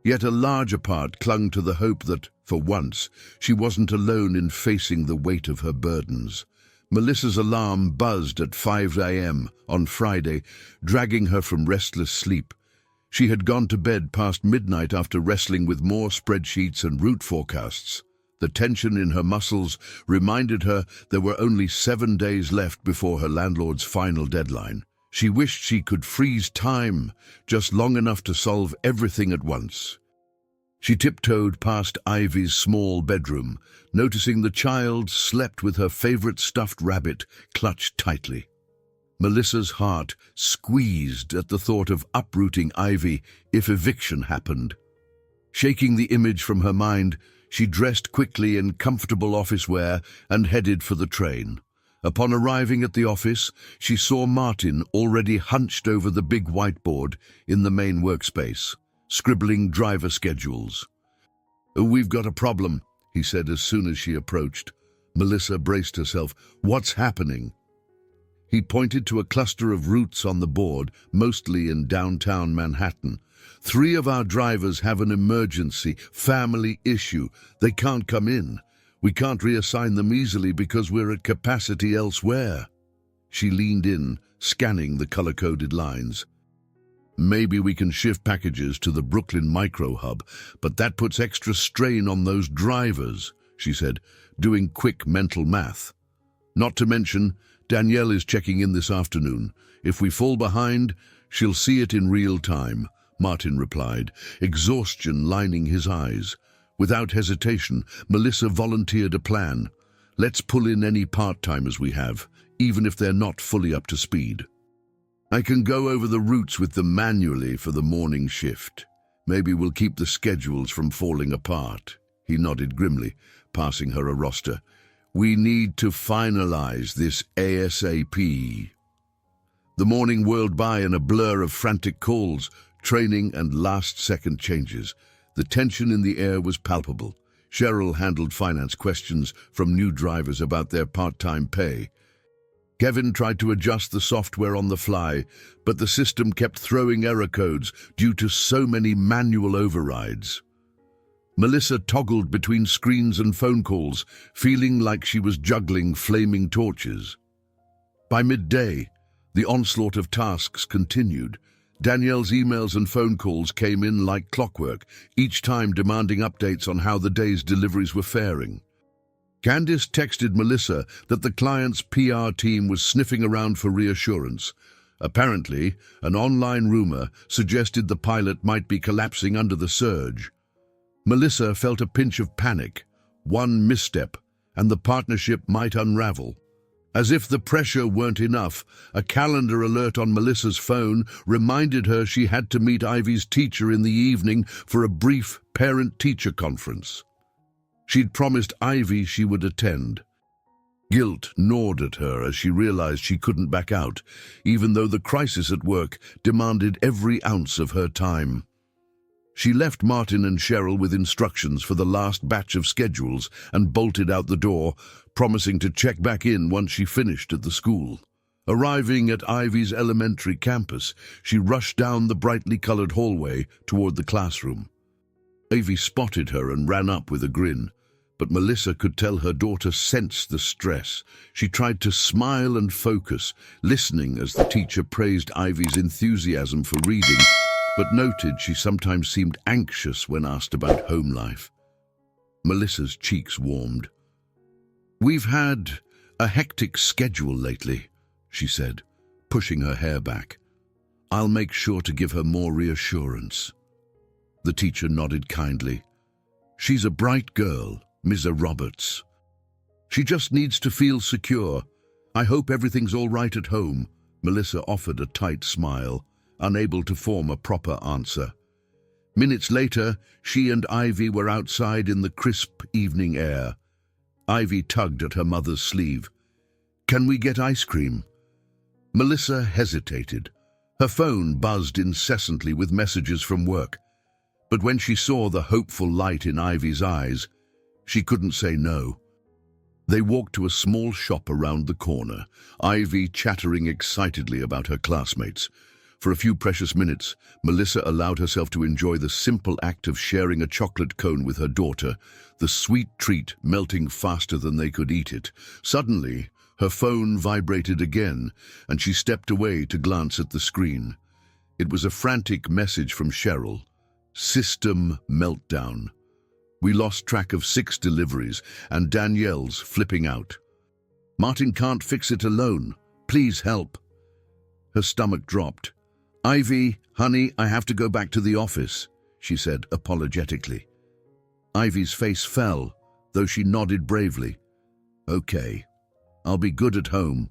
Yet a larger part clung to the hope that, for once, she wasn't alone in facing the weight of her burdens. Melissa's alarm buzzed at 5 a.m. on Friday, dragging her from restless sleep. She had gone to bed past midnight after wrestling with more spreadsheets and route forecasts. The tension in her muscles reminded her there were only 7 days left before her landlord's final deadline. She wished she could freeze time, just long enough to solve everything at once. She tiptoed past Ivy's small bedroom, noticing the child slept with her favorite stuffed rabbit clutched tightly. Melissa's heart squeezed at the thought of uprooting Ivy if eviction happened. Shaking the image from her mind, she dressed quickly in comfortable office wear and headed for the train. Upon arriving at the office, she saw Martin already hunched over the big whiteboard in the main workspace, scribbling driver schedules. "We've got a problem," he said as soon as she approached. Melissa braced herself. "What's happening?" He pointed to a cluster of routes on the board, mostly in downtown Manhattan. 3 of our drivers have an emergency, family issue. They can't come in. We can't reassign them easily because we're at capacity elsewhere." She leaned in, scanning the color-coded lines. "Maybe we can shift packages to the Brooklyn micro hub, but that puts extra strain on those drivers," she said, doing quick mental math. "Not to mention, Danielle is checking in this afternoon. If we fall behind, she'll see it in real time," Martin replied, exhaustion lining his eyes. Without hesitation, Melissa volunteered a plan. "Let's pull in any part-timers we have, even if they're not fully up to speed. I can go over the routes with them manually for the morning shift. Maybe we'll keep the schedules from falling apart." He nodded grimly, passing her a roster. "We need to finalize this ASAP." The morning whirled by in a blur of frantic calls, training and last-second changes. The tension in the air was palpable. Cheryl handled finance questions from new drivers about their part-time pay. Kevin tried to adjust the software on the fly, but the system kept throwing error codes due to so many manual overrides. Melissa toggled between screens and phone calls, feeling like she was juggling flaming torches. By midday, the onslaught of tasks continued. Danielle's emails and phone calls came in like clockwork, each time demanding updates on how the day's deliveries were faring. Candice texted Melissa that the client's PR team was sniffing around for reassurance. Apparently, an online rumor suggested the pilot might be collapsing under the surge. Melissa felt a pinch of panic. One misstep, and the partnership might unravel. As if the pressure weren't enough, a calendar alert on Melissa's phone reminded her she had to meet Ivy's teacher in the evening for a brief parent-teacher conference. She'd promised Ivy she would attend. Guilt gnawed at her as she realized she couldn't back out, even though the crisis at work demanded every ounce of her time. She left Martin and Cheryl with instructions for the last batch of schedules and bolted out the door, promising to check back in once she finished at the school. Arriving at Ivy's elementary campus, she rushed down the brightly colored hallway toward the classroom. Ivy spotted her and ran up with a grin, but Melissa could tell her daughter sensed the stress. She tried to smile and focus, listening as the teacher praised Ivy's enthusiasm for reading, but noted she sometimes seemed anxious when asked about home life. Melissa's cheeks warmed. "We've had a hectic schedule lately," she said, pushing her hair back. "I'll make sure to give her more reassurance." The teacher nodded kindly. "She's a bright girl, Ms. Roberts. She just needs to feel secure. I hope everything's all right at home." Melissa offered a tight smile, unable to form a proper answer. Minutes later, she and Ivy were outside in the crisp evening air. Ivy tugged at her mother's sleeve. "Can we get ice cream?" Melissa hesitated. Her phone buzzed incessantly with messages from work. But when she saw the hopeful light in Ivy's eyes, she couldn't say no. They walked to a small shop around the corner, Ivy chattering excitedly about her classmates. For a few precious minutes, Melissa allowed herself to enjoy the simple act of sharing a chocolate cone with her daughter, the sweet treat melting faster than they could eat it. Suddenly, her phone vibrated again, and she stepped away to glance at the screen. It was a frantic message from Cheryl. "System meltdown. We lost track of 6 deliveries, and Danielle's flipping out. Martin can't fix it alone. Please help." Her stomach dropped. "Ivy, honey, I have to go back to the office," she said apologetically. Ivy's face fell, though she nodded bravely. "Okay, I'll be good at home."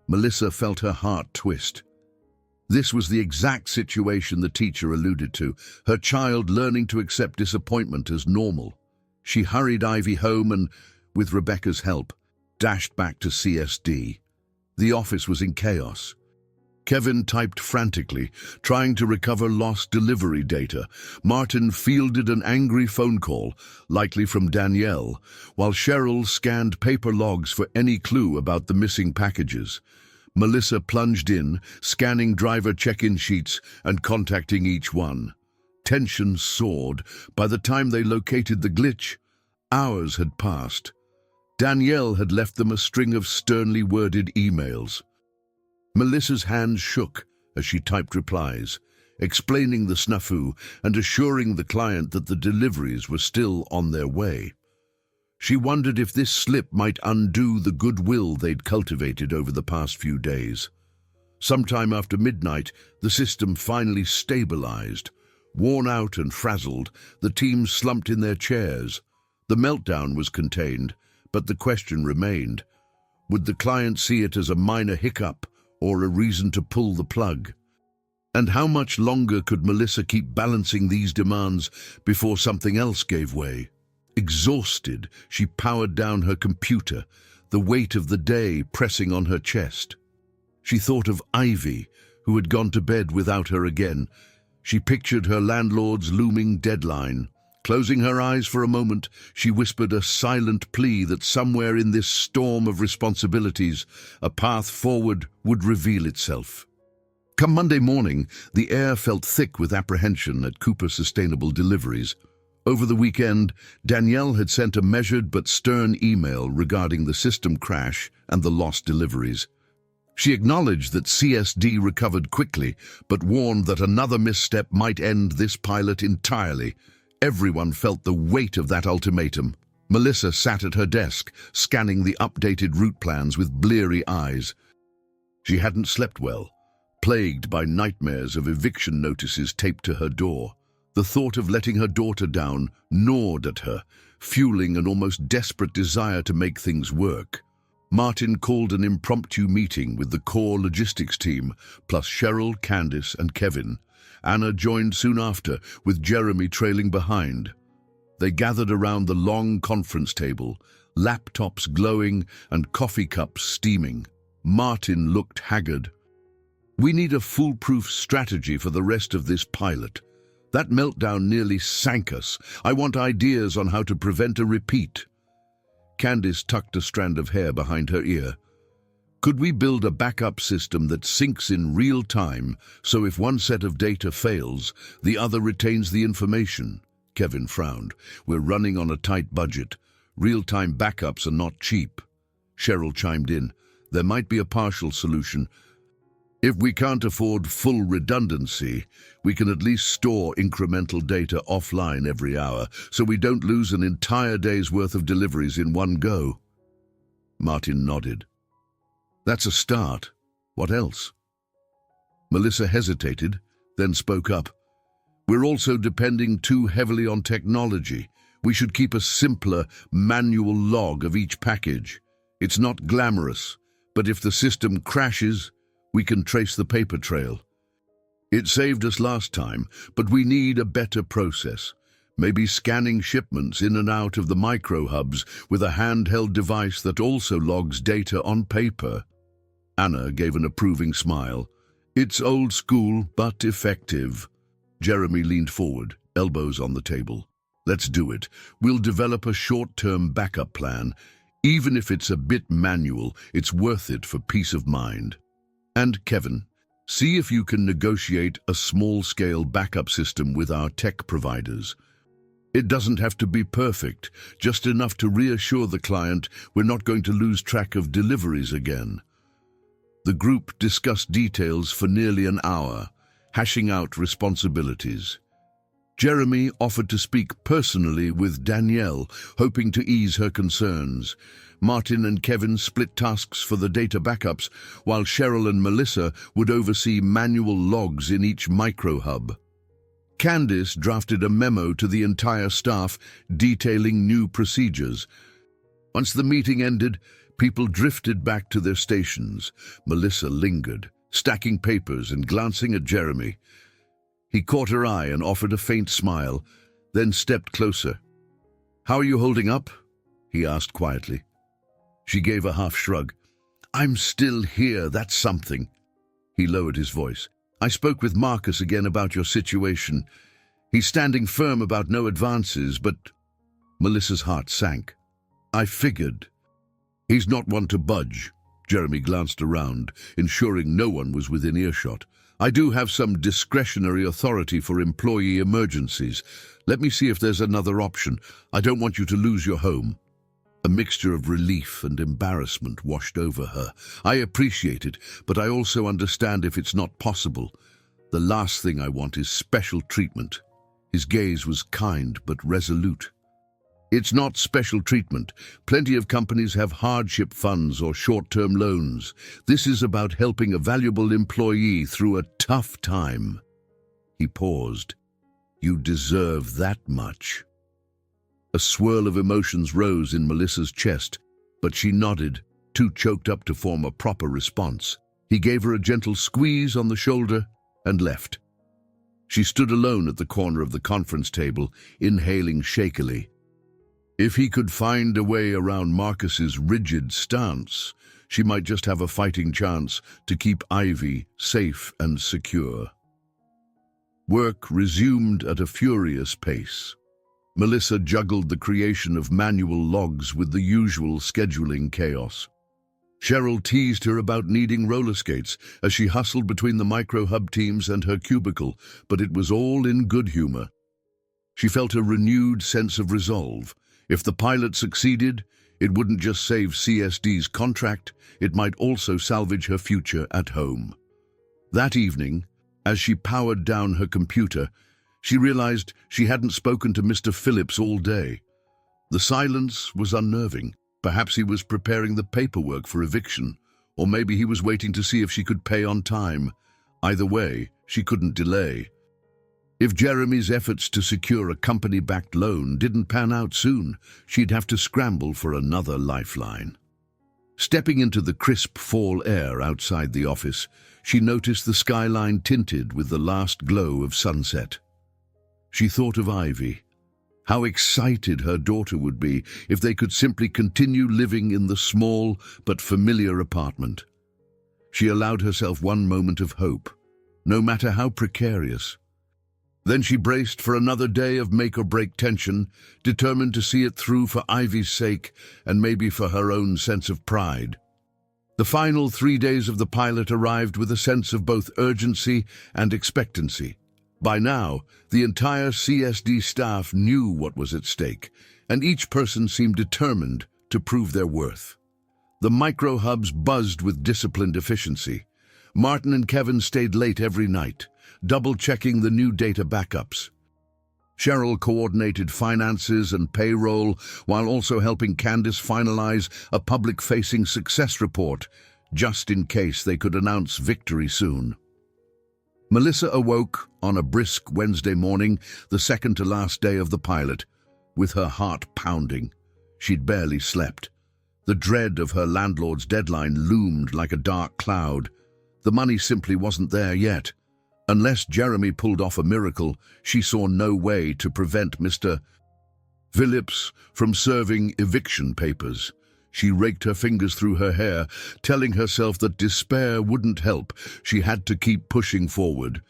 Melissa felt her heart twist. This was the exact situation the teacher alluded to, her child learning to accept disappointment as normal. She hurried Ivy home and, with Rebecca's help, dashed back to CSD. The office was in chaos. Kevin typed frantically, trying to recover lost delivery data. Martin fielded an angry phone call, likely from Danielle, while Cheryl scanned paper logs for any clue about the missing packages. Melissa plunged in, scanning driver check-in sheets and contacting each one. Tension soared. By the time they located the glitch, hours had passed. Danielle had left them a string of sternly worded emails. Melissa's hands shook as she typed replies, explaining the snafu and assuring the client that the deliveries were still on their way. She wondered if this slip might undo the goodwill they'd cultivated over the past few days. Sometime after midnight, the system finally stabilized. Worn out and frazzled, the team slumped in their chairs. The meltdown was contained, but the question remained. Would the client see it as a minor hiccup or a reason to pull the plug? And how much longer could Melissa keep balancing these demands before something else gave way? Exhausted, she powered down her computer, the weight of the day pressing on her chest. She thought of Ivy, who had gone to bed without her again. She pictured her landlord's looming deadline. Closing her eyes for a moment, she whispered a silent plea that somewhere in this storm of responsibilities, a path forward would reveal itself. Come Monday morning, the air felt thick with apprehension at Cooper Sustainable Deliveries. Over the weekend, Danielle had sent a measured but stern email regarding the system crash and the lost deliveries. She acknowledged that CSD recovered quickly, but warned that another misstep might end this pilot entirely. Everyone felt the weight of that ultimatum. Melissa sat at her desk, scanning the updated route plans with bleary eyes. She hadn't slept well, plagued by nightmares of eviction notices taped to her door. The thought of letting her daughter down gnawed at her, fueling an almost desperate desire to make things work. Martin called an impromptu meeting with the core logistics team, plus Cheryl, Candice, and Kevin. Anna joined soon after, with Jeremy trailing behind. They gathered around the long conference table, laptops glowing and coffee cups steaming. Martin looked haggard. "We need a foolproof strategy for the rest of this pilot. That meltdown nearly sank us. I want ideas on how to prevent a repeat." Candice tucked a strand of hair behind her ear. "Could we build a backup system that syncs in real time, so if one set of data fails, the other retains the information?" Kevin frowned. "We're running on a tight budget. Real-time backups are not cheap." Cheryl chimed in. "There might be a partial solution. If we can't afford full redundancy, we can at least store incremental data offline every hour, so we don't lose an entire day's worth of deliveries in one go." Martin nodded. "That's a start. What else?" Melissa hesitated, then spoke up. "We're also depending too heavily on technology. We should keep a simpler, manual log of each package. It's not glamorous, but if the system crashes, we can trace the paper trail. It saved us last time, but we need a better process. Maybe scanning shipments in and out of the micro-hubs with a handheld device that also logs data on paper." Anna gave an approving smile. "It's old school, but effective." Jeremy leaned forward, elbows on the table. "Let's do it. We'll develop a short-term backup plan. Even if it's a bit manual, it's worth it for peace of mind. And Kevin, see if you can negotiate a small-scale backup system with our tech providers. It doesn't have to be perfect, just enough to reassure the client we're not going to lose track of deliveries again." The group discussed details for nearly an hour, hashing out responsibilities. Jeremy offered to speak personally with Danielle, hoping to ease her concerns. Martin and Kevin split tasks for the data backups, while Cheryl and Melissa would oversee manual logs in each micro-hub. Candice drafted a memo to the entire staff detailing new procedures. Once the meeting ended, people drifted back to their stations. Melissa lingered, stacking papers and glancing at Jeremy. He caught her eye and offered a faint smile, then stepped closer. "How are you holding up?" he asked quietly. She gave a half shrug. "I'm still here, that's something." He lowered his voice. "I spoke with Marcus again about your situation. He's standing firm about no advances, but—" Melissa's heart sank. "I figured. He's not one to budge," Jeremy glanced around, ensuring no one was within earshot. I do have some discretionary authority for employee emergencies. Let me see if there's another option. I don't want you to lose your home. A mixture of relief and embarrassment washed over her. I appreciate it, but I also understand if it's not possible. The last thing I want is special treatment. His gaze was kind but resolute. It's not special treatment. Plenty of companies have hardship funds or short-term loans. This is about helping a valuable employee through a tough time. He paused. You deserve that much. A swirl of emotions rose in Melissa's chest, but she nodded, too choked up to form a proper response. He gave her a gentle squeeze on the shoulder and left. She stood alone at the corner of the conference table, inhaling shakily. If he could find a way around Marcus's rigid stance, she might just have a fighting chance to keep Ivy safe and secure. Work resumed at a furious pace. Melissa juggled the creation of manual logs with the usual scheduling chaos. Cheryl teased her about needing roller skates as she hustled between the micro-hub teams and her cubicle, but it was all in good humor. She felt a renewed sense of resolve. If the pilot succeeded, it wouldn't just save CSD's contract, it might also salvage her future at home. That evening, as she powered down her computer, she realized she hadn't spoken to Mr. Phillips all day. The silence was unnerving. Perhaps he was preparing the paperwork for eviction, or maybe he was waiting to see if she could pay on time. Either way, she couldn't delay. If Jeremy's efforts to secure a company-backed loan didn't pan out soon, she'd have to scramble for another lifeline. Stepping into the crisp fall air outside the office, she noticed the skyline tinted with the last glow of sunset. She thought of Ivy. How excited her daughter would be if they could simply continue living in the small but familiar apartment. She allowed herself one moment of hope, no matter how precarious. Then she braced for another day of make-or-break tension, determined to see it through for Ivy's sake and maybe for her own sense of pride. The final 3 days of the pilot arrived with a sense of both urgency and expectancy. By now, the entire CSD staff knew what was at stake, and each person seemed determined to prove their worth. The micro-hubs buzzed with disciplined efficiency. Martin and Kevin stayed late every night, double-checking the new data backups. Cheryl coordinated finances and payroll while also helping Candace finalize a public-facing success report, just in case they could announce victory soon. Melissa awoke on a brisk Wednesday morning, the second-to-last day of the pilot, with her heart pounding. She'd barely slept. The dread of her landlord's deadline loomed like a dark cloud. The money simply wasn't there yet. Unless Jeremy pulled off a miracle, she saw no way to prevent Mr. Phillips from serving eviction papers. She raked her fingers through her hair, telling herself that despair wouldn't help. She had to keep pushing forward.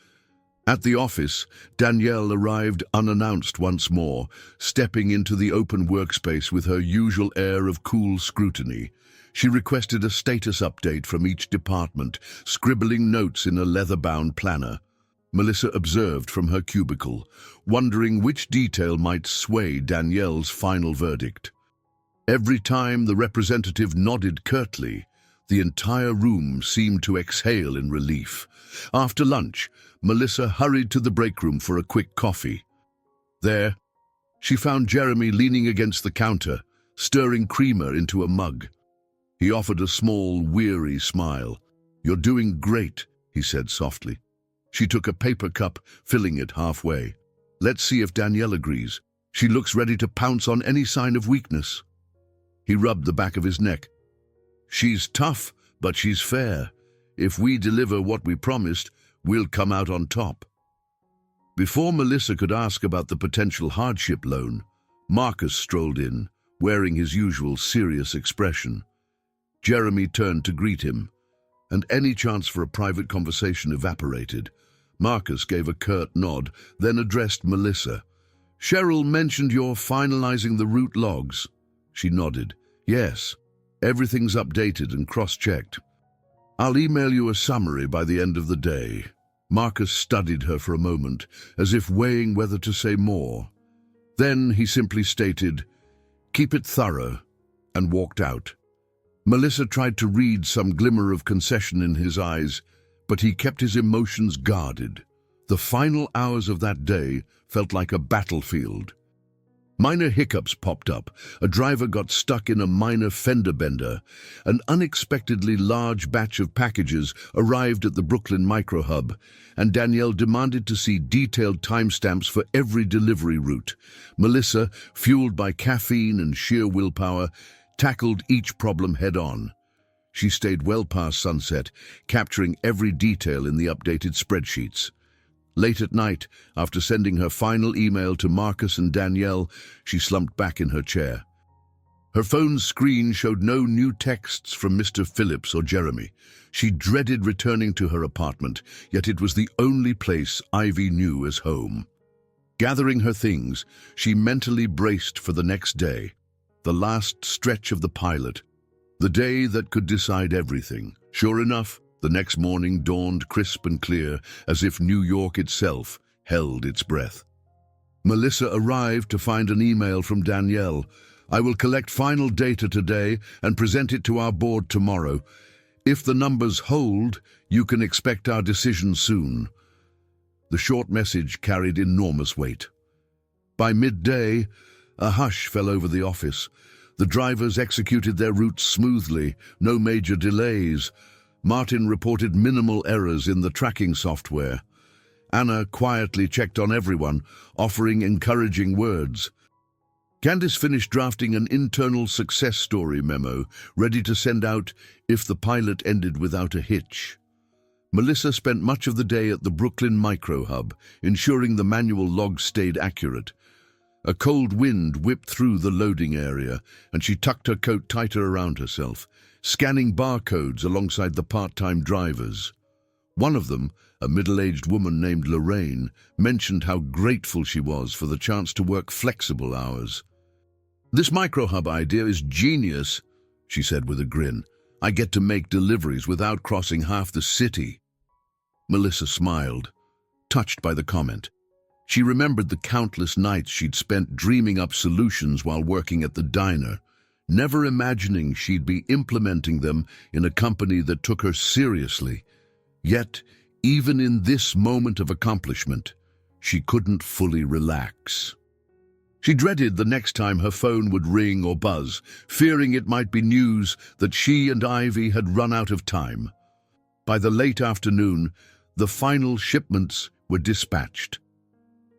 At the office, Danielle arrived unannounced once more, stepping into the open workspace with her usual air of cool scrutiny. She requested a status update from each department, scribbling notes in a leather-bound planner. Melissa observed from her cubicle, wondering which detail might sway Danielle's final verdict. Every time the representative nodded curtly, the entire room seemed to exhale in relief. After lunch, Melissa hurried to the break room for a quick coffee. There, she found Jeremy leaning against the counter, stirring creamer into a mug. He offered a small, weary smile. "You're doing great," he said softly. She took a paper cup, filling it halfway. "Let's see if Danielle agrees. She looks ready to pounce on any sign of weakness." He rubbed the back of his neck. "She's tough, but she's fair. If we deliver what we promised, we'll come out on top." Before Melissa could ask about the potential hardship loan, Marcus strolled in, wearing his usual serious expression. Jeremy turned to greet him, and any chance for a private conversation evaporated. Marcus gave a curt nod, then addressed Melissa. "Cheryl mentioned you're finalizing the route logs." She nodded. "Yes. Everything's updated and cross-checked. I'll email you a summary by the end of the day." Marcus studied her for a moment, as if weighing whether to say more. Then he simply stated, "Keep it thorough," and walked out. Melissa tried to read some glimmer of concession in his eyes, but he kept his emotions guarded. The final hours of that day felt like a battlefield. Minor hiccups popped up. A driver got stuck in a minor fender bender. An unexpectedly large batch of packages arrived at the Brooklyn micro hub, and Danielle demanded to see detailed timestamps for every delivery route. Melissa, fueled by caffeine and sheer willpower, tackled each problem head-on. She stayed well past sunset, capturing every detail in the updated spreadsheets. Late at night, after sending her final email to Marcus and Danielle, she slumped back in her chair. Her phone's screen showed no new texts from Mr. Phillips or Jeremy. She dreaded returning to her apartment, yet it was the only place Ivy knew as home. Gathering her things, she mentally braced for the next day, the last stretch of the pilot, the day that could decide everything. Sure enough, the next morning dawned crisp and clear, as if New York itself held its breath. Melissa arrived to find an email from Danielle. "I will collect final data today and present it to our board tomorrow. If the numbers hold, you can expect our decision soon." The short message carried enormous weight. By midday, a hush fell over the office. The drivers executed their routes smoothly, no major delays. Martin reported minimal errors in the tracking software. Anna quietly checked on everyone, offering encouraging words. Candice finished drafting an internal success story memo, ready to send out if the pilot ended without a hitch. Melissa spent much of the day at the Brooklyn micro hub, ensuring the manual logs stayed accurate. A cold wind whipped through the loading area, and she tucked her coat tighter around herself, scanning barcodes alongside the part-time drivers. One of them, a middle-aged woman named Lorraine, mentioned how grateful she was for the chance to work flexible hours. "This micro-hub idea is genius," she said with a grin. "I get to make deliveries without crossing half the city." Melissa smiled, touched by the comment. She remembered the countless nights she'd spent dreaming up solutions while working at the diner, never imagining she'd be implementing them in a company that took her seriously. Yet, even in this moment of accomplishment, she couldn't fully relax. She dreaded the next time her phone would ring or buzz, fearing it might be news that she and Ivy had run out of time. By the late afternoon, the final shipments were dispatched.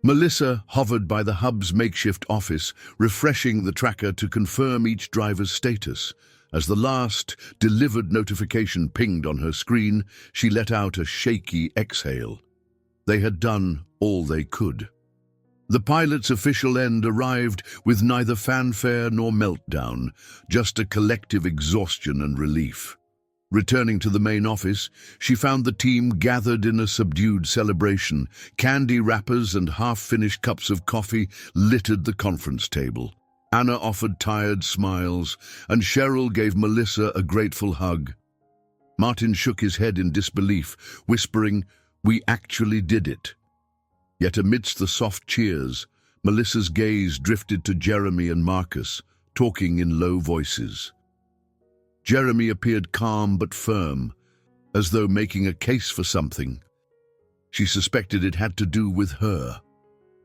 Melissa hovered by the hub's makeshift office, refreshing the tracker to confirm each driver's status. As the last delivered notification pinged on her screen, she let out a shaky exhale. They had done all they could. The pilot's official end arrived with neither fanfare nor meltdown, just a collective exhaustion and relief. Returning to the main office, she found the team gathered in a subdued celebration. Candy wrappers and half-finished cups of coffee littered the conference table. Anna offered tired smiles, and Cheryl gave Melissa a grateful hug. Martin shook his head in disbelief, whispering, "We actually did it." Yet amidst the soft cheers, Melissa's gaze drifted to Jeremy and Marcus, talking in low voices. Jeremy appeared calm but firm, as though making a case for something. She suspected it had to do with her.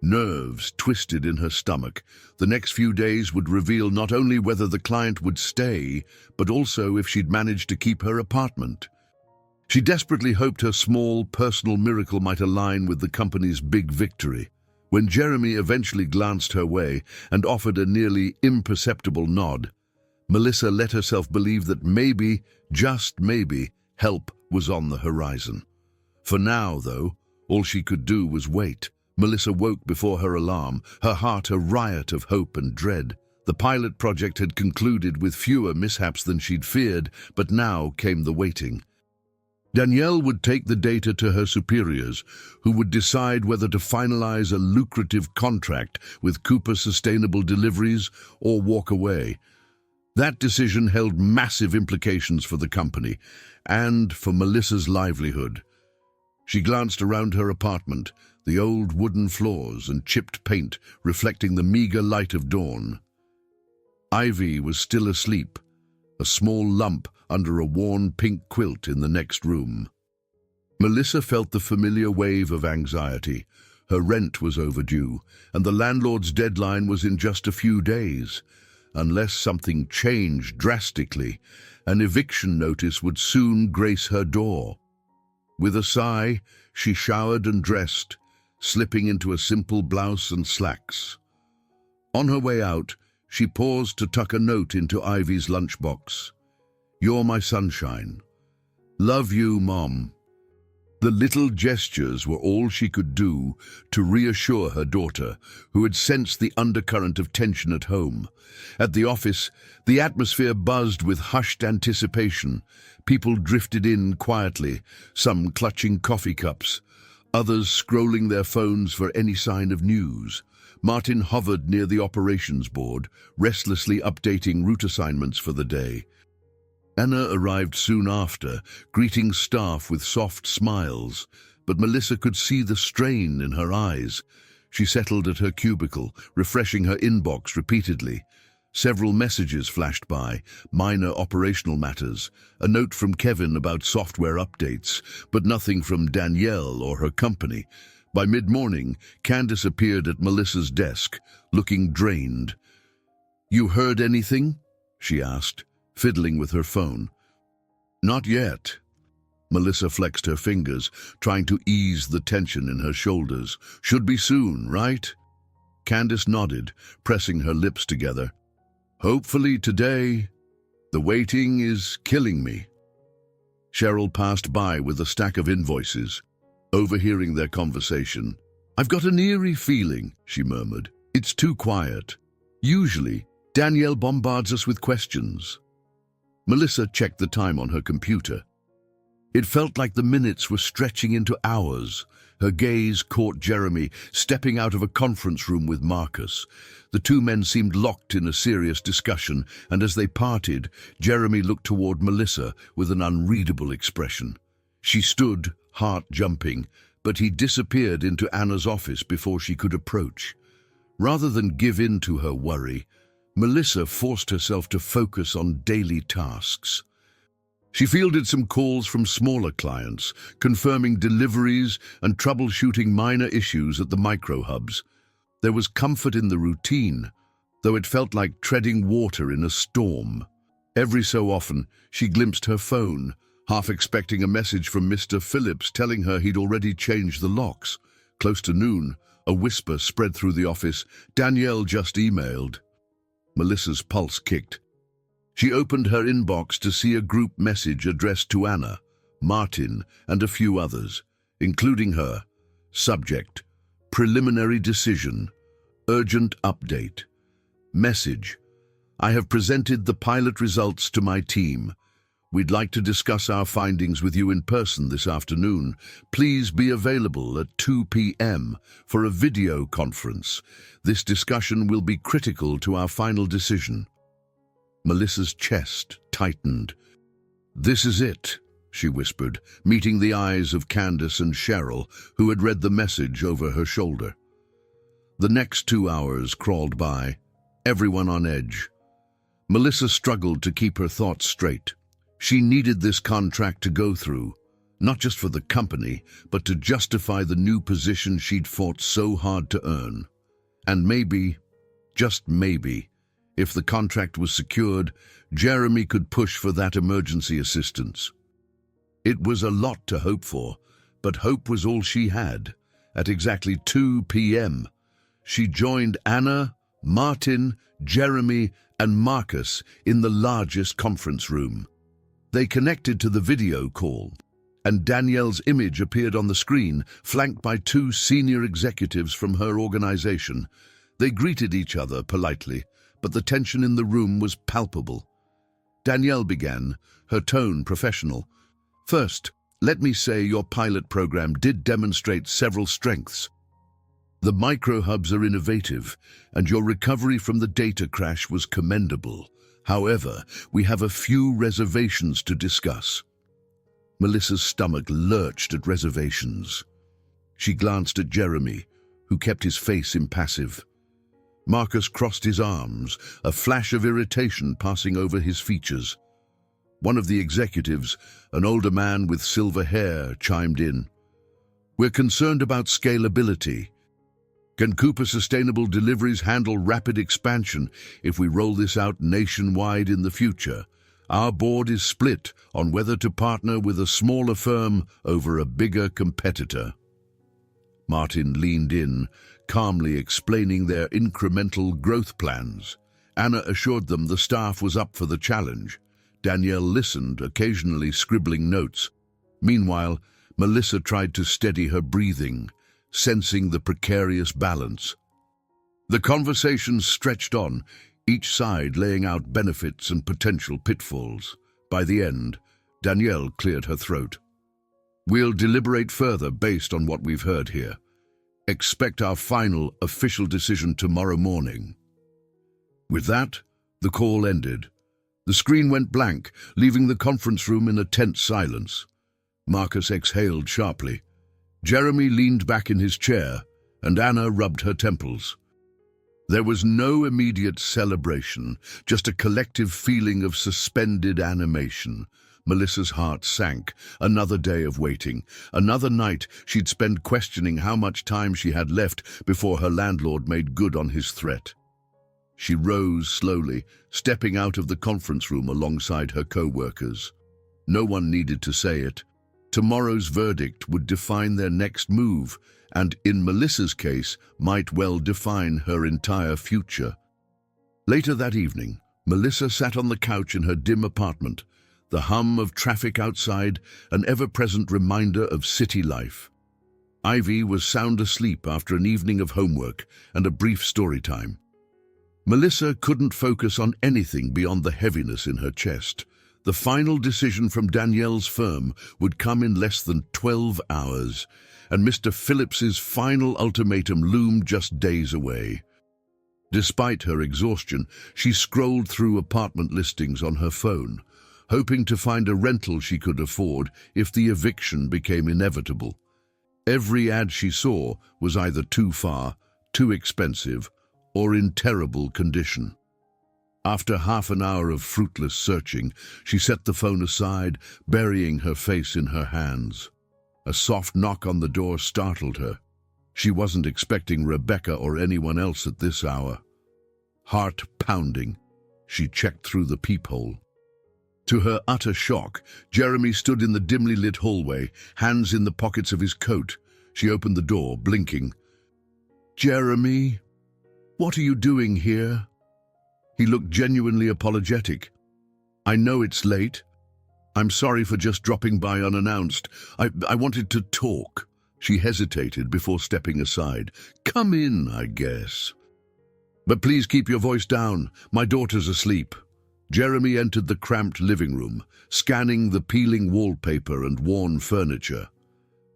Nerves twisted in her stomach. The next few days would reveal not only whether the client would stay, but also if she'd managed to keep her apartment. She desperately hoped her small, personal miracle might align with the company's big victory. When Jeremy eventually glanced her way and offered a nearly imperceptible nod, Melissa let herself believe that maybe, just maybe, help was on the horizon. For now, though, all she could do was wait. Melissa woke before her alarm, her heart a riot of hope and dread. The pilot project had concluded with fewer mishaps than she'd feared, but now came the waiting. Danielle would take the data to her superiors, who would decide whether to finalize a lucrative contract with Cooper Sustainable Deliveries or walk away. That decision held massive implications for the company and for Melissa's livelihood. She glanced around her apartment, the old wooden floors and chipped paint reflecting the meager light of dawn. Ivy was still asleep, a small lump under a worn pink quilt in the next room. Melissa felt the familiar wave of anxiety. Her rent was overdue, and the landlord's deadline was in just a few days. Unless something changed drastically, an eviction notice would soon grace her door. With a sigh, she showered and dressed, slipping into a simple blouse and slacks. On her way out, she paused to tuck a note into Ivy's lunchbox. "You're my sunshine. Love you, Mom." The little gestures were all she could do to reassure her daughter, who had sensed the undercurrent of tension at home. At the office, the atmosphere buzzed with hushed anticipation. People drifted in quietly, some clutching coffee cups, others scrolling their phones for any sign of news. Martin hovered near the operations board, restlessly updating route assignments for the day. Anna arrived soon after, greeting staff with soft smiles, but Melissa could see the strain in her eyes. She settled at her cubicle, refreshing her inbox repeatedly. Several messages flashed by, minor operational matters, a note from Kevin about software updates, but nothing from Danielle or her company. By mid-morning, Candace appeared at Melissa's desk, looking drained. "You heard anything?" she asked, fiddling with her phone. "Not yet." Melissa flexed her fingers, trying to ease the tension in her shoulders. "Should be soon, right?" Candace nodded, pressing her lips together. "Hopefully today. The waiting is killing me." Cheryl passed by with a stack of invoices, overhearing their conversation. "I've got an eerie feeling," she murmured. "It's too quiet. Usually, Danielle bombards us with questions." Melissa checked the time on her computer. It felt like the minutes were stretching into hours. Her gaze caught Jeremy stepping out of a conference room with Marcus. The two men seemed locked in a serious discussion, and as they parted, Jeremy looked toward Melissa with an unreadable expression. She stood, heart jumping, but he disappeared into Anna's office before she could approach. Rather than give in to her worry, Melissa forced herself to focus on daily tasks. She fielded some calls from smaller clients, confirming deliveries and troubleshooting minor issues at the micro-hubs. There was comfort in the routine, though it felt like treading water in a storm. Every so often, she glimpsed her phone, half expecting a message from Mr. Phillips telling her he'd already changed the locks. Close to noon, a whisper spread through the office. "Danielle just emailed." Melissa's pulse kicked. She opened her inbox to see a group message addressed to Anna, Martin, and a few others, including her. Subject: Preliminary decision. Urgent update. Message: I have presented the pilot results to my team. We'd like to discuss our findings with you in person this afternoon. Please be available at 2 p.m. for a video conference. This discussion will be critical to our final decision. Melissa's chest tightened. "This is it," she whispered, meeting the eyes of Candace and Cheryl, who had read the message over her shoulder. The next 2 hours crawled by, everyone on edge. Melissa struggled to keep her thoughts straight. She needed this contract to go through, not just for the company, but to justify the new position she'd fought so hard to earn. And maybe, just maybe, if the contract was secured, Jeremy could push for that emergency assistance. It was a lot to hope for, but hope was all she had. At exactly 2 p.m., she joined Anna, Martin, Jeremy, and Marcus in the largest conference room. They connected to the video call, and Danielle's image appeared on the screen, flanked by 2 senior executives from her organization. They greeted each other politely, but the tension in the room was palpable. Danielle began, her tone professional. "First, let me say your pilot program did demonstrate several strengths. The micro-hubs are innovative, and your recovery from the data crash was commendable. However, we have a few reservations to discuss." Melissa's stomach lurched at reservations. She glanced at Jeremy, who kept his face impassive. Marcus crossed his arms, a flash of irritation passing over his features. One of the executives, an older man with silver hair, chimed in. "We're concerned about scalability. Can Cooper Sustainable Deliveries handle rapid expansion if we roll this out nationwide in the future? Our board is split on whether to partner with a smaller firm over a bigger competitor." Martin leaned in, calmly explaining their incremental growth plans. Anna assured them the staff was up for the challenge. Danielle listened, occasionally scribbling notes. Meanwhile, Melissa tried to steady her breathing, sensing the precarious balance. The conversation stretched on, each side laying out benefits and potential pitfalls. By the end, Danielle cleared her throat. "We'll deliberate further based on what we've heard here. Expect our final official decision tomorrow morning." With that, the call ended. The screen went blank, leaving the conference room in a tense silence. Marcus exhaled sharply. Jeremy leaned back in his chair, and Anna rubbed her temples. There was no immediate celebration, just a collective feeling of suspended animation. Melissa's heart sank. Another day of waiting. Another night she'd spend questioning how much time she had left before her landlord made good on his threat. She rose slowly, stepping out of the conference room alongside her co-workers. No one needed to say it. Tomorrow's verdict would define their next move, and in Melissa's case, might well define her entire future. Later that evening, Melissa sat on the couch in her dim apartment, the hum of traffic outside, an ever-present reminder of city life. Ivy was sound asleep after an evening of homework and a brief story time. Melissa couldn't focus on anything beyond the heaviness in her chest. The final decision from Danielle's firm would come in less than 12 hours, and Mr. Phillips's final ultimatum loomed just days away. Despite her exhaustion, she scrolled through apartment listings on her phone, hoping to find a rental she could afford if the eviction became inevitable. Every ad she saw was either too far, too expensive, or in terrible condition. After half an hour of fruitless searching, she set the phone aside, burying her face in her hands. A soft knock on the door startled her. She wasn't expecting Rebecca or anyone else at this hour. Heart pounding, she checked through the peephole. To her utter shock, Jeremy stood in the dimly lit hallway, hands in the pockets of his coat. She opened the door, blinking. "Jeremy, what are you doing here?" He looked genuinely apologetic. "I know it's late. I'm sorry for just dropping by unannounced. I wanted to talk." She hesitated before stepping aside. "Come in, I guess. But please keep your voice down. My daughter's asleep." Jeremy entered the cramped living room, scanning the peeling wallpaper and worn furniture.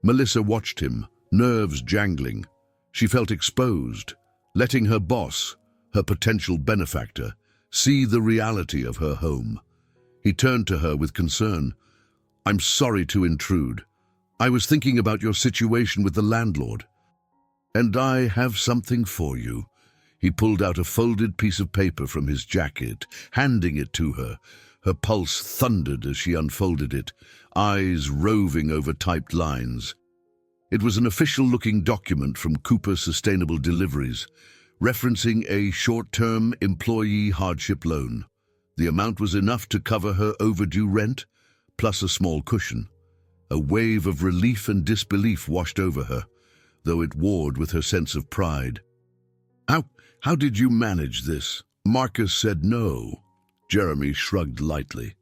Melissa watched him, nerves jangling. She felt exposed, letting her boss, her potential benefactor, see the reality of her home. He turned to her with concern. "I'm sorry to intrude. I was thinking about your situation with the landlord. And I have something for you." He pulled out a folded piece of paper from his jacket, handing it to her. Her pulse thundered as she unfolded it, eyes roving over typed lines. It was an official-looking document from Cooper Sustainable Deliveries, referencing a short-term employee hardship loan. The amount was enough to cover her overdue rent, plus a small cushion. A wave of relief and disbelief washed over her, though it warred with her sense of pride. How did you manage this?" Marcus said no. Jeremy shrugged lightly.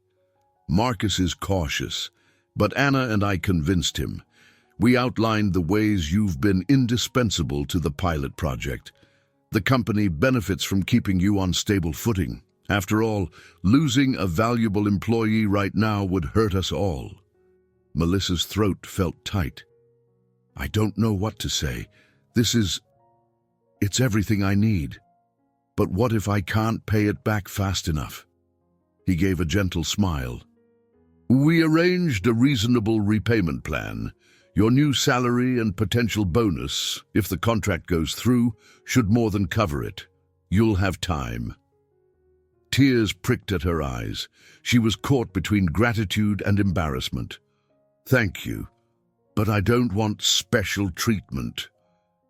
"Marcus is cautious, but Anna and I convinced him. We outlined the ways you've been indispensable to the pilot project. The company benefits from keeping you on stable footing. After all, losing a valuable employee right now would hurt us all." Melissa's throat felt tight. "I don't know what to say. It's everything I need. But what if I can't pay it back fast enough?" He gave a gentle smile. We arranged a reasonable repayment plan. Your new salary and potential bonus, if the contract goes through, should more than cover it. You'll have time. Tears pricked at her eyes. She was caught between gratitude and embarrassment. Thank you, but I don't want special treatment.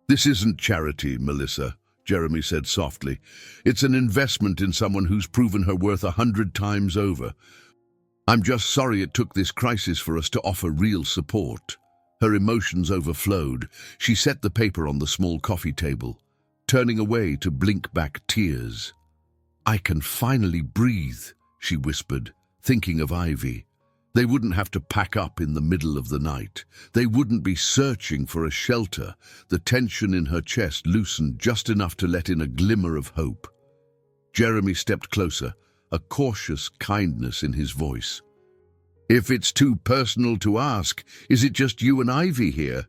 This isn't charity, Melissa, Jeremy said softly. It's an investment in someone who's proven her worth 100 times over. I'm just sorry it took this crisis for us to offer real support. Her emotions overflowed. She set the paper on the small coffee table, turning away to blink back tears. I can finally breathe, she whispered, thinking of Ivy. They wouldn't have to pack up in the middle of the night. They wouldn't be searching for a shelter. The tension in her chest loosened just enough to let in a glimmer of hope. Jeremy stepped closer, a cautious kindness in his voice. If it's too personal to ask, is it just you and Ivy here?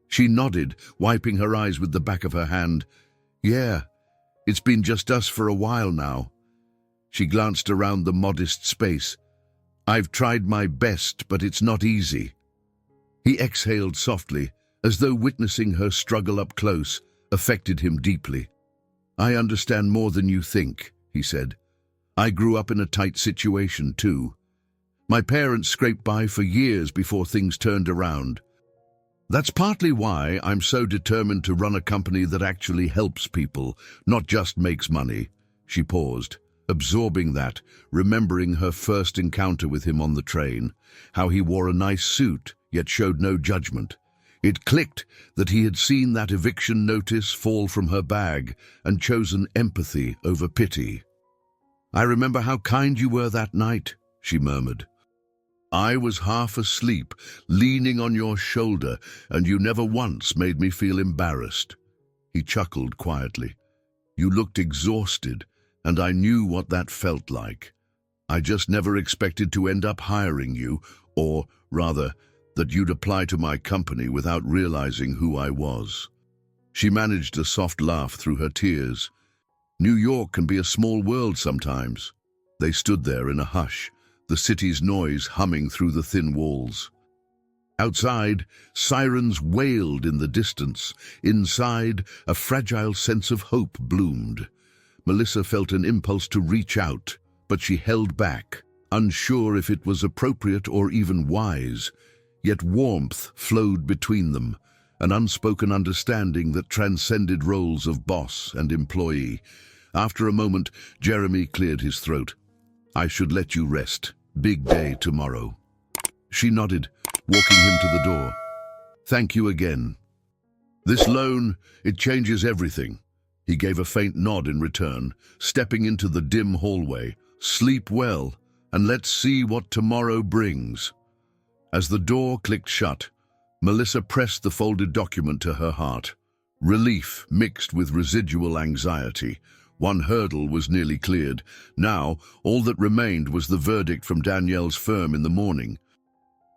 She nodded, wiping her eyes with the back of her hand. Yeah, it's been just us for a while now. She glanced around the modest space. I've tried my best, but it's not easy. He exhaled softly, as though witnessing her struggle up close affected him deeply. I understand more than you think, he said. I grew up in a tight situation too. My parents scraped by for years before things turned around. That's partly why I'm so determined to run a company that actually helps people, not just makes money. She paused, absorbing that, remembering her first encounter with him on the train, how he wore a nice suit, yet showed no judgment. It clicked that he had seen that eviction notice fall from her bag and chosen empathy over pity. I remember how kind you were that night, she murmured. I was half asleep, leaning on your shoulder, and you never once made me feel embarrassed. He chuckled quietly. You looked exhausted, and I knew what that felt like. I just never expected to end up hiring you, or, rather, that you'd apply to my company without realizing who I was. She managed a soft laugh through her tears. New York can be a small world sometimes. They stood there in a hush, the city's noise humming through the thin walls. Outside, sirens wailed in the distance. Inside, a fragile sense of hope bloomed. Melissa felt an impulse to reach out, but she held back, unsure if it was appropriate or even wise. Yet warmth flowed between them, an unspoken understanding that transcended roles of boss and employee. After a moment, Jeremy cleared his throat. I should let you rest. Big day tomorrow. She nodded, walking him to the door. Thank you again. This loan, it changes everything. He gave a faint nod in return, stepping into the dim hallway. Sleep well, and let's see what tomorrow brings. As the door clicked shut, Melissa pressed the folded document to her heart. Relief mixed with residual anxiety. One hurdle was nearly cleared. Now, all that remained was the verdict from Danielle's firm in the morning.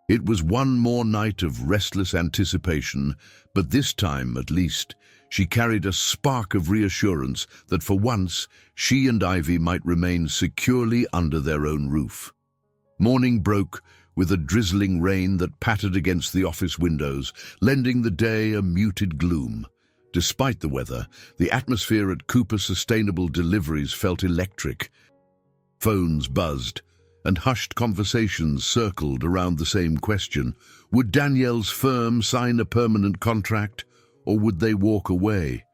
It was one more night of restless anticipation, but this time, at least, she carried a spark of reassurance that for once, she and Ivy might remain securely under their own roof. Morning broke with a drizzling rain that pattered against the office windows, lending the day a muted gloom. Despite the weather, the atmosphere at Cooper Sustainable Deliveries felt electric. Phones buzzed, and hushed conversations circled around the same question. Would Danielle's firm sign a permanent contract, or would they walk away?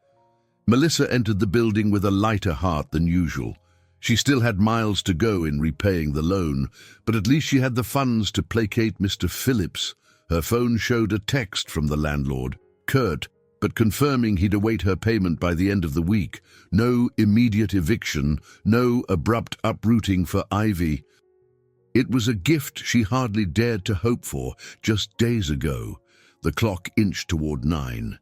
Melissa entered the building with a lighter heart than usual. She still had miles to go in repaying the loan, but at least she had the funds to placate Mr. Phillips. Her phone showed a text from the landlord, curt, but confirming he'd await her payment by the end of the week. No immediate eviction, no abrupt uprooting for Ivy. It was a gift she hardly dared to hope for just days ago. The clock inched toward 9.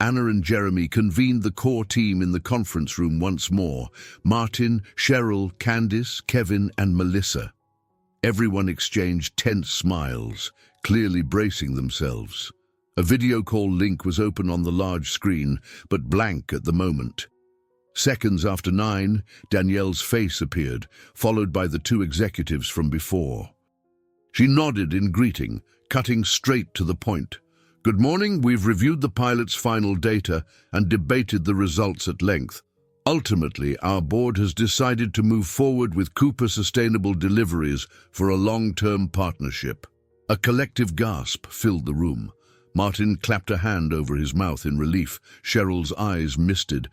Anna and Jeremy convened the core team in the conference room once more. Martin, Cheryl, Candice, Kevin, and Melissa. Everyone exchanged tense smiles, clearly bracing themselves. A video call link was open on the large screen, but blank at the moment. Seconds after 9, Danielle's face appeared, followed by the two executives from before. She nodded in greeting, cutting straight to the point. "Good morning, we've reviewed the pilot's final data and debated the results at length. Ultimately, our board has decided to move forward with Cooper Sustainable Deliveries for a long-term partnership." A collective gasp filled the room. Martin clapped a hand over his mouth in relief, Cheryl's eyes misted,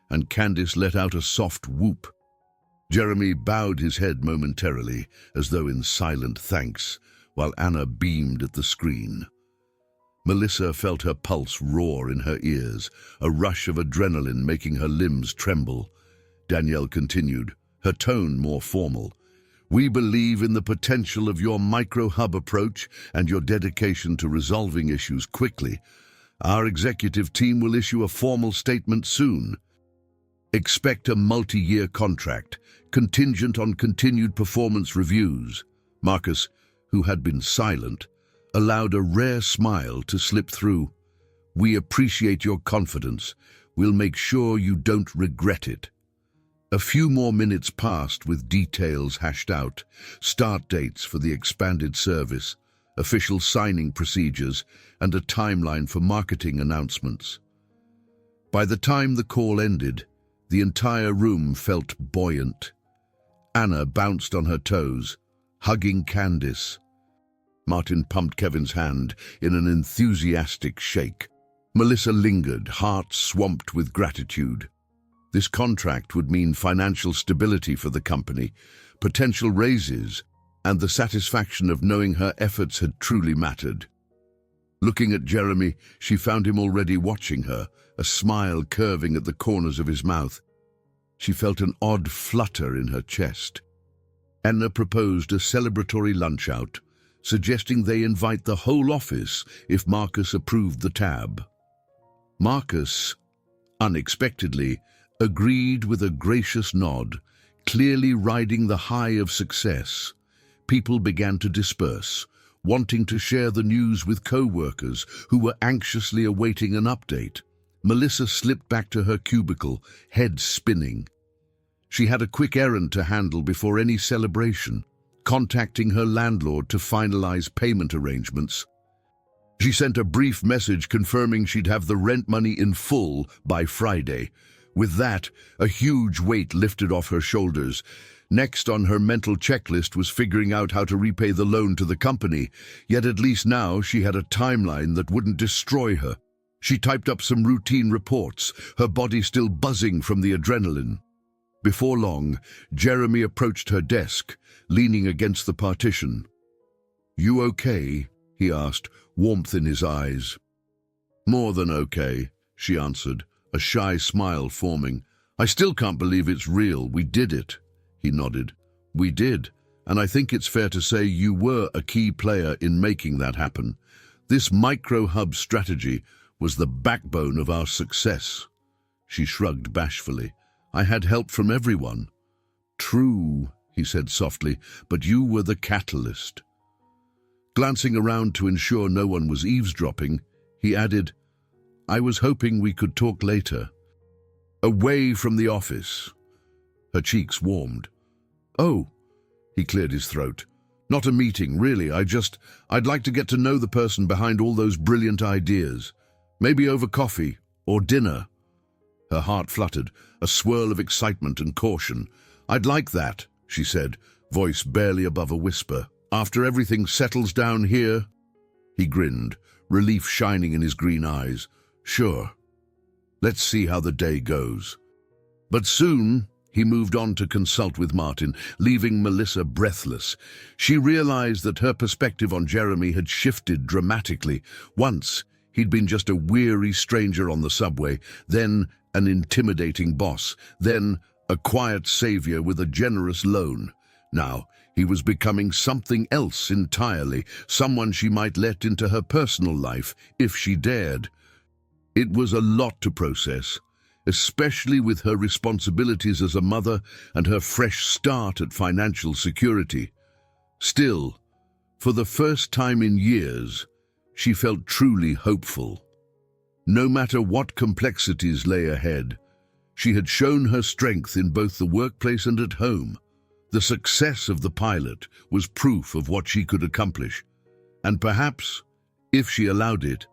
and Candice let out a soft whoop. Jeremy bowed his head momentarily, as though in silent thanks, while Anna beamed at the screen. Melissa felt her pulse roar in her ears, a rush of adrenaline making her limbs tremble. Danielle continued, her tone more formal. "We believe in the potential of your micro-hub approach and your dedication to resolving issues quickly. Our executive team will issue a formal statement soon. Expect a multi-year contract, contingent on continued performance reviews." Marcus, who had been silent, allowed a rare smile to slip through. "We appreciate your confidence. We'll make sure you don't regret it." A few more minutes passed with details hashed out, start dates for the expanded service, official signing procedures, and a timeline for marketing announcements. By the time the call ended, the entire room felt buoyant. Anna bounced on her toes, hugging Candice. Martin pumped Kevin's hand in an enthusiastic shake. Melissa lingered, heart swamped with gratitude. This contract would mean financial stability for the company, potential raises, and the satisfaction of knowing her efforts had truly mattered. Looking at Jeremy, she found him already watching her, a smile curving at the corners of his mouth. She felt an odd flutter in her chest. Anna proposed a celebratory lunch-out, suggesting they invite the whole office if Marcus approved the tab. Marcus, unexpectedly, agreed with a gracious nod, clearly riding the high of success. People began to disperse, wanting to share the news with co-workers who were anxiously awaiting an update. Melissa slipped back to her cubicle, head spinning. She had a quick errand to handle before any celebration, contacting her landlord to finalize payment arrangements. She sent a brief message confirming she'd have the rent money in full by Friday. With that, a huge weight lifted off her shoulders. Next on her mental checklist was figuring out how to repay the loan to the company, yet at least now she had a timeline that wouldn't destroy her. She typed up some routine reports, her body still buzzing from the adrenaline. Before long, Jeremy approached her desk, leaning against the partition. "You okay?" he asked, warmth in his eyes. "More than okay," she answered, a shy smile forming. "I still can't believe it's real. We did it." He nodded. "We did, and I think it's fair to say you were a key player in making that happen. This micro-hub strategy was the backbone of our success." She shrugged bashfully. "I had help from everyone." "True," he said softly, "but you were the catalyst." Glancing around to ensure no one was eavesdropping, he added, "I was hoping we could talk later." "Away from the office." Her cheeks warmed. "Oh," he cleared his throat. "Not a meeting, really. I'd like to get to know the person behind all those brilliant ideas. Maybe over coffee or dinner." Her heart fluttered, a swirl of excitement and caution. "I'd like that," she said, voice barely above a whisper. "After everything settles down here?" He grinned, relief shining in his green eyes. "Sure. Let's see how the day goes." But soon, he moved on to consult with Martin, leaving Melissa breathless. She realized that her perspective on Jeremy had shifted dramatically. Once, he'd been just a weary stranger on the subway, then an intimidating boss, then a quiet savior with a generous loan. Now, he was becoming something else entirely, someone she might let into her personal life if she dared. It was a lot to process, especially with her responsibilities as a mother and her fresh start at financial security. Still, for the first time in years, she felt truly hopeful. No matter what complexities lay ahead, She had shown her strength in both the workplace and at home. The success of the pilot was proof of what she could accomplish. And perhaps, if she allowed it,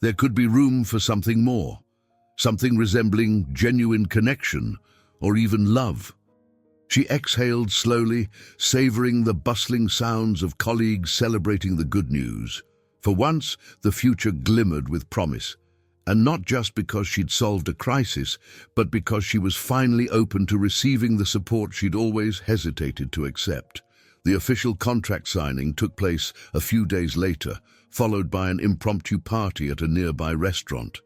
there could be room for something more, something resembling genuine connection or even love. She exhaled slowly, savoring the bustling sounds of colleagues celebrating the good news. For once, the future glimmered with promise, and not just because she'd solved a crisis, but because she was finally open to receiving the support she'd always hesitated to accept. The official contract signing took place a few days later, followed by an impromptu party at a nearby restaurant.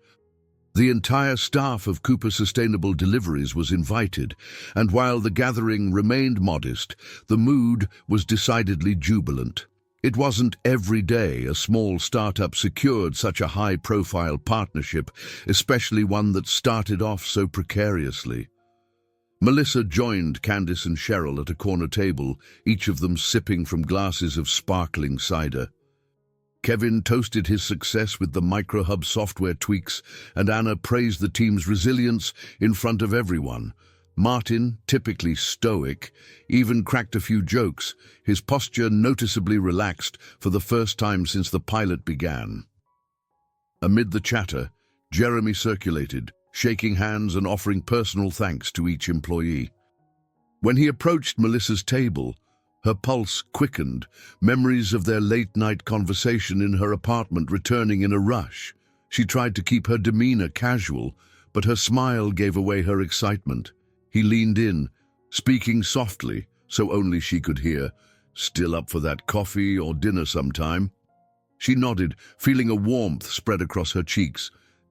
The entire staff of Cooper Sustainable Deliveries was invited, and while the gathering remained modest, the mood was decidedly jubilant. It wasn't every day a small startup secured such a high-profile partnership, especially one that started off so precariously. Melissa joined Candice and Cheryl at a corner table, each of them sipping from glasses of sparkling cider. Kevin toasted his success with the MicroHub software tweaks, and Anna praised the team's resilience in front of everyone. Martin, typically stoic, even cracked a few jokes, his posture noticeably relaxed for the first time since the pilot began. Amid the chatter, Jeremy circulated, shaking hands and offering personal thanks to each employee. When he approached Melissa's table, her pulse quickened, memories of their late-night conversation in her apartment returning in a rush. She tried to keep her demeanor casual, but her smile gave away her excitement. He leaned in, speaking softly, so only she could hear. "Still up for that coffee or dinner sometime?" She nodded, feeling a warmth spread across her cheeks.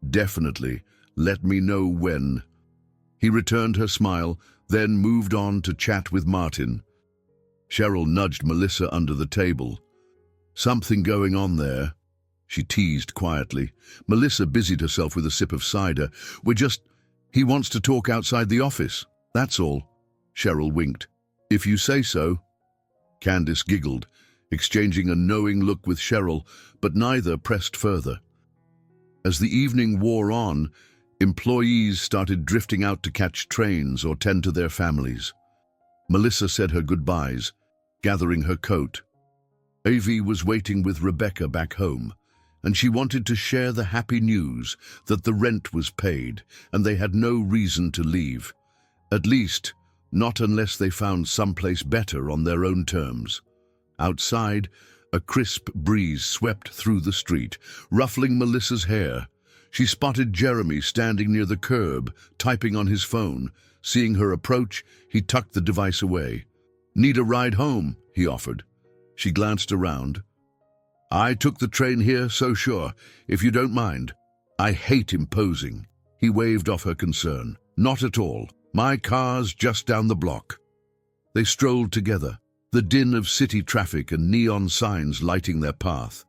"Definitely. Let me know when." He returned her smile, then moved on to chat with Martin. Cheryl nudged Melissa under the table. "Something going on there," she teased quietly. Melissa busied herself with a sip of cider. He wants to talk outside the office. That's all." Cheryl winked. "If you say so." Candice giggled, exchanging a knowing look with Cheryl, but neither pressed further. As the evening wore on, employees started drifting out to catch trains or tend to their families. Melissa said her goodbyes, gathering her coat. Avi was waiting with Rebecca back home, and she wanted to share the happy news that the rent was paid and they had no reason to leave. At least, not unless they found someplace better on their own terms. Outside, a crisp breeze swept through the street, ruffling Melissa's hair. She spotted Jeremy standing near the curb, typing on his phone. Seeing her approach, he tucked the device away. "Need a ride home?" he offered. She glanced around. "I took the train here, so sure, if you don't mind." "I hate imposing." He waved off her concern. "Not at all. My car's just down the block." They strolled together, the din of city traffic and neon signs lighting their path.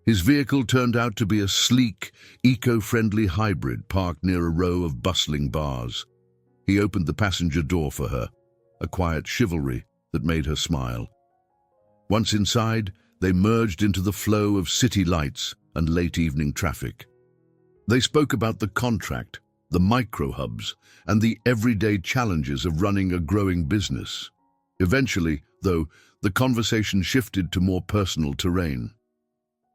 His vehicle turned out to be a sleek, eco-friendly hybrid parked near a row of bustling bars. He opened the passenger door for her, a quiet chivalry that made her smile. Once inside, they merged into the flow of city lights and late-evening traffic. They spoke about the contract, the micro-hubs, and the everyday challenges of running a growing business. Eventually, though, the conversation shifted to more personal terrain.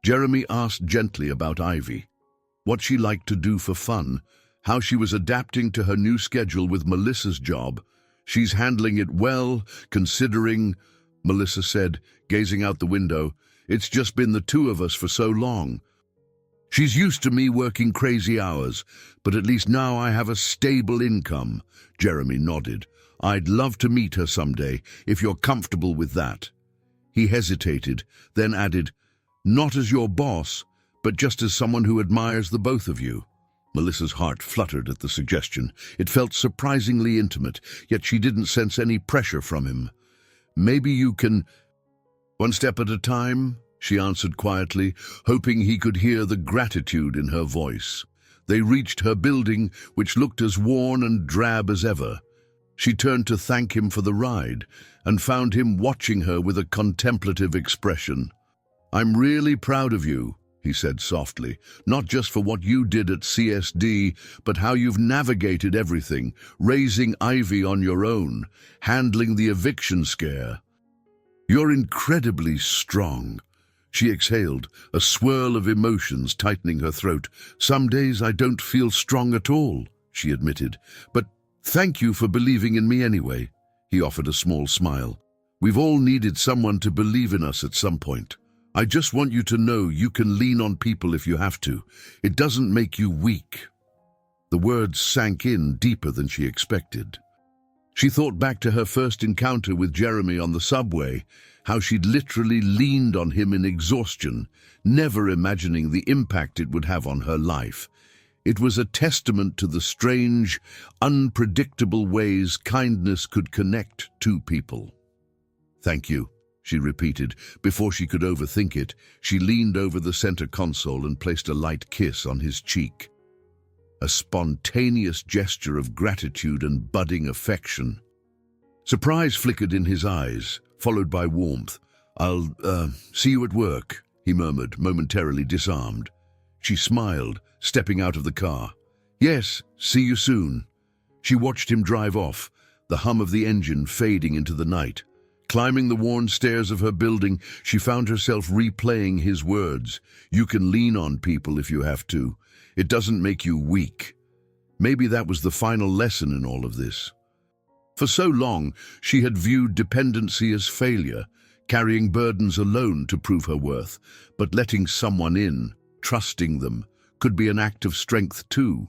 Jeremy asked gently about Ivy, what she liked to do for fun, how she was adapting to her new schedule with Melissa's job. "She's handling it well, considering," Melissa said, gazing out the window. "It's just been the two of us for so long. She's used to me working crazy hours, but at least now I have a stable income." Jeremy nodded. "I'd love to meet her someday, if you're comfortable with that." He hesitated, then added, "Not as your boss, but just as someone who admires the both of you." Melissa's heart fluttered at the suggestion. It felt surprisingly intimate, yet she didn't sense any pressure from him. "Maybe you can—" "One step at a time," she answered quietly, hoping he could hear the gratitude in her voice. They reached her building, which looked as worn and drab as ever. She turned to thank him for the ride, and found him watching her with a contemplative expression. "I'm really proud of you," he said softly, "not just for what you did at CSD, but how you've navigated everything, raising Ivy on your own, handling the eviction scare. You're incredibly strong." She exhaled, a swirl of emotions tightening her throat. "Some days I don't feel strong at all," she admitted. "But thank you for believing in me anyway." He offered a small smile. "We've all needed someone to believe in us at some point. I just want you to know you can lean on people if you have to. It doesn't make you weak." The words sank in deeper than she expected. She thought back to her first encounter with Jeremy on the subway, how she'd literally leaned on him in exhaustion, never imagining the impact it would have on her life. It was a testament to the strange, unpredictable ways kindness could connect two people. "Thank you," she repeated. Before she could overthink it, she leaned over the center console and placed a light kiss on his cheek. A spontaneous gesture of gratitude and budding affection. Surprise flickered in his eyes, followed by warmth. "I'll, see you at work," he murmured, momentarily disarmed. She smiled, stepping out of the car. "Yes, see you soon." She watched him drive off, the hum of the engine fading into the night. Climbing the worn stairs of her building, she found herself replaying his words. "You can lean on people if you have to. It doesn't make you weak." Maybe that was the final lesson in all of this. For so long, she had viewed dependency as failure, carrying burdens alone to prove her worth. But letting someone in, trusting them, could be an act of strength too.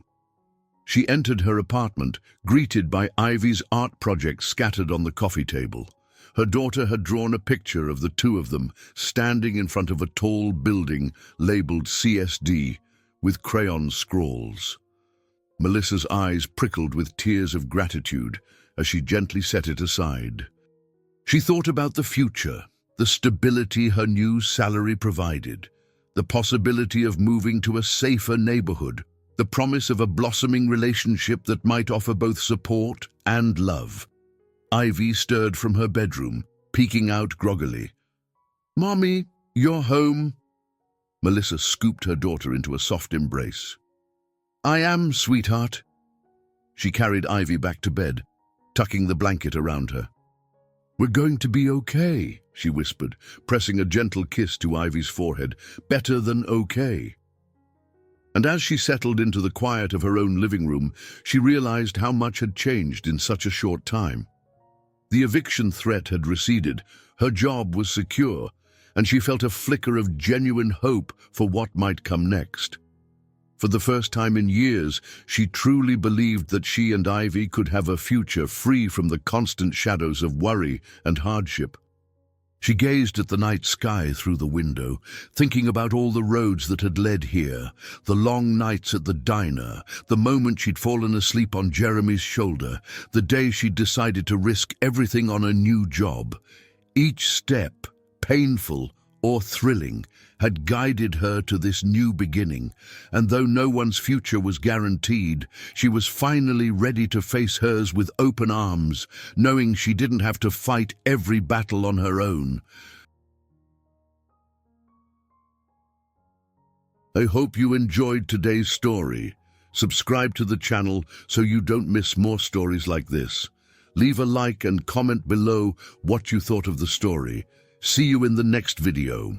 She entered her apartment, greeted by Ivy's art projects scattered on the coffee table. Her daughter had drawn a picture of the two of them standing in front of a tall building labeled CSD with crayon scrawls. Melissa's eyes prickled with tears of gratitude as she gently set it aside. She thought about the future, the stability her new salary provided, the possibility of moving to a safer neighborhood, the promise of a blossoming relationship that might offer both support and love. Ivy stirred from her bedroom, peeking out groggily. "Mommy, you're home." Melissa scooped her daughter into a soft embrace. "I am, sweetheart." She carried Ivy back to bed, tucking the blanket around her. "We're going to be okay," she whispered, pressing a gentle kiss to Ivy's forehead. "Better than okay." And as she settled into the quiet of her own living room, she realized how much had changed in such a short time. The eviction threat had receded, her job was secure, and she felt a flicker of genuine hope for what might come next. For the first time in years, she truly believed that she and Ivy could have a future free from the constant shadows of worry and hardship. She gazed at the night sky through the window, thinking about all the roads that had led here, the long nights at the diner, the moment she'd fallen asleep on Jeremy's shoulder, the day she'd decided to risk everything on a new job. Each step, painful or thrilling, had guided her to this new beginning, and though no one's future was guaranteed, she was finally ready to face hers with open arms, knowing she didn't have to fight every battle on her own. I hope you enjoyed today's story. Subscribe to the channel so you don't miss more stories like this. Leave a like and comment below what you thought of the story. See you in the next video.